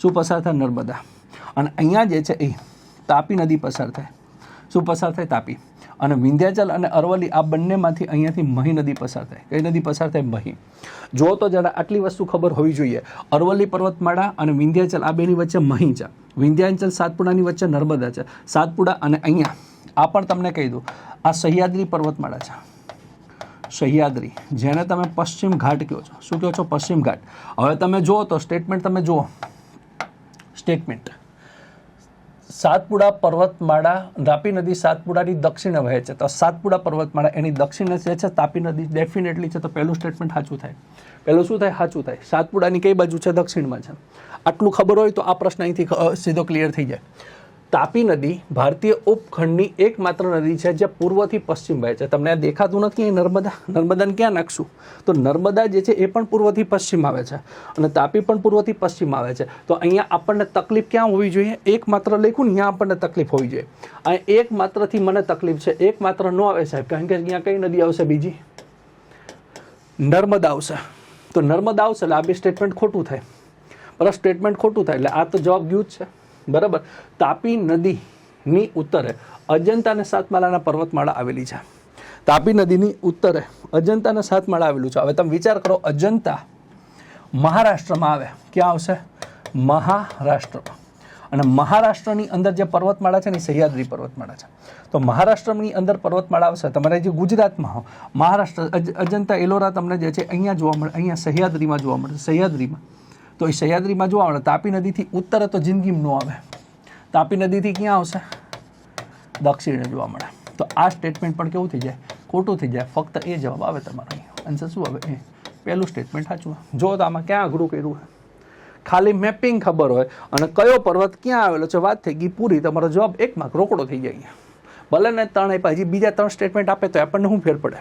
શું પસાર થાય? નર્મદા. અને અહીંયા જે છે એ તાપી નદી પસાર થાય. શું પસાર થાય? તાપી. અને વિંધ્યાચલ અને અરવલ્લી આ બંનેમાંથી અહીંયાથી મહી નદી પસાર થાય. કઈ નદી પસાર થાય? મહી. જો તો જરા આટલી વસ્તુ ખબર હોવી જોઈએ. અરવલ્લી પર્વતમાળા અને વિંધ્યાચલ આ બેની વચ્ચે મહી છે. વિંધ્યાચલ સાતપુડાની વચ્ચે નર્મદા છે. સાતપુડા અને અહીંયા આ પણ તમને કહી દઉં, આ સહ્યાદ્રી પર્વતમાળા છે. સહ્યાદ્રી, જેને તમે પશ્ચિમ ઘાટ કહો છો. શું કહો છો? પશ્ચિમ ઘાટ. હવે તમે જુઓ તો સ્ટેટમેન્ટ તમે જુઓ, સ્ટેટમેન્ટ સાતપુડા પર્વતમાળા, તાપી નદી સાતપુડાની દક્ષિણે વહે છે. તો સાતપુડા પર્વતમાળા એની દક્ષિણે જે છે તાપી નદી ડેફિનેટલી છે. તો પહેલું સ્ટેટમેન્ટ સાચું થાય. પહેલું શું થાય? સાચું થાય. સાતપુડાની કઈ બાજુ છે? દક્ષિણમાં છે. આટલું ખબર હોય તો આ પ્રશ્ન અહીંથી સીધો ક્લિયર થઈ જાય. તાપી નદી ભારતીય ઉપખંડની એકમાત્ર નદી છે જે પૂર્વથી પશ્ચિમ વહે છે. તમને દેખાતું નથી નર્મદા? નર્મદાને ક્યાં નાખશું? તો નર્મદા જે છે એ પણ પૂર્વથી પશ્ચિમ આવે છે અને તાપી પણ પૂર્વથી પશ્ચિમ આવે છે. તો અહીંયા આપણને તકલીફ ક્યાં હોવી જોઈએ? એકમાત્ર લખ્યું ને અહીંયા આપણને તકલીફ હોવી જોઈએ. અહીંયા એકમાત્રથી મને તકલીફ છે. એકમાત્ર ન આવે સાહેબ, કારણ કે અહીંયા કઈ નદી આવશે? બીજી નર્મદા આવશે. તો નર્મદા આવશે એટલે આ બે સ્ટેટમેન્ટ ખોટું થાય. બરાબર, સ્ટેટમેન્ટ ખોટું થાય એટલે આ તો જવાબ ગયું જ છે. બરાબર. તાપી નદીની ઉત્તરે અજંતા અને સાતમાળાના પર્વતમાળા આવેલી છે. તાપી નદીની ઉત્તરે અજંતા અને સાતમાળા આવેલું છે. હવે તમે વિચાર કરો, અજંતા મહારાષ્ટ્રમાં આવે. ક્યાં આવશે? મહારાષ્ટ્રમાં. અને મહારાષ્ટ્રની અંદર જે પર્વતમાળા છે ને સહ્યાદ્રી પર્વતમાળા છે. તો મહારાષ્ટ્રની અંદર પર્વતમાળા આવશે. તમારે જે ગુજરાતમાં હો મહારાષ્ટ્ર અજંતા એલોરા તમને જે છે અહીંયા જોવા મળે, અહીંયા સહ્યાદ્રીમાં જોવા મળે. સહ્યાદ્રીમાં તો એ સહ્યાદ્રીમાં જોવા મળે. તાપી નદીથી ઉત્તરે તો જિંદગીમાં ન આવે. તાપી નદીથી ક્યાં આવશે? દક્ષિણે જોવા મળે. તો આ સ્ટેટમેન્ટ પણ કેવું થઈ જાય? ખોટું થઈ જાય. ફક્ત એ જવાબ આવે તમારો. આન્સર શું આવે? એ પહેલું સ્ટેટમેન્ટ સાચું. જો તો આમાં ક્યાં અઘરું કર્યું? ખાલી મેપિંગ ખબર હોય અને કયો પર્વત ક્યાં આવેલો છે, વાત થઈ ગઈ પૂરી. તમારો જવાબ 1 માર્ક રોકડો થઈ જાય. ભલે ને 3 આપ્યા, હજી બીજા 3 સ્ટેટમેન્ટ આપે તો આપણને શું ફેર પડે?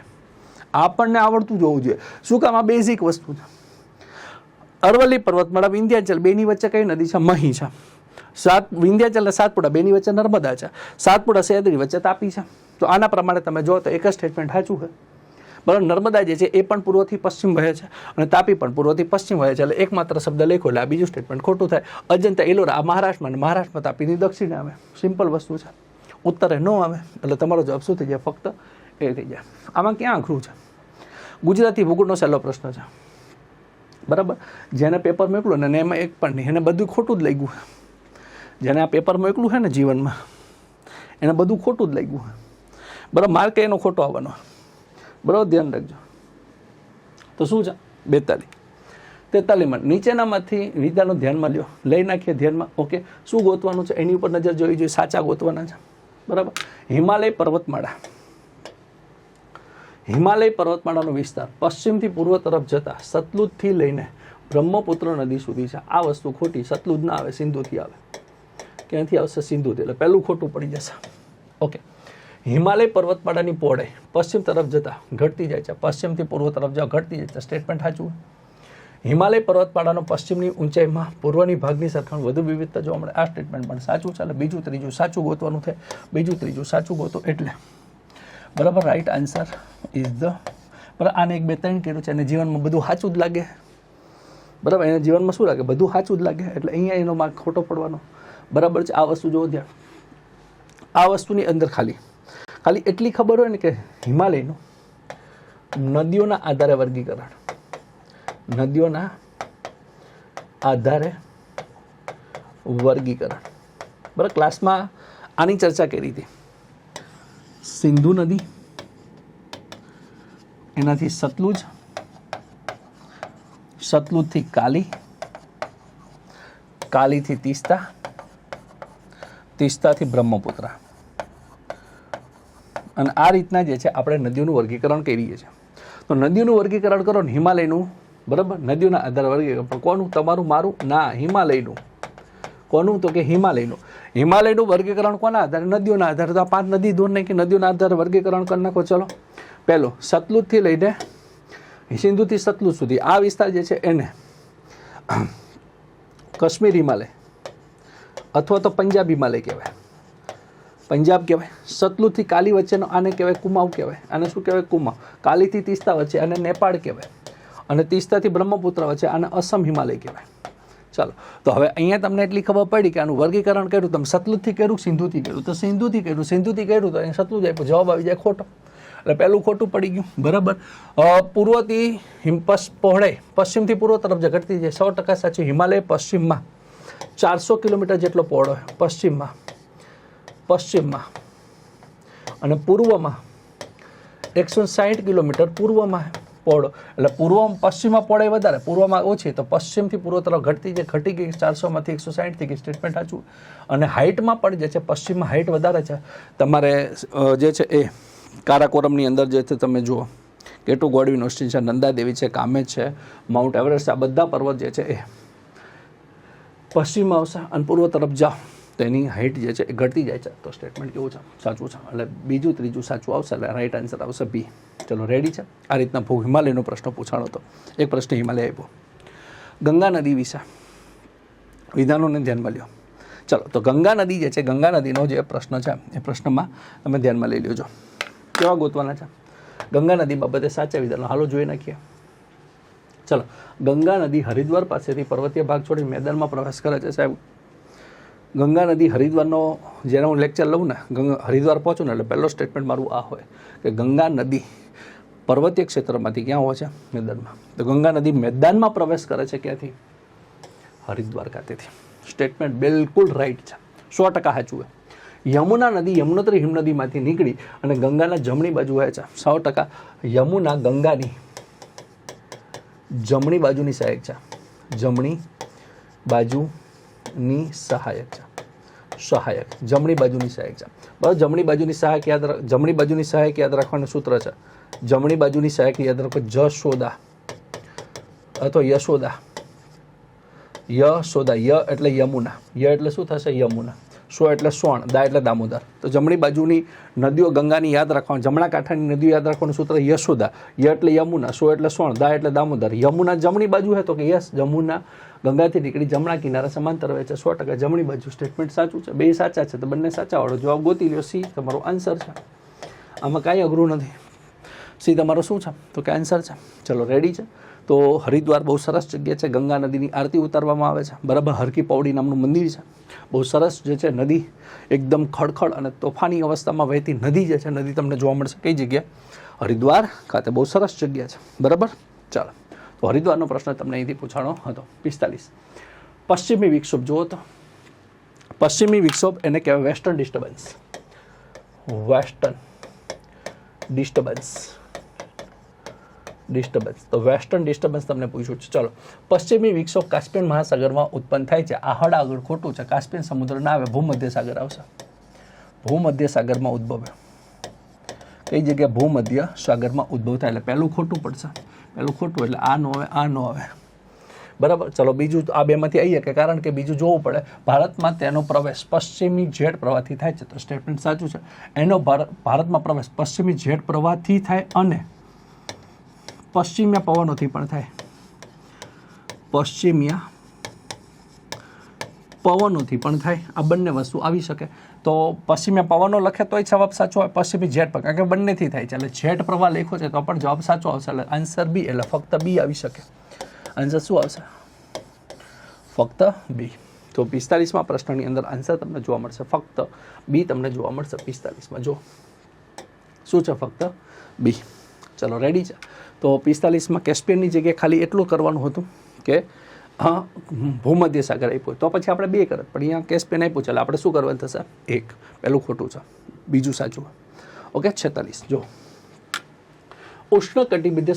આપણને આવડતું જોવું જોઈએ. શું કામ? આ બેઝિક વસ્તુ છે. અરવલ્લી પર્વતમાળા, વિંધ્યાચલ બેની વચ્ચે કઈ નદી છે? મહી છે. વિંધ્યાચલ અને સાતપુડા બેની વચ્ચે નર્મદા છે. સાતપુડા સહ્યાદ્રી વચ્ચે તાપી છે. તો આના પ્રમાણે તમે જો તો એક જ સ્ટેટમેન્ટ સાચું છે. બરાબર. નર્મદા જે છે એ પણ પૂર્વથી પશ્ચિમ વહે છે અને તાપી પણ પૂર્વથી પશ્ચિમ વહે છે. એટલે એકમાત્ર શબ્દ લખ્યો એટલે આ બીજું સ્ટેટમેન્ટ ખોટું થાય. અજંતા એલોરા આ મહારાષ્ટ્રમાં અને મહારાષ્ટ્રમાં તાપીની દક્ષિણે આવે. સિમ્પલ વસ્તુ છે. ઉત્તરે ન આવે એટલે તમારો જવાબ શું થઈ જાય? ફક્ત એ થઈ જાય. આમાં ક્યાં અઘરું છે? ગુજરાતી ભૂગોળનો સહેલો પ્રશ્ન છે. બરાબર. જેને પેપર મોકલું ને એમાં એક પણ નહીં, એને બધું ખોટું જ લાગ્યું. જેને આ પેપર મોકલું છે ને જીવનમાં એને બધું ખોટું જ લાગ્યું. બરાબર, માર્ક એનો ખોટો આવવાનો. બરાબર, ધ્યાન રાખજો. તો શું છે 42. 43 નીચેનામાંથી વિધાનો ધ્યાનમાં લ્યો, લઈ નાખીએ ધ્યાનમાં. ઓકે, શું ગોતવાનું છે એની ઉપર નજર જોવી જોઈએ, સાચા ગોતવાના છે. બરાબર, હિમાલય પર્વતમાળા. હિમાલય પર્વતમાળાનો વિસ્તાર પશ્ચિમથી પૂર્વ તરફ જતા સતલુજથી લઈને બ્રહ્મપુત્ર નદી સુધી છે. આ વસ્તુ ખોટી. સતલુજ ના આવે, સિંધુથી આવે. ક્યાંથી આવશે? સિંધુથી. એટલે પહેલું ખોટું પડી જશે. ઓકે, હિમાલય પર્વતમાળાની પહોળાઈ પશ્ચિમ તરફ જતા ઘટતી જાય છે. પશ્ચિમથી પૂર્વ તરફ જતા ઘટતી જાય છે. સ્ટેટમેન્ટ સાચું. હિમાલય પર્વતમાળાનો પશ્ચિમની ઊંચાઈમાં પૂર્વની ભાગની સરખામણી વધુ વિવિધતા જોવા મળે. આ સ્ટેટમેન્ટ પણ સાચું. ચાલે બીજું ત્રીજું સાચું ગોતવાનું થાય. બીજું ત્રીજું સાચું ગોતો એટલે બરાબર. રાઈટ આન્સર ઇઝ ધ બરાબર. આને 1 2 3 કર્યું છે અને જીવનમાં બધું સાચું જ લાગે. બરાબર, એને જીવનમાં શું લાગે? બધું સાચું જ લાગે. એટલે અહીંયા એનો માર્ક ખોટો પડવાનો. બરાબર છે. આ વસ્તુ જોવો ધ્યાન. આ વસ્તુની અંદર ખાલી એટલી ખબર હોય ને કે હિમાલયનું નદીઓના આધારે વર્ગીકરણ, નદીઓના આધારે વર્ગીકરણ. બરાબર, ક્લાસમાં આની ચર્ચા કરી હતી. સિંધુ નદી, એનાથી સતલુજ, સતલુજથી કાલી, કાલીથી તીસ્તા, તીસ્તાથી બ્રહ્મપુત્ર. અને આ રીતના જે છે આપણે નદીઓનું વર્ગીકરણ કરીએ છીએ. તો નદીઓનું વર્ગીકરણ કરો ને હિમાલયનું. બરાબર, નદીઓના આધારે વર્ગીકરણ. પણ કોનું? તમારું, મારું? ના, હિમાલયનું. કોનું? તો કે હિમાલયનું. હિમાલયનું વર્ગીકરણ કોના આધારે? નદીઓના આધારે. તો આ 5 નદી દૂર નહીં કે નદીઓના આધારે વર્ગીકરણ કરી નાખો. ચલો, પહેલો સતલુજથી લઈને સિંધુથી સતલુજ સુધી આ વિસ્તાર જે છે એને કાશ્મીર હિમાલય અથવા તો પંજાબ હિમાલય કહેવાય. પંજાબ કહેવાય. સતલુજથી કાલી વચ્ચેનો આને કહેવાય કુમાઉ કહેવાય. આને શું કહેવાય? કુમાઉ. કાલીથી તીસ્તા વચ્ચે આને નેપાળ કહેવાય. અને તીસ્તાથી બ્રહ્મપુત્ર વચ્ચે આને અસમ હિમાલય કહેવાય. ચાલો, તો હવે અહીંયા તમને એટલી ખબર પડી કે આનું વર્ગીકરણ કર્યું. તમે સતલુજથી કર્યું, સિંધુથી કર્યું. તો સિંધુથી કર્યું, સિંધુથી કર્યું તો અહીંયા સતલુજ આપ્યું. જવાબ આવી જાય ખોટો. એટલે પહેલું ખોટું પડી ગયું. બરાબર. પૂર્વથી પહોળાઈ પશ્ચિમથી પૂર્વ તરફ જે ઘટતી જાય 100% સાચું. હિમાલય પશ્ચિમમાં 400 કિલોમીટર જેટલો પહોળો પશ્ચિમમાં, પશ્ચિમમાં અને પૂર્વમાં 160 કિલોમીટર પૂર્વમાં પહોળો. એટલે પૂર્વ પશ્ચિમમાં પહોળાઈ વધારે, પૂર્વમાં ઓછી. તો પશ્ચિમથી પૂર્વ તરફ ઘટતી જાય, ઘટી ગઈ 400માંથી 160 થઈ ગઈ. સ્ટેટમેન્ટ સાચું. અને હાઇટમાં પણ જે છે પશ્ચિમમાં હાઇટ વધારે છે. તમારે જે છે એ કારાકોરમની અંદર જે છે તમે જુઓ કેટુ ગોડવિન ઓસ્ટિન છે, નંદાદેવી છે, કામેજ છે, માઉન્ટ એવરેસ્ટ છે. આ બધા પર્વત જે છે એ પશ્ચિમમાં આવશે અને પૂર્વ તરફ જાઓ તો એની હાઇટ જે છે એ ઘટતી જાય છે. તો સ્ટેટમેન્ટ કેવું છે? સાચું છે. એટલે બીજું ત્રીજું સાચું આવશે. એટલે રાઈટ આન્સર આવશે બી. ચલો, રેડી છે? આ રીતના હિમાલયનો પ્રશ્ન પૂછાણો હતો. એક પ્રશ્ન હિમાલય આપ્યો. ગંગા નદી વિશે વિધાનોને ધ્યાનમાં લ્યો. ચલો, તો ગંગા નદી જે છે, ગંગા નદીનો જે પ્રશ્ન છે એ પ્રશ્નમાં તમે ધ્યાનમાં લઈ લેજો. કેવા ગોતવાના છે? ગંગા નદી બાબતે સાચા વિધાનો. હાલો જોઈ નાખીએ. ચલો, ગંગા નદી હરિદ્વાર પાસેથી પર્વતીય ભાગ છોડી મેદાનમાં પ્રવેશ કરે છે. સાહેબ, ગંગા નદી હરિદ્વારનો જ્યારે હું લેક્ચર લઉં ને, હરિદ્વાર પહોંચું ને એટલે પહેલો સ્ટેટમેન્ટ મારું આ હોય કે ગંગા નદી પર્વતીય ક્ષેત્રમાંથી ક્યાં હોય છે? મેદાનમાં. તો ગંગા નદી મેદાનમાં પ્રવેશ કરે છે ક્યાંથી? હરિદ્વાર ખાતેથી. સ્ટેટમેન્ટ બિલકુલ રાઈટ છે. 100% સાચું હોય. યમુના નદી યમુનોત્રી હિમનદીમાંથી નીકળી અને ગંગાના જમણી બાજુ વહે છે. 100% યમુના ગંગાની જમણી બાજુની સહાયક છે. જમણી બાજુની સહાયક છે. સહાયક, જમણી બાજુની સહાયક છે. બરાબર. જમણી બાજુની સહાયક જમણી બાજુની સહાયક યાદ રાખવાનું સૂત્ર છે. જમણી બાજુની સહાયક યાદ રાખો જશોદા અથવા યશોદા. યશોદા. ય એટલે યમુના. ય એટલે શું થશે? યમુના. સો એટલે સોણ, દા એટલે દામોદર. તો જમણી બાજુની નદીઓ ગંગાની યાદ રાખવાનું, જમણા કાંઠાની નદીઓ યાદ રાખવાનું સૂત્ર યશોદા. ય એટલે યમુના, સો એટલે સોણ, દા એટલે દામોદર. યમુના જમણી બાજુ હે તો કે યસ, જમુના ગંગાથી નીકળી જમણા કિનારા સમાંતર વહે છે. 100% જમણી બાજુ. સ્ટેટમેન્ટ સાચું છે. બે સાચા છે તો બંને સાચા વાળો જવાબ ગોતી લ્યો. સી તમારો આન્સર છે. આમાં કાંઈ અઘરું નથી. સી તમારો શું છે? તો કે આન્સર છે. ચલો, રેડી છે? તો હરિદ્વાર બહુ સરસ જગ્યા છે. ગંગા નદીની આરતી ઉતારવામાં આવે છે. બરાબર. હરકી પૌડી નામનું મંદિર છે. બહુ સરસ જે છે નદી, એકદમ ખડખડ અને તોફાની અવસ્થામાં વહેતી નદી જે છે, નદી તમને જોવા મળશે. કઈ જગ્યાએ? હરિદ્વાર ખાતે. બહુ સરસ જગ્યા છે. બરાબર. ચાલો, તો હરિદ્વારનો પ્રશ્ન તમને અહીંથી પૂછાણો હતો. 45. પશ્ચિમી વિક્ષોભ જુઓ તો. પશ્ચિમી વિક્ષોભ એને કહેવાય વેસ્ટર્ન ડિસ્ટર્બન્સ. વેસ્ટર્ન ડિસ્ટર્બન્સ તો વેસ્ટર્ન ડિસ્ટર્બન્સ તમને પૂછ્યું છે. ચલો, પશ્ચિમી વિક્ષોભ કાસ્પિયન મહાસાગરમાં ઉત્પન્ન થાય છે. આ હળ આગળ ખોટું છે. કાસ્પિયન સમુદ્ર ના આવે, ભૂમધ્ય સાગર આવશે. ભૂમધ્ય સાગરમાં ઉદ્ભવે. કઈ જગ્યાએ? ભૂમધ્ય સાગરમાં ઉદ્ભવ થાય. એટલે પહેલું ખોટું પડશે. પહેલું ખોટું એટલે આ નો આવે, આ નો આવે. બરાબર. ચલો, બીજું આ બેમાંથી આવીએ કે કારણ કે બીજું જોવું પડે. ભારતમાં તેનો પ્રવેશ પશ્ચિમી જેટ પ્રવાહથી થાય છે. તો સ્ટેટમેન્ટ સાચું છે. એનો ભારતમાં પ્રવેશ પશ્ચિમી જેટ પ્રવાહથી થાય અને પશ્ચિમીય પવનોથી પણ થાય. પશ્ચિમીય પવનોથી પણ થાય. આ બંને વસ્તુ આવી શકે. તો પશ્ચિમીય પવનો લખે તોય જવાબ સાચો હોય. પશ્ચિમી જેટ પર, કારણ કે બંનેથી થાય છે. એટલે જેટ પ્રવાહ લખ્યો છે તો પણ જવાબ સાચો આવશે. એટલે આન્સર બી, એટલે ફક્ત બી આવી શકે. આન્સર શું આવશે? ફક્ત બી. તો 45માં પ્રશ્નની અંદર આન્સર તમને જોવા મળશે. ફક્ત બી તમને જોવા મળશે 45માં. જો શું છે? ફક્ત બી. ચલો, રેડી છે. તો 45માં કેસ્પિયનની જગ્યાએ ખાલી એટલું કરવાનું હતું કે હા ભૂમધ્ય સાગર આપ્યું, તો પછી આપણે 2 કરત, પણ અહીંયા કેસ્પિયન આપ્યું છે એટલે આપણે શું કરવાનું થશે? 1. પહેલું ખોટું છે, બીજું સાચું. ઓકે. 46 જો ઉષ્ણકટિબંધીય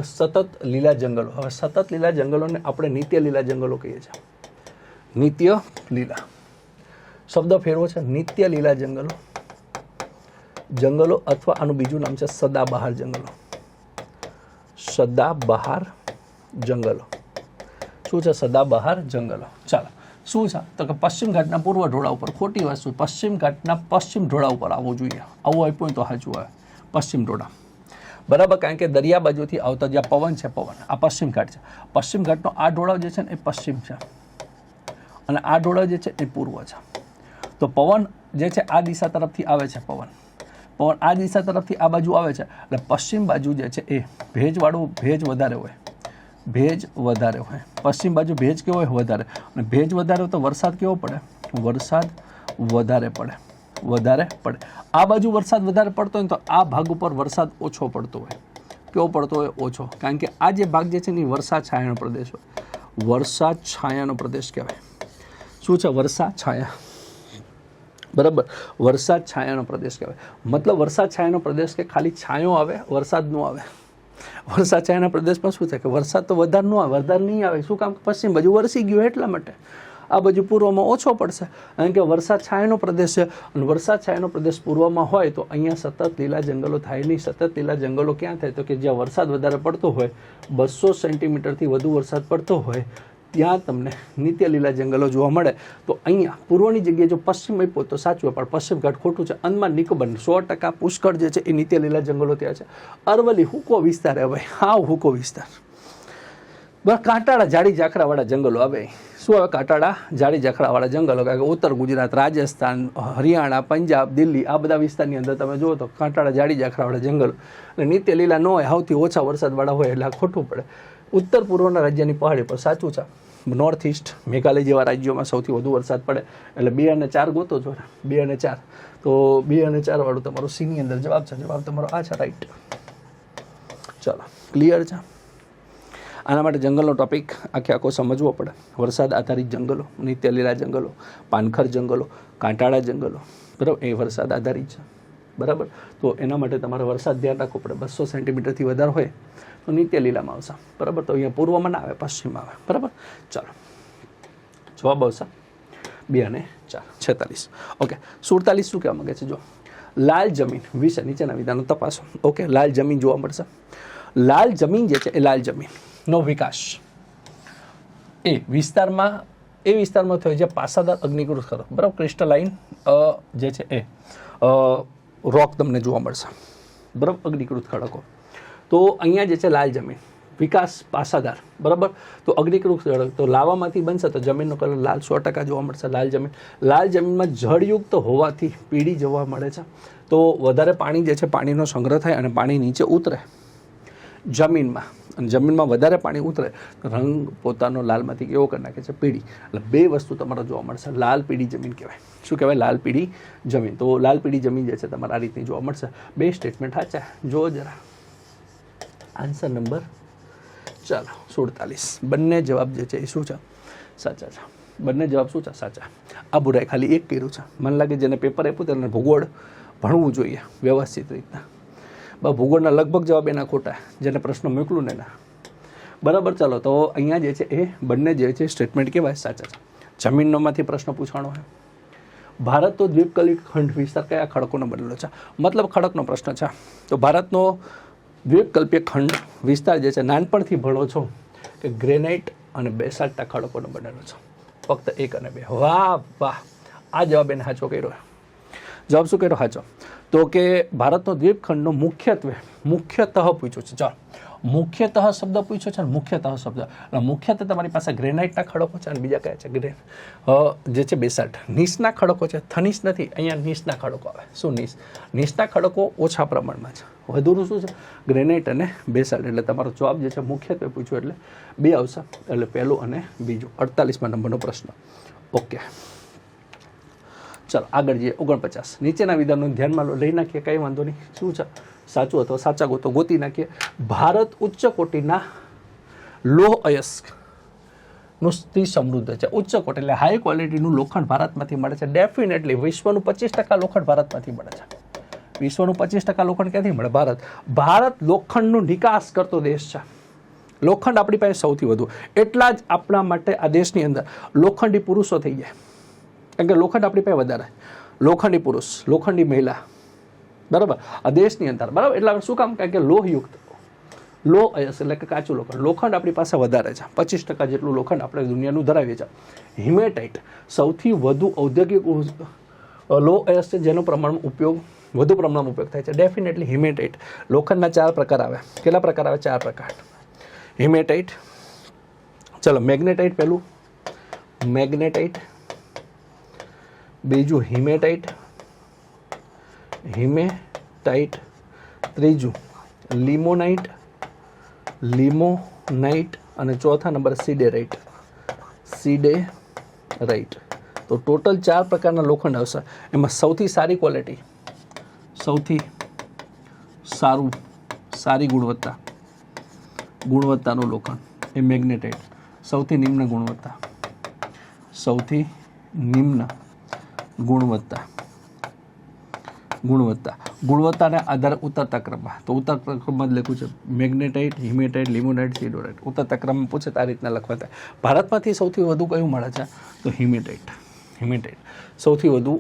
સતત લીલા જંગલો. હવે સતત લીલા જંગલોને આપણે નિત્ય લીલા જંગલો કહીએ છીએ. નિત્ય લીલા શબ્દ ફેરવો છે. નિત્ય લીલા જંગલો અથવા આનું બીજું નામ છે સદાબહાર જંગલો. સદાબહાર જંગલો. શું છે? સદાબહાર જંગલો. ચાલો, શું છે? તો કે પશ્ચિમ ઘાટના પૂર્વ ઢોળા ઉપર. ખોટી વસ્તુ. પશ્ચિમ ઘાટના પશ્ચિમ ઢોળા ઉપર આવવું જોઈએ. આવું આપ્યું તો સાચું આવે. પશ્ચિમ ઢોળા. બરાબર. કારણ કે દરિયા બાજુથી આવતા જ્યાં પવન છે, પવન આ પશ્ચિમ ઘાટ છે. પશ્ચિમ ઘાટનો આ ઢોળાવ જે છે ને એ પશ્ચિમ છે અને આ ઢોળાવ જે છે એ પૂર્વ છે. તો પવન જે છે આ દિશા તરફથી આવે છે. પવન આ દિશા તરફથી આ બાજુ આવે છે એટલે પશ્ચિમ બાજુ જે છે એ ભેજવાળું, ભેજ વધારે હોય. પશ્ચિમ બાજુ ભેજ કેવો હોય? વધારે. અને ભેજ વધારે હોય તો વરસાદ કેવો પડે? વરસાદ વધારે પડે. આ બાજુ વરસાદ વધારે પડતો હોય તો આ ભાગ ઉપર વરસાદ ઓછો પડતો હોય. કેવો પડતો હોય? ઓછો. કારણ કે આ જે ભાગ જે છે ને વરસાદ છાયાનો પ્રદેશ હોય. વરસાદ છાયાનો પ્રદેશ કહેવાય. શું છે? વરસાદ છાયા. બરાબર. વરસાદ છાયાનો પ્રદેશ કહેવાય. મતલબ વરસાદ છાયાનો પ્રદેશ કે ખાલી છાયો આવે, વરસાદ ન આવે. વરસાદ છાયાના પ્રદેશમાં શું થાય કે વરસાદ તો વધારે ન આવે, વધારે નહીં આવે. શું કામ? પશ્ચિમ બાજુ વરસી ગયું એટલા માટે. આ બાજુ પૂર્વમાં ઓછો પડશે કારણ કે વરસાદ છાયાનો પ્રદેશ છે અને વરસાદ છાયાનો પ્રદેશ પૂર્વમાં હોય તો અહીંયા સતત લીલા જંગલો થાય નહીં. સતત લીલા જંગલો ક્યાં થાય? તો કે જ્યાં વરસાદ વધારે પડતો હોય, 200 સેન્ટીમીટરથી વધુ વરસાદ પડતો હોય ત્યાં તમને નિત્ય લીલા જંગલો જોવા મળે. તો અહીંયા પૂર્વની જગ્યાએ જો પશ્ચિમ આપ્યો તો સાચું, પણ પશ્ચિમ ઘાટ ખોટું છે. અંદમાન નિકોબાર 100% પુષ્કળ જે છે એ નિત્ય લીલા જંગલો ત્યાં છે. અરવલ્લી હુકો વિસ્તાર આવે, હા હુકો વિસ્તાર. બસ કાંટાળા જાડી ઝાખરાવાળા જંગલો આવે. શું આવે? કાંટાળા જાડી ઝાખરાવાળા જંગલો. કારણ કે ઉત્તર ગુજરાત, રાજસ્થાન, હરિયાણા, પંજાબ, દિલ્હી આ બધા વિસ્તારની અંદર તમે જુઓ તો કાંટાળા જાડી ઝાખરાવાળા જંગલો. અને નિત્ય લીલા ન હોય, સૌથી ઓછા વરસાદવાળા હોય એટલે આ ખોટું પડે. ઉત્તર પૂર્વના રાજ્યની પહાડી પર સાચું છે. નોર્થ ઇસ્ટ, મેઘાલય જેવા રાજ્યોમાં સૌથી વધુ વરસાદ પડે. એટલે 2 અને 4 ગોતો છો. 2 અને 4 તો 2 અને 4 વાળું તમારું સીની અંદર જવાબ છે. જવાબ તમારો આ છે. રાઈટ. ચાલો, ક્લિયર છે. આના માટે જંગલનો ટોપિક આખો સમજવો પડે. વરસાદ આધારિત જંગલો, નિત્ય લીલા જંગલો, પાનખર જંગલો, કાંટાળા જંગલો, બરાબર, એ વરસાદ આધારિત છે. બરાબર. તો એના માટે તમારે વરસાદ ધ્યાન રાખવો પડે. 200 સેન્ટીમીટરથી વધારે હોય તો નિત્ય લીલામાં આવશે. બરાબર. તો અહીંયા પૂર્વમાં ના આવે, પશ્ચિમમાં આવે. બરાબર. ચાલો, જવાબ આવશે 2 અને 4. 46. ઓકે. 47 શું કહેવા માંગે છે? જો લાલ જમીન વિશે નીચેના વિધાનો તપાસો. ઓકે. લાલ જમીન જોવા મળશે. લાલ જમીન જે છે એ લાલ જમીનનો વિકાસ એ વિસ્તારમાં થયો જે પાસાદાર અગ્નિકૃત ખડક, બરાબર, ક્રિસ્ટલાઇન જે છે એ રોક તમને જોવા મળશે. બરાબર, અગ્નિકૃત ખડકો. તો અહીંયા જે છે લાલ જમીન વિકાસ પાસાદાર, બરાબર. તો અગ્નિકૃત ખડક તો લાવામાંથી બનશે તો જમીનનો કલર લાલ 100% જોવા મળશે. લાલ જમીનમાં જળયુક્ત હોવાથી પીળી જોવા મળે છે. તો વધારે પાણી જે છે પાણીનો સંગ્રહ થાય અને પાણી નીચે ઉતરે જમીનમાં, અને જમીનમાં વધારે પાણી ઉતરે તો રંગ પોતાનો લાલમાંથી કેવો કરી નાખે છે? પીળી. એટલે 2 વસ્તુ તમારે જોવા મળશે. લાલ પીળી જમીન કહેવાય. શું કહેવાય? લાલ પીળી જમીન. તો લાલ પીળી જમીન જે છે તમારે આ રીતની જોવા મળશે. 2 સ્ટેટમેન્ટ સાચા. જુઓ જરા આન્સર નંબર. ચાલો, 47. બંને જવાબ જે છે એ શું છે? સાચા છે. બંને જવાબ શું છે? સાચા. આ બુરાઈ ખાલી એક કર્યું છે. મને લાગે જેને પેપર આપ્યું તેને ભૂગોળ ભણવું જોઈએ વ્યવસ્થિત રીતના. ભૂગોળના લગભગ જવાબ એના ખોટા, જેને પ્રશ્ન મોકલું ને એના. બરાબર, ચાલો તો અહીંયા જે છે એ બંને જે છે સ્ટેટમેન્ટ કહેવાય સાચા છે. જમીનોમાંથી પ્રશ્ન પૂછવાનો છે. ભારતનો દ્વીપકલ્પ ખંડ વિસ્તાર કયા ખડકોનો બનેલો છે? મતલબ ખડકનો પ્રશ્ન છે. તો ભારતનો દ્વીપકલ્પીય ખંડ વિસ્તાર જે છે નાનપણથી ભણો છો કે ગ્રેનાઇટ અને બેસાલ્ટના ખડકોનો બનેલો છે. ફક્ત 1 અને 2. વાહ વાહ, આ જવાબ એને સાચો કર્યો. જવાબ શું કર્યો સાચો? તો કે ભારતનો દ્વીપખંડનો મુખ્યતઃ પૂછ્યો છે. ચાલો, મુખ્યતઃ શબ્દ પૂછ્યો છે ને, મુખ્યતઃ શબ્દ એટલે મુખ્યતઃ તમારી પાસે ગ્રેનાઇટના ખડકો છે અને બીજા કયા છે? જે છે બેસાલ્ટ. નીસના ખડકો છે, થનીસ નથી, અહીંયા નીસના ખડકો આવે. શું નીસ? નીસના ખડકો ઓછા પ્રમાણમાં છે, વધુનું શું છે? ગ્રેનાઇટ અને બેસાલ્ટ. એટલે તમારો જવાબ જે છે મુખ્યત્વે પૂછ્યો એટલે 2 આવશે, એટલે પહેલું અને બીજું. 48મા નંબરનો પ્રશ્ન. ઓકે, ચાલો આગળ જઈએ. 49 નીચેના વિધાનોને ધ્યાનમાં લઈ નાખીએ, કંઈ વાંધો નહીં. શું છે? સાચું અથવા સાચા ગોતી નાખીએ. ભારત ઉચ્ચ કોટીના લોહ અયસ્કનું સમૃદ્ધ છે. ઉચ્ચ કોટી એટલે હાઈ ક્વોલિટીનું લોખંડ ભારતમાંથી મળે છે. ડેફિનેટલી વિશ્વનું 25% લોખંડ ભારતમાંથી મળે છે. વિશ્વનું 25% લોખંડ ક્યાંથી મળે? ભારત લોખંડનું નિકાસ કરતો દેશ છે. લોખંડ આપણી પાસે સૌથી વધુ, એટલા જ આપણા માટે આ દેશની અંદર લોખંડી પુરુષો થઈ ગયા, કારણ કે લોખંડ આપણી પાસે વધારે. લોખંડી પુરુષ, લોખંડી મહિલા, બરાબર, આ દેશની અંદર. બરાબર, એટલે શું કામ? કારણ કે લોહયુક્ત, લોહ અયસ્ક એટલે કે કાચું લોખંડ. લોખંડ આપણી પાસે વધારે છે. 25% જેટલું લોખંડ આપણે દુનિયાનું ધરાવીએ છીએ. હિમેટાઇટ સૌથી વધુ ઔદ્યોગિક લોહ અયસ્ક છે, જેનો વધુ પ્રમાણમાં ઉપયોગ થાય છે. Definitely haematite. લોખંડના 4 પ્રકાર આવે. કેટલા પ્રકાર આવે? 4 પ્રકાર. હિમેટાઇટ, ચલો મેગ્નેટાઇટ પહેલું, મેગ્નેટાઇટ બીજું, હિમેટાઇટ, ત્રીજું લિમોનાઇટ, અને ચોથા નંબર સીડેરાઇટ. તો ટોટલ 4 પ્રકારના લોખંડ આવશે. એમાં સૌથી સારી ક્વોલિટી, સૌથી સારી ગુણવત્તાનું લોખંડ એ મેગ્નેટાઇટ. સૌથી નિમ્ન ગુણવત્તાને આધારે ઉતરતા ક્રમમાં. તો ઉતરતા ક્રમમાં જ લખ્યું છે મેગ્નેટાઇટ, હિમેટાઇટ, લિમોનાઇટ, સીડોરાઇટ. ઉતરતા ક્રમમાં પૂછે તો આ રીતના લખવા થાય. ભારતમાંથી સૌથી વધુ કયું મળે છે? તો હિમેટાઇટ સૌથી વધુ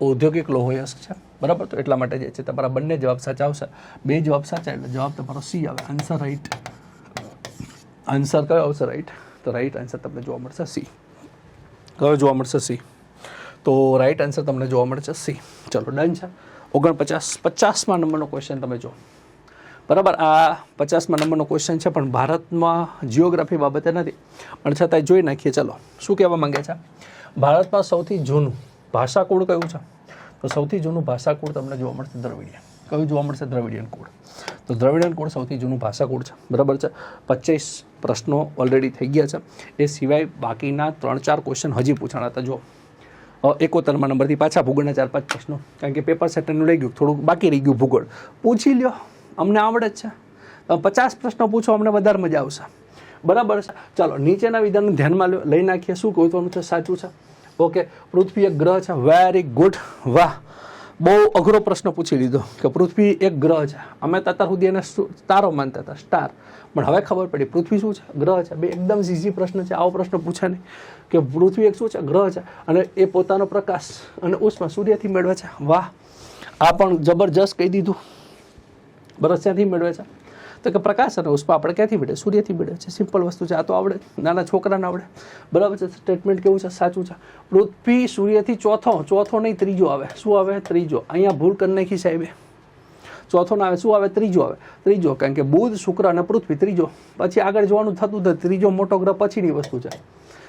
ઔદ્યોગિક લોહ અયસ્ક છે. બરાબર, તો એટલા માટે જે છે તમારા બંને જવાબ સાચા આવશે. 2 જવાબ સાચા એટલે જવાબ તમારો સી આવે. Answer right. આન્સર કયો આવશે? રાઈટ. તો રાઈટ આન્સર તમને જોવા મળશે સી. કયો જોવા મળશે? સી. તો રાઈટ આન્સર તમને જોવા મળશે સી. ચલો ડન છે. 50મા નંબરનો ક્વેશ્ચન તમે જો. બરાબર, આ 50મા નંબરનો ક્વેશ્ચન છે, પણ ભારતમાં જિયોગ્રાફી બાબતે નથી, પણ છતાંય જોઈ નાખીએ. ચલો, શું કહેવા માંગે છે? ભારતમાં સૌથી જૂનું ભાષાકુળ કયું છે? તો સૌથી જૂનું ભાષાકુળ તમને જોવા મળશે દ્રવિડિયન. કયું જોવા મળશે? દ્રવિડિયન કુળ. તો દ્રવિડિયન કુળ સૌથી જૂનું ભાષાકુળ છે. બરાબર છે. 25 પ્રશ્નો ઓલરેડી થઈ ગયા છે. એ સિવાય બાકીના 3-4 ક્વેશ્ચન હજી પૂછાણા હતા. જો 71મા નંબરથી પાછા ભૂગોળના 4-5 પ્રશ્નો, કારણ કે પેપર સેટરનું રહી ગયું, થોડુંક બાકી રહી ગયું. ભૂગોળ પૂછી લ્યો, અમને આવડે જ છે. 50 પ્રશ્નો પૂછો, અમને વધારે મજા આવશે. બરાબર છે. ચાલો નીચેના વિધાનને ધ્યાનમાં લઈ નાખીએ. શું કહેવાનું છે? સાચું છે. ઓકે, પૃથ્વી એક ગ્રહ છે. વેરી ગુડ, વાહ. બહુ અઘરો પ્રશ્ન પૂછી લીધો કે પૃથ્વી એક ગ્રહ છે. અમે અત્યાર સુધી એને તારો માનતા હતા, સ્ટાર, પણ હવે ખબર પડી પૃથ્વી શું છે? ગ્રહ છે. બે એકદમ ઈઝી પ્રશ્ન છે. આવો પ્રશ્ન પૂછે નહીં કે પૃથ્વી એક શું છે? ગ્રહ છે, અને એ પોતાનો પ્રકાશ અને ઉષ્મા સૂર્યથી મેળવે છે. વાહ, આ પણ જબરજસ્ત કહી દીધું. બરાબર, ક્યાંથી મેળવે છે? તો કે પ્રકાશ અને ઉષ્મા આપણે ક્યાંથી મેળવે? સૂર્યથી મેળવે છે. સિમ્પલ વસ્તુ છે. આ તો આવડે, નાના છોકરાને આવડે. બરાબર છે. સ્ટેટમેન્ટ કેવું છે? સાચું છે. પૃથ્વી સૂર્યથી ચોથો નહીં, ત્રીજો આવે. શું આવે? ત્રીજો. અહીંયા ભૂલ કરી નાખી સાહેબે. ચોથો ના આવે, શું આવે? ત્રીજો આવે. ત્રીજો, કારણ કે બુધ, શુક્ર અને પૃથ્વી ત્રીજો. પછી આગળ જોવાનું થતું નથી. ત્રીજો મોટો ગ્રહ પછીની વસ્તુ છે.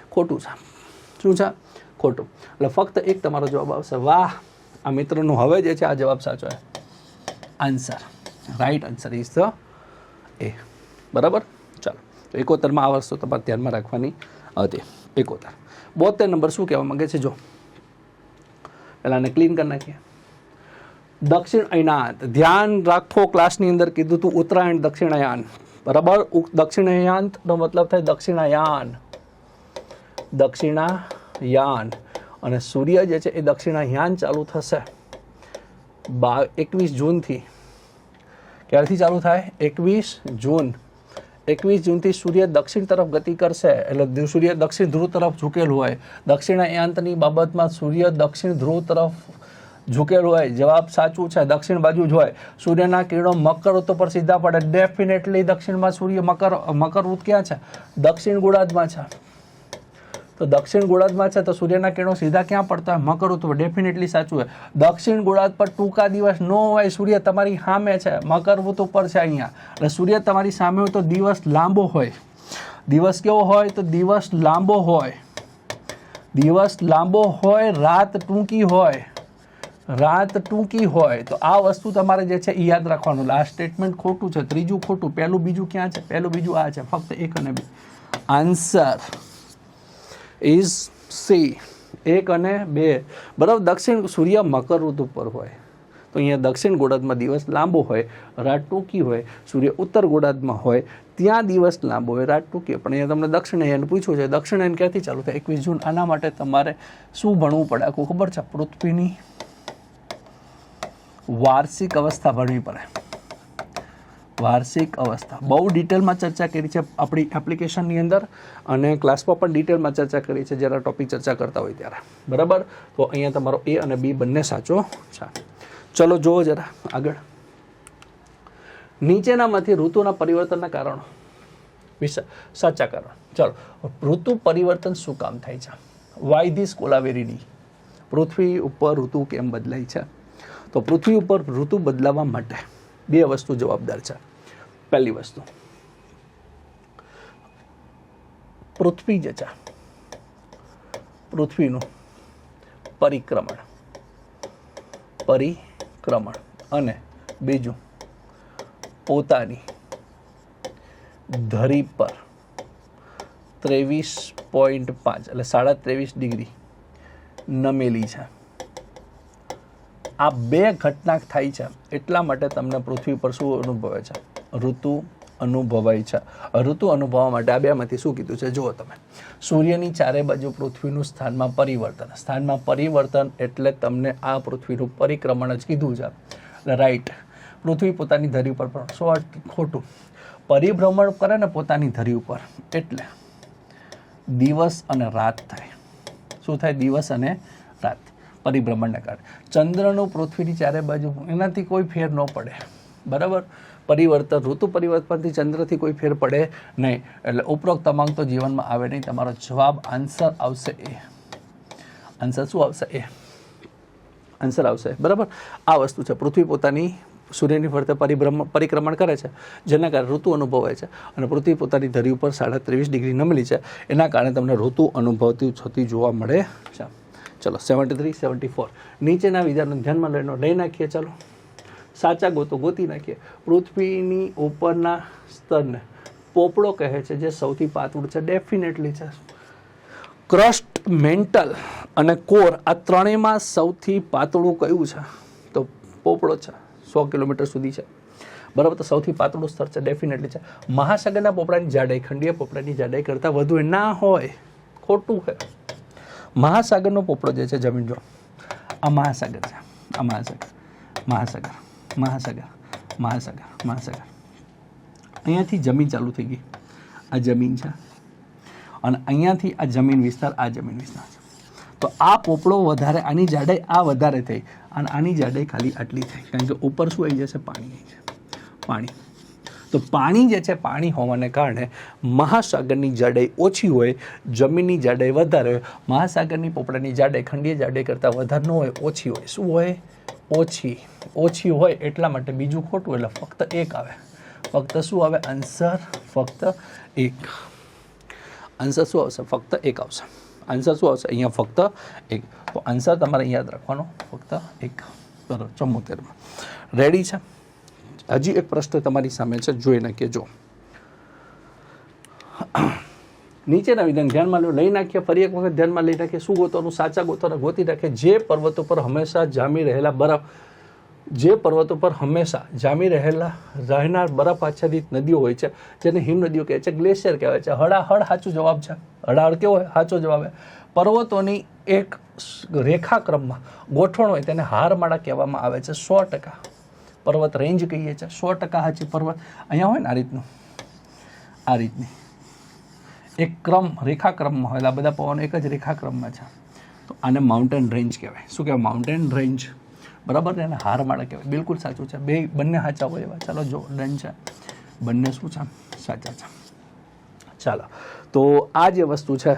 ખોટું છે. શું છે? ખોટું. એટલે ફક્ત એક તમારો જવાબ આવશે. વાહ, આ મિત્રનું હવે જે છે આ જવાબ સાચો છે. Answer, right answer is the A. બરાબર. ચાલો, તો 71માં આ વસ્તુ તમારે ધ્યાનમાં રાખવાની હતી. 71. 72 નંબર શું કહેવા માંગે છે? જો પહેલાં આને ક્લીન કરી નાખીએ. દક્ષિણ અયનાંત. ધ્યાન રાખો, ક્લાસની અંદર કીધું તું ઉત્તરાયણ દક્ષિણાયાન. બરાબર. દક્ષિણાયાનનો મતલબ થાય દક્ષિણાયાન. દક્ષિણાયાન અને સૂર્ય જે છે એ દક્ષિણાયાન ચાલુ થશે 21 જૂનથી ક્યારથી ચાલુ થાય? 21 જૂન. 21 જૂનથી સૂર્ય દક્ષિણ તરફ ગતિ કરશે, એટલે સૂર્ય દક્ષિણ ધ્રુવ તરફ ઝૂકેલું હોય. દક્ષિણાયાંતની બાબતમાં સૂર્ય દક્ષિણ ધ્રુવ તરફ ઝૂકેલું હોય. જવાબ સાચું છે, દક્ષિણ બાજુ જ હોય. સૂર્યના કિરણો મકર વૃત્ત પર સીધા પડે. ડેફિનેટલી દક્ષિણમાં સૂર્ય મકર વૃત્ત ક્યાં છે? દક્ષિણ ગોળાર્ધમાં છે. તો દક્ષિણ ગોળાર્ધમાં છે તો સૂર્યના કિરણો સીધા ક્યાં પડતા હોય? મકર વૃત્ત પર. ડેફિનેટલી સાચું હોય. દક્ષિણ ગોળાર્ધ પર ટૂંકા દિવસ ન હોય. સૂર્ય તમારી સામે છે, મકર વૃત્ત ઉપર છે અહીંયા, એટલે સૂર્ય તમારી સામે હોય તો દિવસ લાંબો હોય. દિવસ કેવો હોય? તો દિવસ લાંબો હોય. દિવસ લાંબો હોય, રાત ટૂંકી હોય. રાત ટૂંકી હોય. તો આ વસ્તુ તમારે જે છે એ યાદ રાખવાનું. લાસ્ટ સ્ટેટમેન્ટ ખોટું છે, ત્રીજું ખોટું, પહેલું બીજું ક્યાં છે? પહેલું બીજું આ છે, ફક્ત 1 અને 2. આન્સર ઇઝ સી, 1 અને 2. બરાબર. દક્ષિણ સૂર્ય મકર વૃત્ત ઉપર હોય તો અહીંયા દક્ષિણ ગોળાર્ધમાં દિવસ લાંબો હોય, રાત ટૂંકી હોય. સૂર્ય ઉત્તર ગોળાર્ધમાં હોય ત્યાં દિવસ લાંબો હોય, રાત ટૂંકી હોય. પણ અહીંયા તમને દક્ષિણાયન પૂછ્યું છે. દક્ષિણાયન ક્યાંથી ચાલુ થાય? 21 જૂન. આના માટે તમારે શું ભણવું પડે આખું ખબર છે? પૃથ્વીની વાર્ષિક અવસ્થા ભણવી પડે. વાર્ષિક અવસ્થા બહુ ડિટેલમાં ચર્ચા કરી છે આપણી એપ્લિકેશનની અંદર, અને ક્લાસમાં પણ ડિટેલમાં ચર્ચા કરી છે જ્યારે ટોપિક ચર્ચા કરતા હોય ત્યારે. બરાબર. તો અહીંયા તમારો A અને B બંને સાચો છે. ચલો જુઓ જરા આગળ. નીચેનામાંથી ઋતુના પરિવર્તનના કારણો વિશે સાચા કારણ. ચલો, ઋતુ પરિવર્તન શું કામ થાય છે? Y this કોલાવેરીડી. પૃથ્વી ઉપર ઋતુ કેમ બદલાય છે? તો પૃથ્વી ઉપર ઋતુ બદલાવા માટે 2 વસ્તુ જવાબદાર છે. પહેલી વસ્તુ, પૃથ્વી જે છે, પૃથ્વીનું પરિક્રમણ. અને બીજું, પોતાની ધરી પર 23.5 એટલે 23.5 ડિગ્રી નમેલી છે. આ 2 ઘટના થાય છે એટલા માટે તમને પૃથ્વી પર શું અનુભવે છે? ઋતુ અનુભવાય છે. ઋતુ અનુભવવા માટે આ 2માંથી શું કીધું છે જુઓ તમે. સૂર્યની ચારે બાજુ પૃથ્વીનું સ્થાનમાં પરિવર્તન. સ્થાનમાં પરિવર્તન એટલે તમને આ પૃથ્વીનું પરિક્રમણ જ કીધું છે. રાઈટ. પૃથ્વી પોતાની ધરી ઉપર પણ ખોટું. પરિભ્રમણ કરે ને પોતાની ધરી ઉપર એટલે દિવસ અને રાત થાય. શું થાય? દિવસ અને રાત. પરિભ્રમણને કારણે ચંદ્રનું પૃથ્વીની ચારે બાજુ એનાથી કોઈ ફેર ન પડે. બરાબર. પરિવર્તન, ઋતુ પરિવર્તનથી ચંદ્રથી કોઈ ફેર પડે નહીં. એટલે ઉપરોક્ત તમામ તો જીવનમાં આવે નહીં. તમારો જવાબ આન્સર આવશે A. આન્સર શું આવશે? A. આન્સર આવશે. બરાબર. આ વસ્તુ છે. પૃથ્વી પોતાની સૂર્યની ફરતે પરિક્રમણ કરે છે, જેના કારણે ઋતુ અનુભવાય છે. અને પૃથ્વી પોતાની ધરી ઉપર 23.5 ડિગ્રી નમેલી છે, એના કારણે તમને ઋતુ અનુભવતી થતી જોવા મળે છે. ચલો 73, 74 નીચેના વિધાનો ધ્યાનમાં લઈ નાખીએ. ચાલો સાચા ગોતી નાખીએ. પૃથ્વીની ઉપરના સ્તરને પોપડો કહે છે, જે સૌથી પાતળું છે. ડેફિનેટલી છે. ક્રસ્ટ, મેન્ટલ અને કોર, આ ત્રણેયમાં સૌથી પાતળું કયું છે? તો પોપડો છે. 100 કિલોમીટર સુધી છે. બરાબર. તો સૌથી પાતળું સ્તર છે. ડેફિનેટલી છે. મહાસાગરના પોપડાની જાડાઈ ખંડીય પોપડાની જાડાઈ કરતાં વધુ ના હોય. ખોટું છે. મહાસાગરનો પોપડો જે છે, જમીન જો આ મહાસાગર છે, આ મહાસાગર અહીંયાથી જમીન ચાલુ થઈ ગઈ. આ જમીન છે અને અહીંયાથી આ જમીન વિસ્તાર, આ જમીન વિસ્તાર છે. તો આ પોપડો વધારે, આની જાડાઈ આ વધારે થઈ અને આની જાડાઈ ખાલી આટલી થઈ, કારણ કે ઉપર શું આવી જશે? પાણી આવી છે. પાણી. તો પાણી જે છે, પાણી હોવાને કારણે મહાસાગરની જાડાઈ ઓછી હોય, જમીનની જાડાઈ વધારે હોય. મહાસાગરની પોપડાની જાડાઈ ખંડીય જાડાઈ કરતાં વધારે ન હોય, ઓછી હોય. શું હોય? ઓછી હોય. એટલા માટે બીજું ખોટું, એટલે ફક્ત 1 આવે. ફક્ત શું આવે? આન્સર ફક્ત 1. આન્સર શું આવશે? ફક્ત 1 આવશે. આન્સર શું આવશે? અહીંયા ફક્ત 1. તો આન્સર તમારે યાદ રાખવાનો ફક્ત 1. બરાબર. 74માં રેડી છે. હજી એક પ્રશ્ન તમારી સામે છે, જોઈ નાખીએ. જો નીચેના વિધાન ધ્યાનમાં લઈ નાખીએ. ફરી એક વખત ધ્યાનમાં લઈ નાખીએ. શું ગોતવાનું? સાચા ગોતવાના ગોતી નાખીએ. જે પર્વતો પર હંમેશા જામી રહેલા બરફ જે પર્વતો પર હંમેશા જામી રહેનાર બરફ આચ્છાદિત નદીઓ હોય છે, જેને હિમ નદીઓ કહે છે, ગ્લેશિયર કહેવાય છે. હળાહળ સાચો જવાબ છે. હળાહળ કેવો હોય? સાચો જવાબ છે. પર્વતોની એક રેખાક્રમમાં ગોઠવણ હોય તેને હારમાળા કહેવામાં આવે છે. 100% પર્વત રેન્જ કહીએ છીએ. 100% સાચી પર્વત અહીંયા હોય ને આ રીતની એક ક્રમ રેખાક્રમમાં હોય. આ બધા પવનો એક જ રેખાક્રમમાં છે, તો આને માઉન્ટેન રેન્જ કહેવાય. શું કહેવાય? Mountain range. બરાબર ને? એને હારમાળા કહેવાય. બિલકુલ સાચું છે. બંને સાચા હોય એવા. ચાલો જો ડન છે. બંને શું છે? સાચા છે. ચાલો, તો આ જે વસ્તુ છે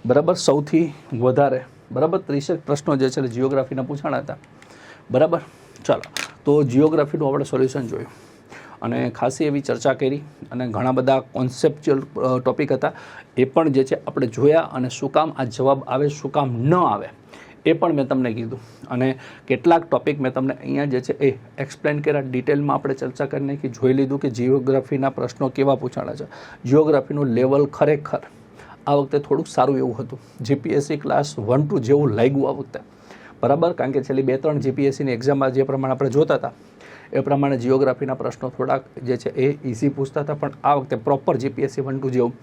બરાબર સૌથી વધારે બરાબર 30 પ્રશ્નો જે છે જિયોગ્રાફીના પૂછાણા હતા. બરાબર. ચાલો, તો જિયોગ્રાફીનું આપણે સોલ્યુશન જોયું અને ખાસી એવી ચર્ચા કરી અને ઘણા બધા કોન્સેપ્ચ્યુઅલ ટોપિક હતા એ પણ જે છે આપણે જોયા. અને શું કામ આ જવાબ આવે, શું કામ ન આવે એ પણ મેં તમને કીધું. અને કેટલાક ટોપિક મેં તમને અહીંયા જે છે એ એક્સપ્લેન કર્યા. ડિટેલમાં આપણે ચર્ચા કરી નાખી. જોઈ લીધું કે જિયોગ્રાફીના પ્રશ્નો કેવા પૂછાણા છે. જિયોગ્રાફીનું લેવલ ખરેખર આ વખતે થોડુંક સારું એવું હતું. જીપીએસસી ક્લાસ 1-2 જેવું લાગ્યું આ વખતે. બરાબર. કારણ કે છેલ્લી 2-3 જીપીએસસીની એક્ઝામમાં જે પ્રમાણે આપણે જોતા હતા એ પ્રમાણે જિયોગ્રાફીના પ્રશ્નો થોડાક જે છે એ ઇઝી પૂછતા હતા. પણ આ વખતે પ્રોપર જીપીએસસી 1-2 જેવું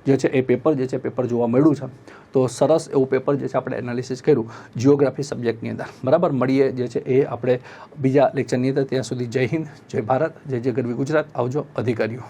જે છે એ પેપર જે છે પેપર જોવા મળ્યું છે. તો સરસ એવું પેપર જે છે આપણે એનાલિસિસ કર્યું જિયોગ્રાફી સબ્જેક્ટની અંદર. બરાબર. મળીએ જે છે એ આપણે બીજા લેક્ચરની અંદર. ત્યાં સુધી જય હિન્દ, જય ભારત, જય જય ગરવી ગુજરાત. આવજો અધિકારીઓ.